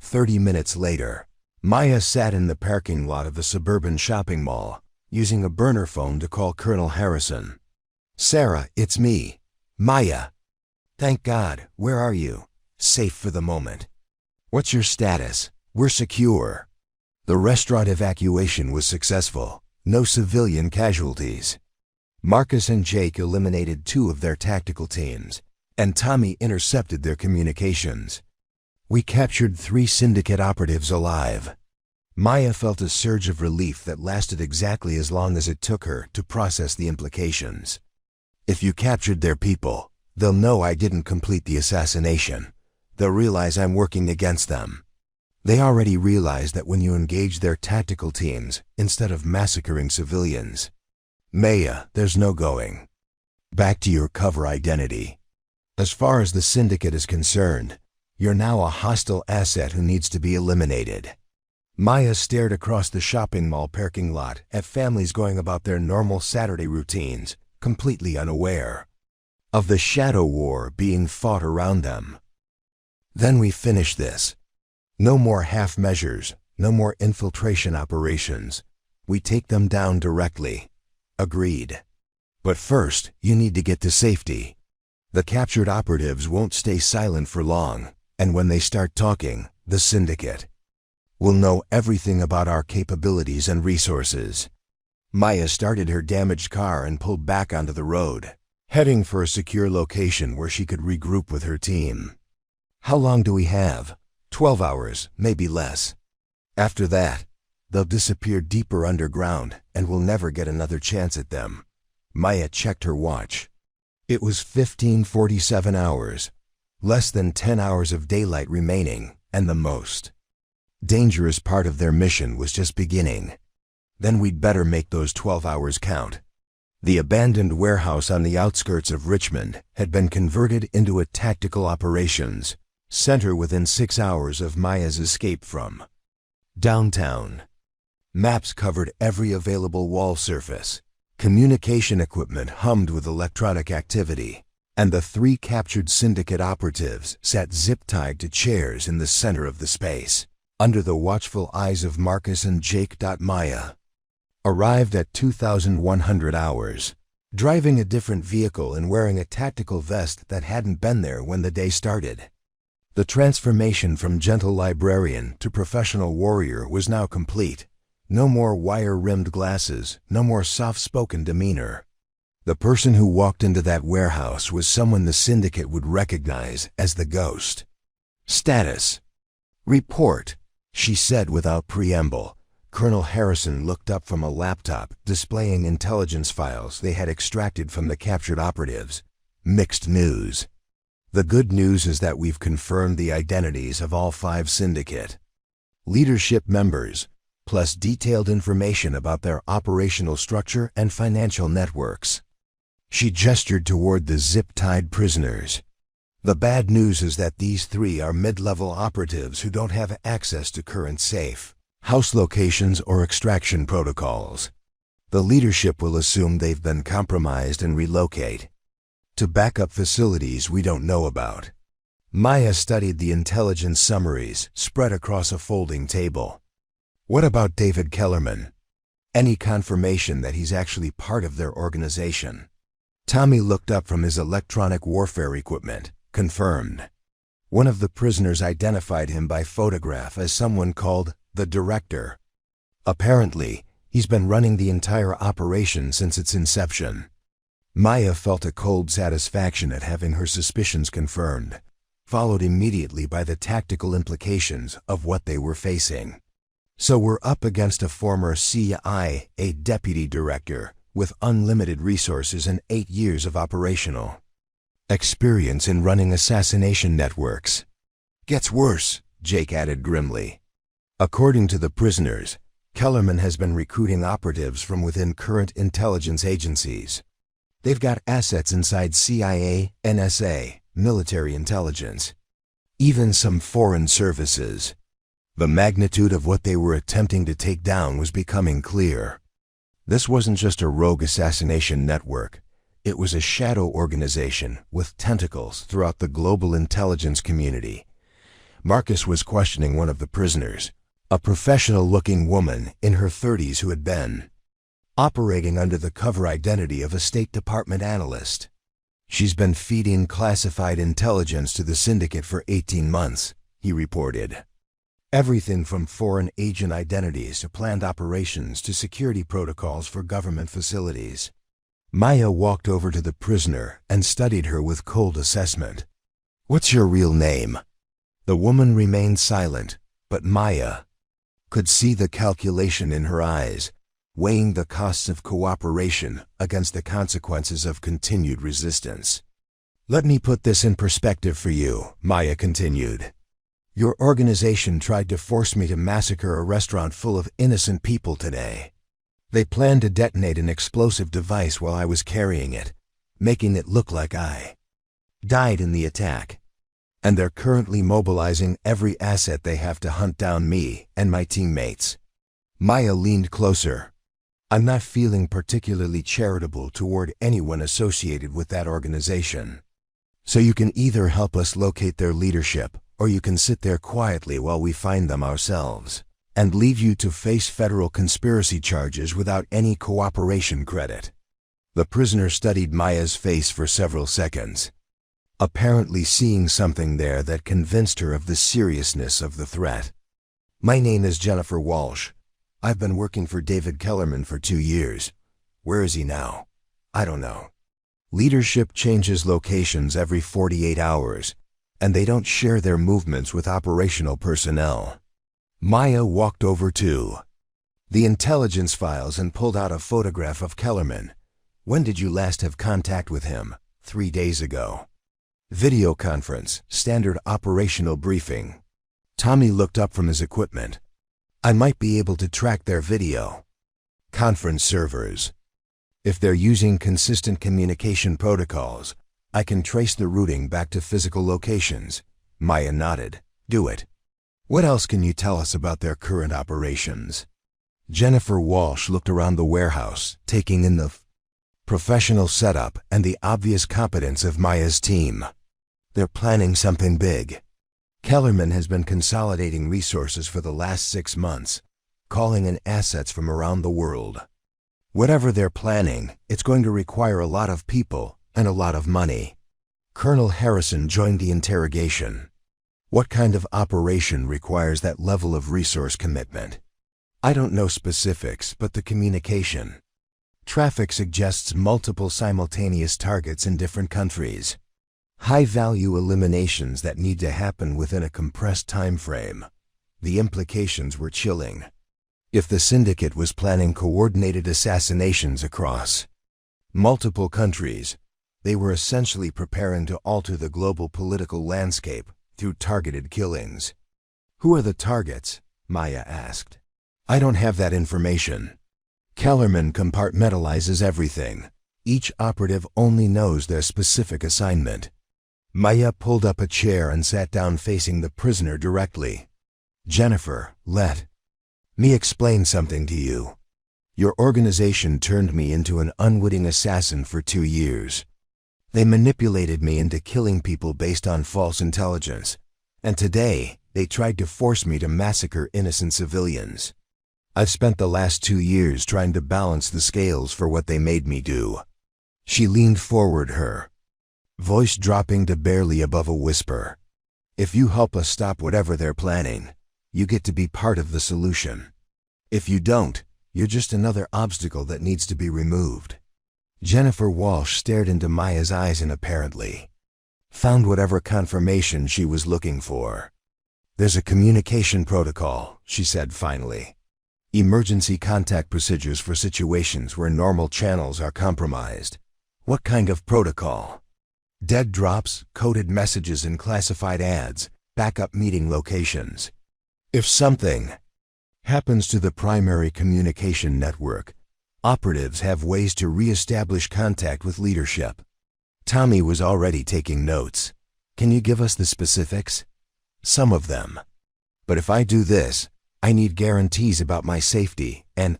30 minutes later, Maya sat in the parking lot of the suburban shopping mall, using a burner phone to call Colonel Harrison. "Sarah, it's me. Maya." "Thank God. Where are you?" "Safe for the moment." "What's your status?" "We're secure." The restaurant evacuation was successful. No civilian casualties. Marcus and Jake eliminated 2 of their tactical teams, and Tommy intercepted their communications. We captured 3 syndicate operatives alive. Maya felt a surge of relief that lasted exactly as long as it took her to process the implications. If you captured their people, they'll know I didn't complete the assassination. They'll realize I'm working against them. They already realize that when you engage their tactical teams instead of massacring civilians. Maya, there's no going back to your cover identity. As far as the syndicate is concerned, you're now a hostile asset who needs to be eliminated. Maya stared across the shopping mall parking lot at families going about their normal Saturday routines, completely unaware of the shadow war being fought around them. Then we finish this. No more half measures, no more infiltration operations. We take them down directly. Agreed. But first, you need to get to safety. The captured operatives won't stay silent for long, and when they start talking, the syndicate will know everything about our capabilities and resources. Maya started her damaged car and pulled back onto the road, heading for a secure location where she could regroup with her team. "How long do we have?" 12 hours, maybe less. After that, they'll disappear deeper underground and we'll never get another chance at them. Maya checked her watch. It was 15:47 hours, less than 10 hours of daylight remaining, and the most dangerous part of their mission was just beginning. Then we'd better make those 12 hours count. The abandoned warehouse on the outskirts of Richmond had been converted into a tactical operations Center within 6 hours of Maya's escape from downtown. Maps covered every available wall surface. Communication equipment hummed with electronic activity, and the 3 captured syndicate operatives sat zip-tied to chairs in the center of the space, under the watchful eyes of Marcus and Jake. Maya arrived at 2,100 hours, driving a different vehicle and wearing a tactical vest that hadn't been there when the day started. The transformation from gentle librarian to professional warrior was now complete. No more wire-rimmed glasses, no more soft-spoken demeanor. The person who walked into that warehouse was someone the syndicate would recognize as the Ghost. Status. Report, she said without preamble. Colonel Harrison looked up from a laptop displaying intelligence files they had extracted from the captured operatives. Mixed news. The good news is that we've confirmed the identities of all 5 syndicate leadership members, plus detailed information about their operational structure and financial networks. She gestured toward the zip-tied prisoners. The bad news is that these 3 are mid-level operatives who don't have access to current safe house locations or extraction protocols. The leadership will assume they've been compromised and relocate to backup facilities we don't know about. Maya studied the intelligence summaries spread across a folding table. What about David Kellerman? Any confirmation that he's actually part of their organization? Tommy looked up from his electronic warfare equipment. Confirmed. One of the prisoners identified him by photograph as someone called the Director. Apparently, he's been running the entire operation since its inception. Maya felt a cold satisfaction at having her suspicions confirmed, followed immediately by the tactical implications of what they were facing. So we're up against a former CIA, a deputy director, with unlimited resources and 8 years of operational experience in running assassination networks. Gets worse, Jake added grimly. According to the prisoners, Kellerman has been recruiting operatives from within current intelligence agencies. They've got assets inside CIA, NSA, military intelligence, even some foreign services. The magnitude of what they were attempting to take down was becoming clear. This wasn't just a rogue assassination network. It was a shadow organization with tentacles throughout the global intelligence community. Marcus was questioning one of the prisoners, a professional-looking woman in her 30s who had been operating under the cover identity of a State Department analyst. She's been feeding classified intelligence to the syndicate for 18 months, he reported. Everything from foreign agent identities to planned operations to security protocols for government facilities. Maya walked over to the prisoner and studied her with cold assessment. What's your real name? The woman remained silent, but Maya could see the calculation in her eyes, weighing the costs of cooperation against the consequences of continued resistance. Let me put this in perspective for you, Maya continued. Your organization tried to force me to massacre a restaurant full of innocent people today. They planned to detonate an explosive device while I was carrying it, making it look like I died in the attack. And they're currently mobilizing every asset they have to hunt down me and my teammates. Maya leaned closer. I'm not feeling particularly charitable toward anyone associated with that organization. So you can either help us locate their leadership, or you can sit there quietly while we find them ourselves, and leave you to face federal conspiracy charges without any cooperation credit. The prisoner studied Maya's face for several seconds, apparently seeing something there that convinced her of the seriousness of the threat. My name is Jennifer Walsh. I've been working for David Kellerman for 2 years. Where is he now? I don't know. Leadership changes locations every 48 hours, and they don't share their movements with operational personnel. Maya walked over to the intelligence files and pulled out a photograph of Kellerman. When did you last have contact with him? 3 days ago. Video conference, standard operational briefing. Tommy looked up from his equipment. I might be able to track their video conference servers. If they're using consistent communication protocols, I can trace the routing back to physical locations. Maya nodded. Do it. What else can you tell us about their current operations? Jennifer Walsh looked around the warehouse, taking in the professional setup and the obvious competence of Maya's team. They're planning something big. Kellerman has been consolidating resources for the last 6 months, calling in assets from around the world. Whatever they're planning, it's going to require a lot of people and a lot of money. Colonel Harrison joined the interrogation. What kind of operation requires that level of resource commitment? I don't know specifics, but the communication traffic suggests multiple simultaneous targets in different countries. High-value eliminations that need to happen within a compressed time frame. The implications were chilling. If the syndicate was planning coordinated assassinations across multiple countries, they were essentially preparing to alter the global political landscape through targeted killings. Who are the targets? Maya asked. I don't have that information. Kellerman compartmentalizes everything. Each operative only knows their specific assignment. Maya pulled up a chair and sat down facing the prisoner directly. Jennifer, let me explain something to you. Your organization turned me into an unwitting assassin for 2 years. They manipulated me into killing people based on false intelligence, and today they tried to force me to massacre innocent civilians. I've spent the last 2 years trying to balance the scales for what they made me do. She leaned forward, her voice dropping to barely above a whisper. If you help us stop whatever they're planning, you get to be part of the solution. If you don't, you're just another obstacle that needs to be removed. Jennifer Walsh stared into Maya's eyes and apparently found whatever confirmation she was looking for. There's a communication protocol, she said finally. Emergency contact procedures for situations where normal channels are compromised. What kind of protocol? Dead drops, coded messages and classified ads, backup meeting locations. If something happens to the primary communication network, operatives have ways to re-establish contact with leadership. Tommy was already taking notes. Can you give us the specifics? Some of them. But if I do this, I need guarantees about my safety and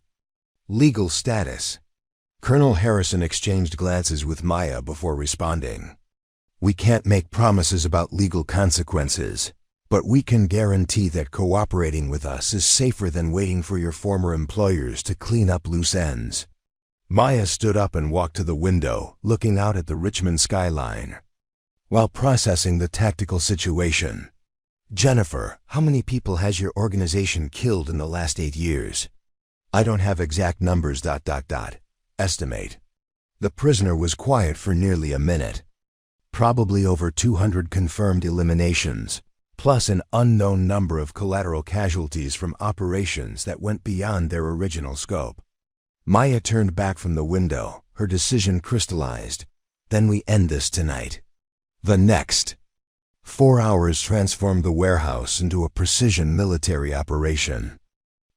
legal status. Colonel Harrison exchanged glances with Maya before responding. We can't make promises about legal consequences, but we can guarantee that cooperating with us is safer than waiting for your former employers to clean up loose ends. Maya stood up and walked to the window, looking out at the Richmond skyline. While processing the tactical situation, Jennifer, how many people has your organization killed in the last 8 years? I don't have exact numbers. Estimate. The prisoner was quiet for nearly a minute. Probably over 200 confirmed eliminations, plus an unknown number of collateral casualties from operations that went beyond their original scope. Maya turned back from the window, her decision crystallized. Then we end this tonight. The next 4 hours transformed the warehouse into a precision military operation.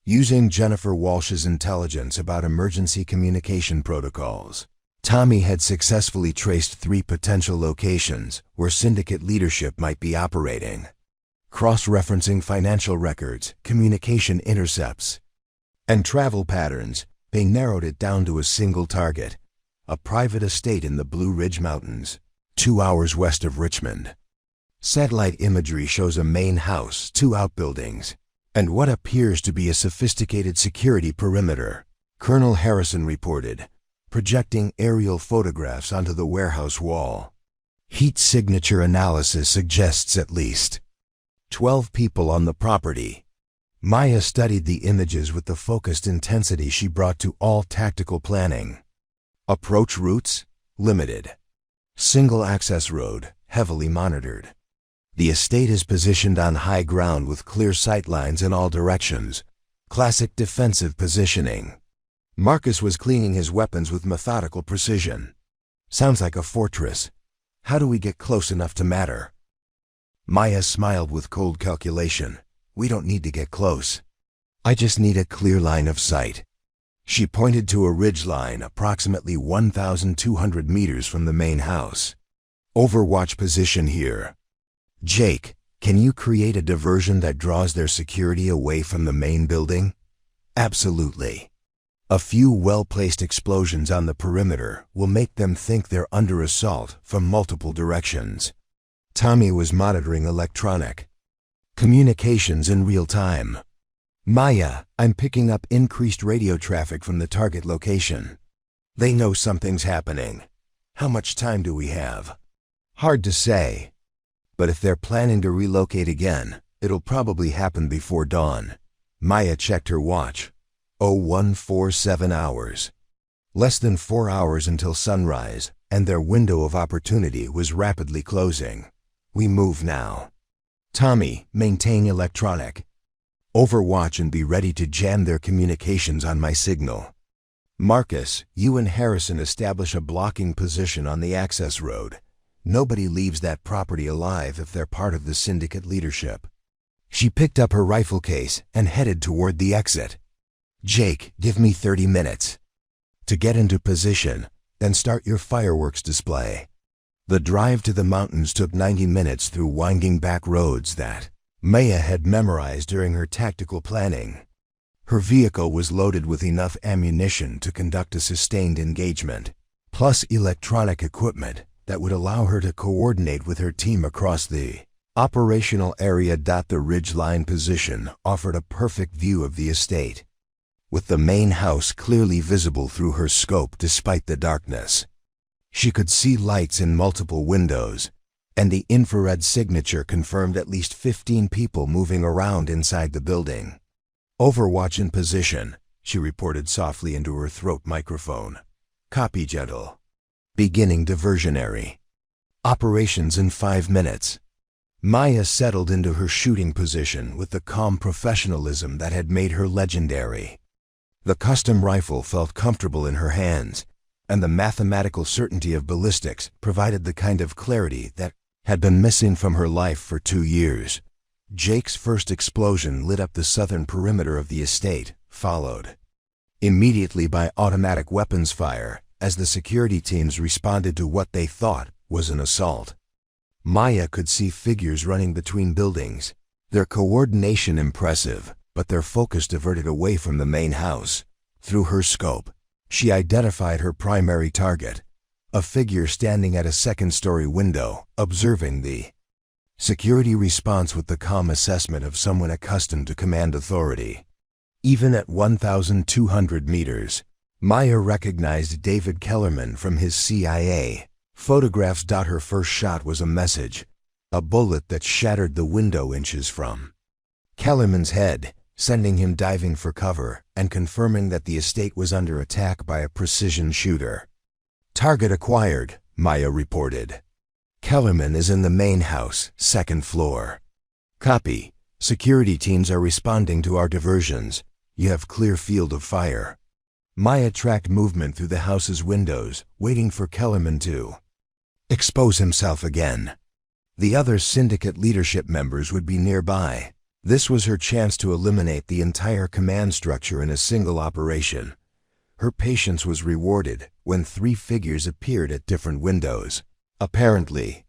Using Jennifer Walsh's intelligence about emergency communication protocols, Tommy had successfully traced 3 potential locations where syndicate leadership might be operating. Cross-referencing financial records, communication intercepts, and travel patterns, they narrowed it down to a single target, a private estate in the Blue Ridge Mountains, 2 hours west of Richmond. Satellite imagery shows a main house, 2 outbuildings, and what appears to be a sophisticated security perimeter. Colonel Harrison reported, projecting aerial photographs onto the warehouse wall. Heat signature analysis suggests at least 12 people on the property. Maya studied the images with the focused intensity she brought to all tactical planning. Approach routes? Limited. Single access road, heavily monitored. The estate is positioned on high ground with clear sight lines in all directions. Classic defensive positioning. Marcus was cleaning his weapons with methodical precision. Sounds like a fortress. How do we get close enough to matter? Maya smiled with cold calculation. We don't need to get close. I just need a clear line of sight. She pointed to a ridgeline approximately 1,200 meters from the main house. Overwatch position here. Jake, Can you create a diversion that draws their security away from the main building? Absolutely. A few well-placed explosions on the perimeter will make them think they're under assault from multiple directions. Tommy was monitoring electronic communications in real time. Maya, I'm picking up increased radio traffic from the target location. They know something's happening. How much time do we have? Hard to say. But if they're planning to relocate again, it'll probably happen before dawn. Maya checked her watch. 0147 hours. Less than 4 hours until sunrise, and their window of opportunity was rapidly closing. We move now. Tommy, maintain electronic overwatch and be ready to jam their communications on my signal. Marcus, you and Harrison establish a blocking position on the access road. Nobody leaves that property alive if they're part of the syndicate leadership. She picked up her rifle case and headed toward the exit. Jake, give me 30 minutes to get into position, then start your fireworks display. The drive to the mountains took 90 minutes through winding back roads that Maya had memorized during her tactical planning. Her vehicle was loaded with enough ammunition to conduct a sustained engagement, plus electronic equipment that would allow her to coordinate with her team across the operational area. The ridgeline position offered a perfect view of the estate, with the main house clearly visible through her scope despite the darkness. She could see lights in multiple windows, and the infrared signature confirmed at least 15 people moving around inside the building. Overwatch in position, she reported softly into her throat microphone. Copy, gentle. Beginning diversionary operations in 5 minutes. Maya settled into her shooting position with the calm professionalism that had made her legendary. The custom rifle felt comfortable in her hands, and the mathematical certainty of ballistics provided the kind of clarity that had been missing from her life for 2 years. Jake's first explosion lit up the southern perimeter of the estate, followed immediately by automatic weapons fire as the security teams responded to what they thought was an assault. Maya could see figures running between buildings, their coordination impressive, but their focus diverted away from the main house. Through her scope, she identified her primary target, a figure standing at a second-story window, observing the security response with the calm assessment of someone accustomed to command authority. Even at 1,200 meters, Maya recognized David Kellerman from his CIA photographs. Her first shot was a message, a bullet that shattered the window inches from Kellerman's head, sending him diving for cover and confirming that the estate was under attack by a precision shooter. Target acquired, Maya reported. Kellerman is in the main house, 2nd floor. Copy. Security teams are responding to our diversions. You have clear field of fire. Maya tracked movement through the house's windows, waiting for Kellerman to expose himself again. The other syndicate leadership members would be nearby. This was her chance to eliminate the entire command structure in a single operation. Her patience was rewarded when 3 figures appeared at different windows, apparently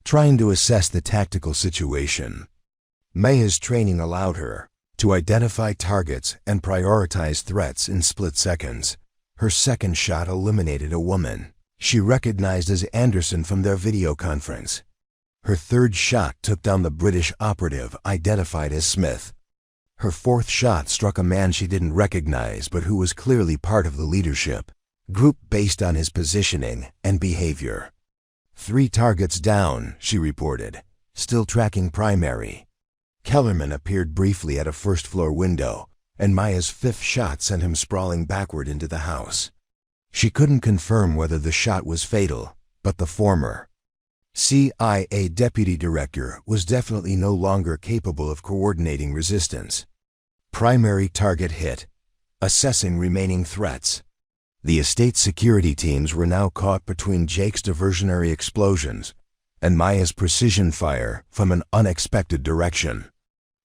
trying to assess the tactical situation. Maya's training allowed her to identify targets and prioritize threats in split seconds. Her second shot eliminated a woman she recognized as Anderson from their video conference. Her third shot took down the British operative identified as Smith. Her fourth shot struck a man she didn't recognize but who was clearly part of the leadership group based on his positioning and behavior. 3 targets down, she reported, still tracking primary. Kellerman appeared briefly at a first-floor window, and Maya's 5th shot sent him sprawling backward into the house. She couldn't confirm whether the shot was fatal, but the former CIA deputy director was definitely no longer capable of coordinating resistance. Primary target hit. Assessing remaining threats. The estate security teams were now caught between Jake's diversionary explosions and Maya's precision fire from an unexpected direction.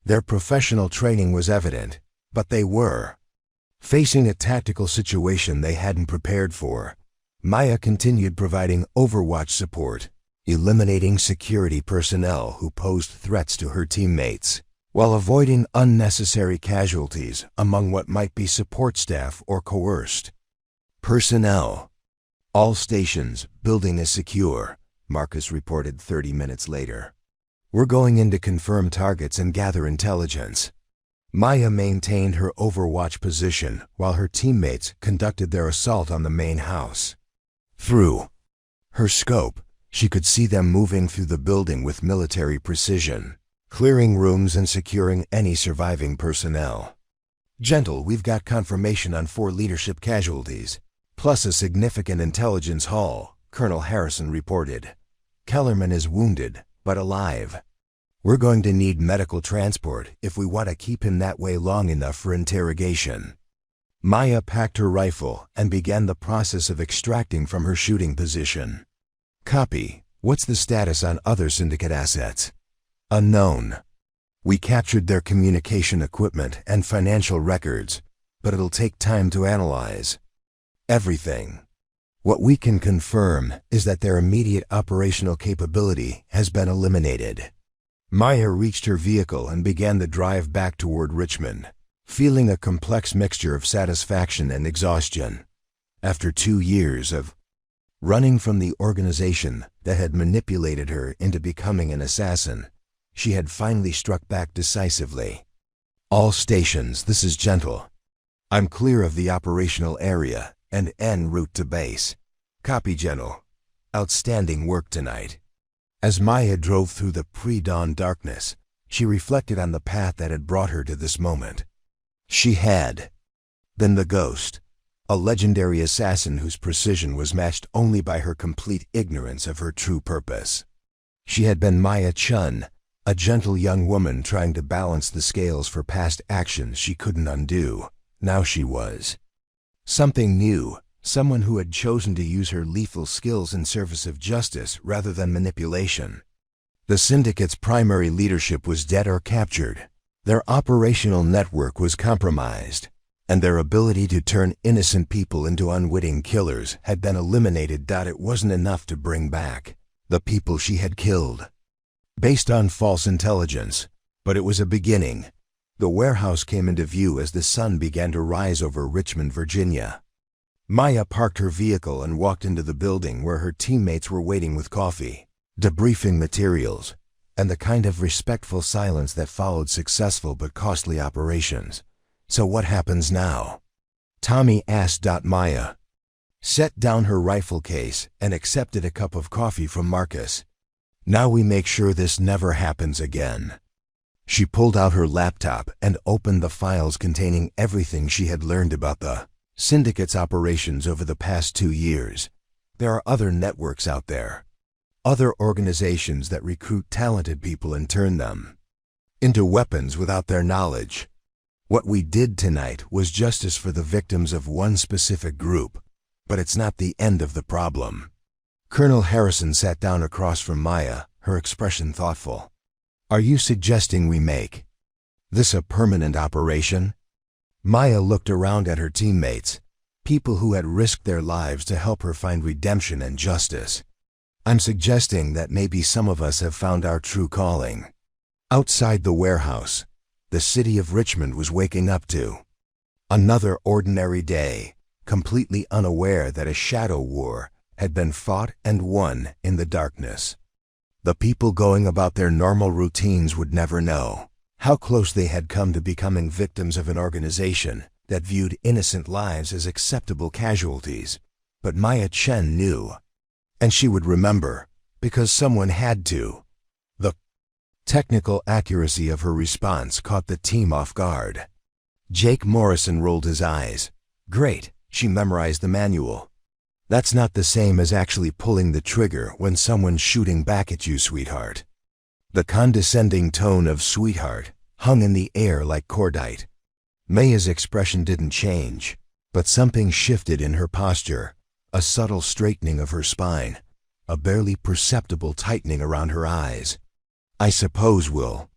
Their professional training was evident, but they were facing a tactical situation they hadn't prepared for. Maya continued providing overwatch support, eliminating security personnel who posed threats to her teammates, while avoiding unnecessary casualties among what might be support staff or coerced personnel. All stations, building is secure, Marcus reported 30 minutes later. We're going in to confirm targets and gather intelligence. Maya maintained her overwatch position while her teammates conducted their assault on the main house. Through her scope, she could see them moving through the building with military precision, clearing rooms and securing any surviving personnel. Gentle, we've got confirmation on 4 leadership casualties, plus a significant intelligence haul, Colonel Harrison reported. Kellerman is wounded, but alive. We're going to need medical transport if we want to keep him that way long enough for interrogation. Maya packed her rifle and began the process of extracting from her shooting position. Copy. What's the status on other syndicate assets? Unknown. We captured their communication equipment and financial records, but it'll take time to analyze everything. What we can confirm is that their immediate operational capability has been eliminated. Maya reached her vehicle and began the drive back toward Richmond, feeling a complex mixture of satisfaction and exhaustion. After 2 years of running from the organization that had manipulated her into becoming an assassin, she had finally struck back decisively. All stations, this is Gentle. I'm clear of the operational area and en route to base. Copy, Gentle. Outstanding work tonight. As Maya drove through the pre-dawn darkness, she reflected on the path that had brought her to this moment. She had been the Ghost, a legendary assassin whose precision was matched only by her complete ignorance of her true purpose. She had been Maya Chun, a gentle young woman trying to balance the scales for past actions she couldn't undo. Now she was something new. Someone who had chosen to use her lethal skills in service of justice rather than manipulation. The syndicate's primary leadership was dead or captured. Their operational network was compromised, and their ability to turn innocent people into unwitting killers had been eliminated. It wasn't enough to bring back the people she had killed based on false intelligence, but it was a beginning. The warehouse came into view as the sun began to rise over Richmond, Virginia. Maya parked her vehicle and walked into the building where her teammates were waiting with coffee, debriefing materials, and the kind of respectful silence that followed successful but costly operations. So what happens now? Tommy asked. Maya set down her rifle case and accepted a cup of coffee from Marcus. Now we make sure this never happens again. She pulled out her laptop and opened the files containing everything she had learned about the syndicate's operations over the past 2 years. There are other networks out there, other organizations that recruit talented people and turn them into weapons without their knowledge. What we did tonight was justice for the victims of one specific group, but it's not the end of the problem. Colonel Harrison sat down across from Maya, her expression thoughtful. Are you suggesting we make this a permanent operation? Maya looked around at her teammates, people who had risked their lives to help her find redemption and justice. I'm suggesting that maybe some of us have found our true calling. Outside the warehouse, the city of Richmond was waking up to another ordinary day, completely unaware that a shadow war had been fought and won in the darkness. The people going about their normal routines would never know how close they had come to becoming victims of an organization that viewed innocent lives as acceptable casualties. But Maya Chen knew, and she would remember, because someone had to. The technical accuracy of her response caught the team off guard. Jake Morrison rolled his eyes. Great, she memorized the manual. That's not the same as actually pulling the trigger when someone's shooting back at you, sweetheart. The condescending tone of sweetheart hung in the air like cordite. Maya's expression didn't change, but something shifted in her posture, a subtle straightening of her spine, a barely perceptible tightening around her eyes. I suppose we'll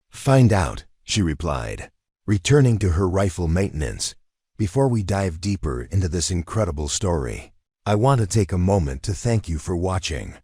find out, she replied, returning to her rifle maintenance. Before we dive deeper into this incredible story, I want to take a moment to thank you for watching.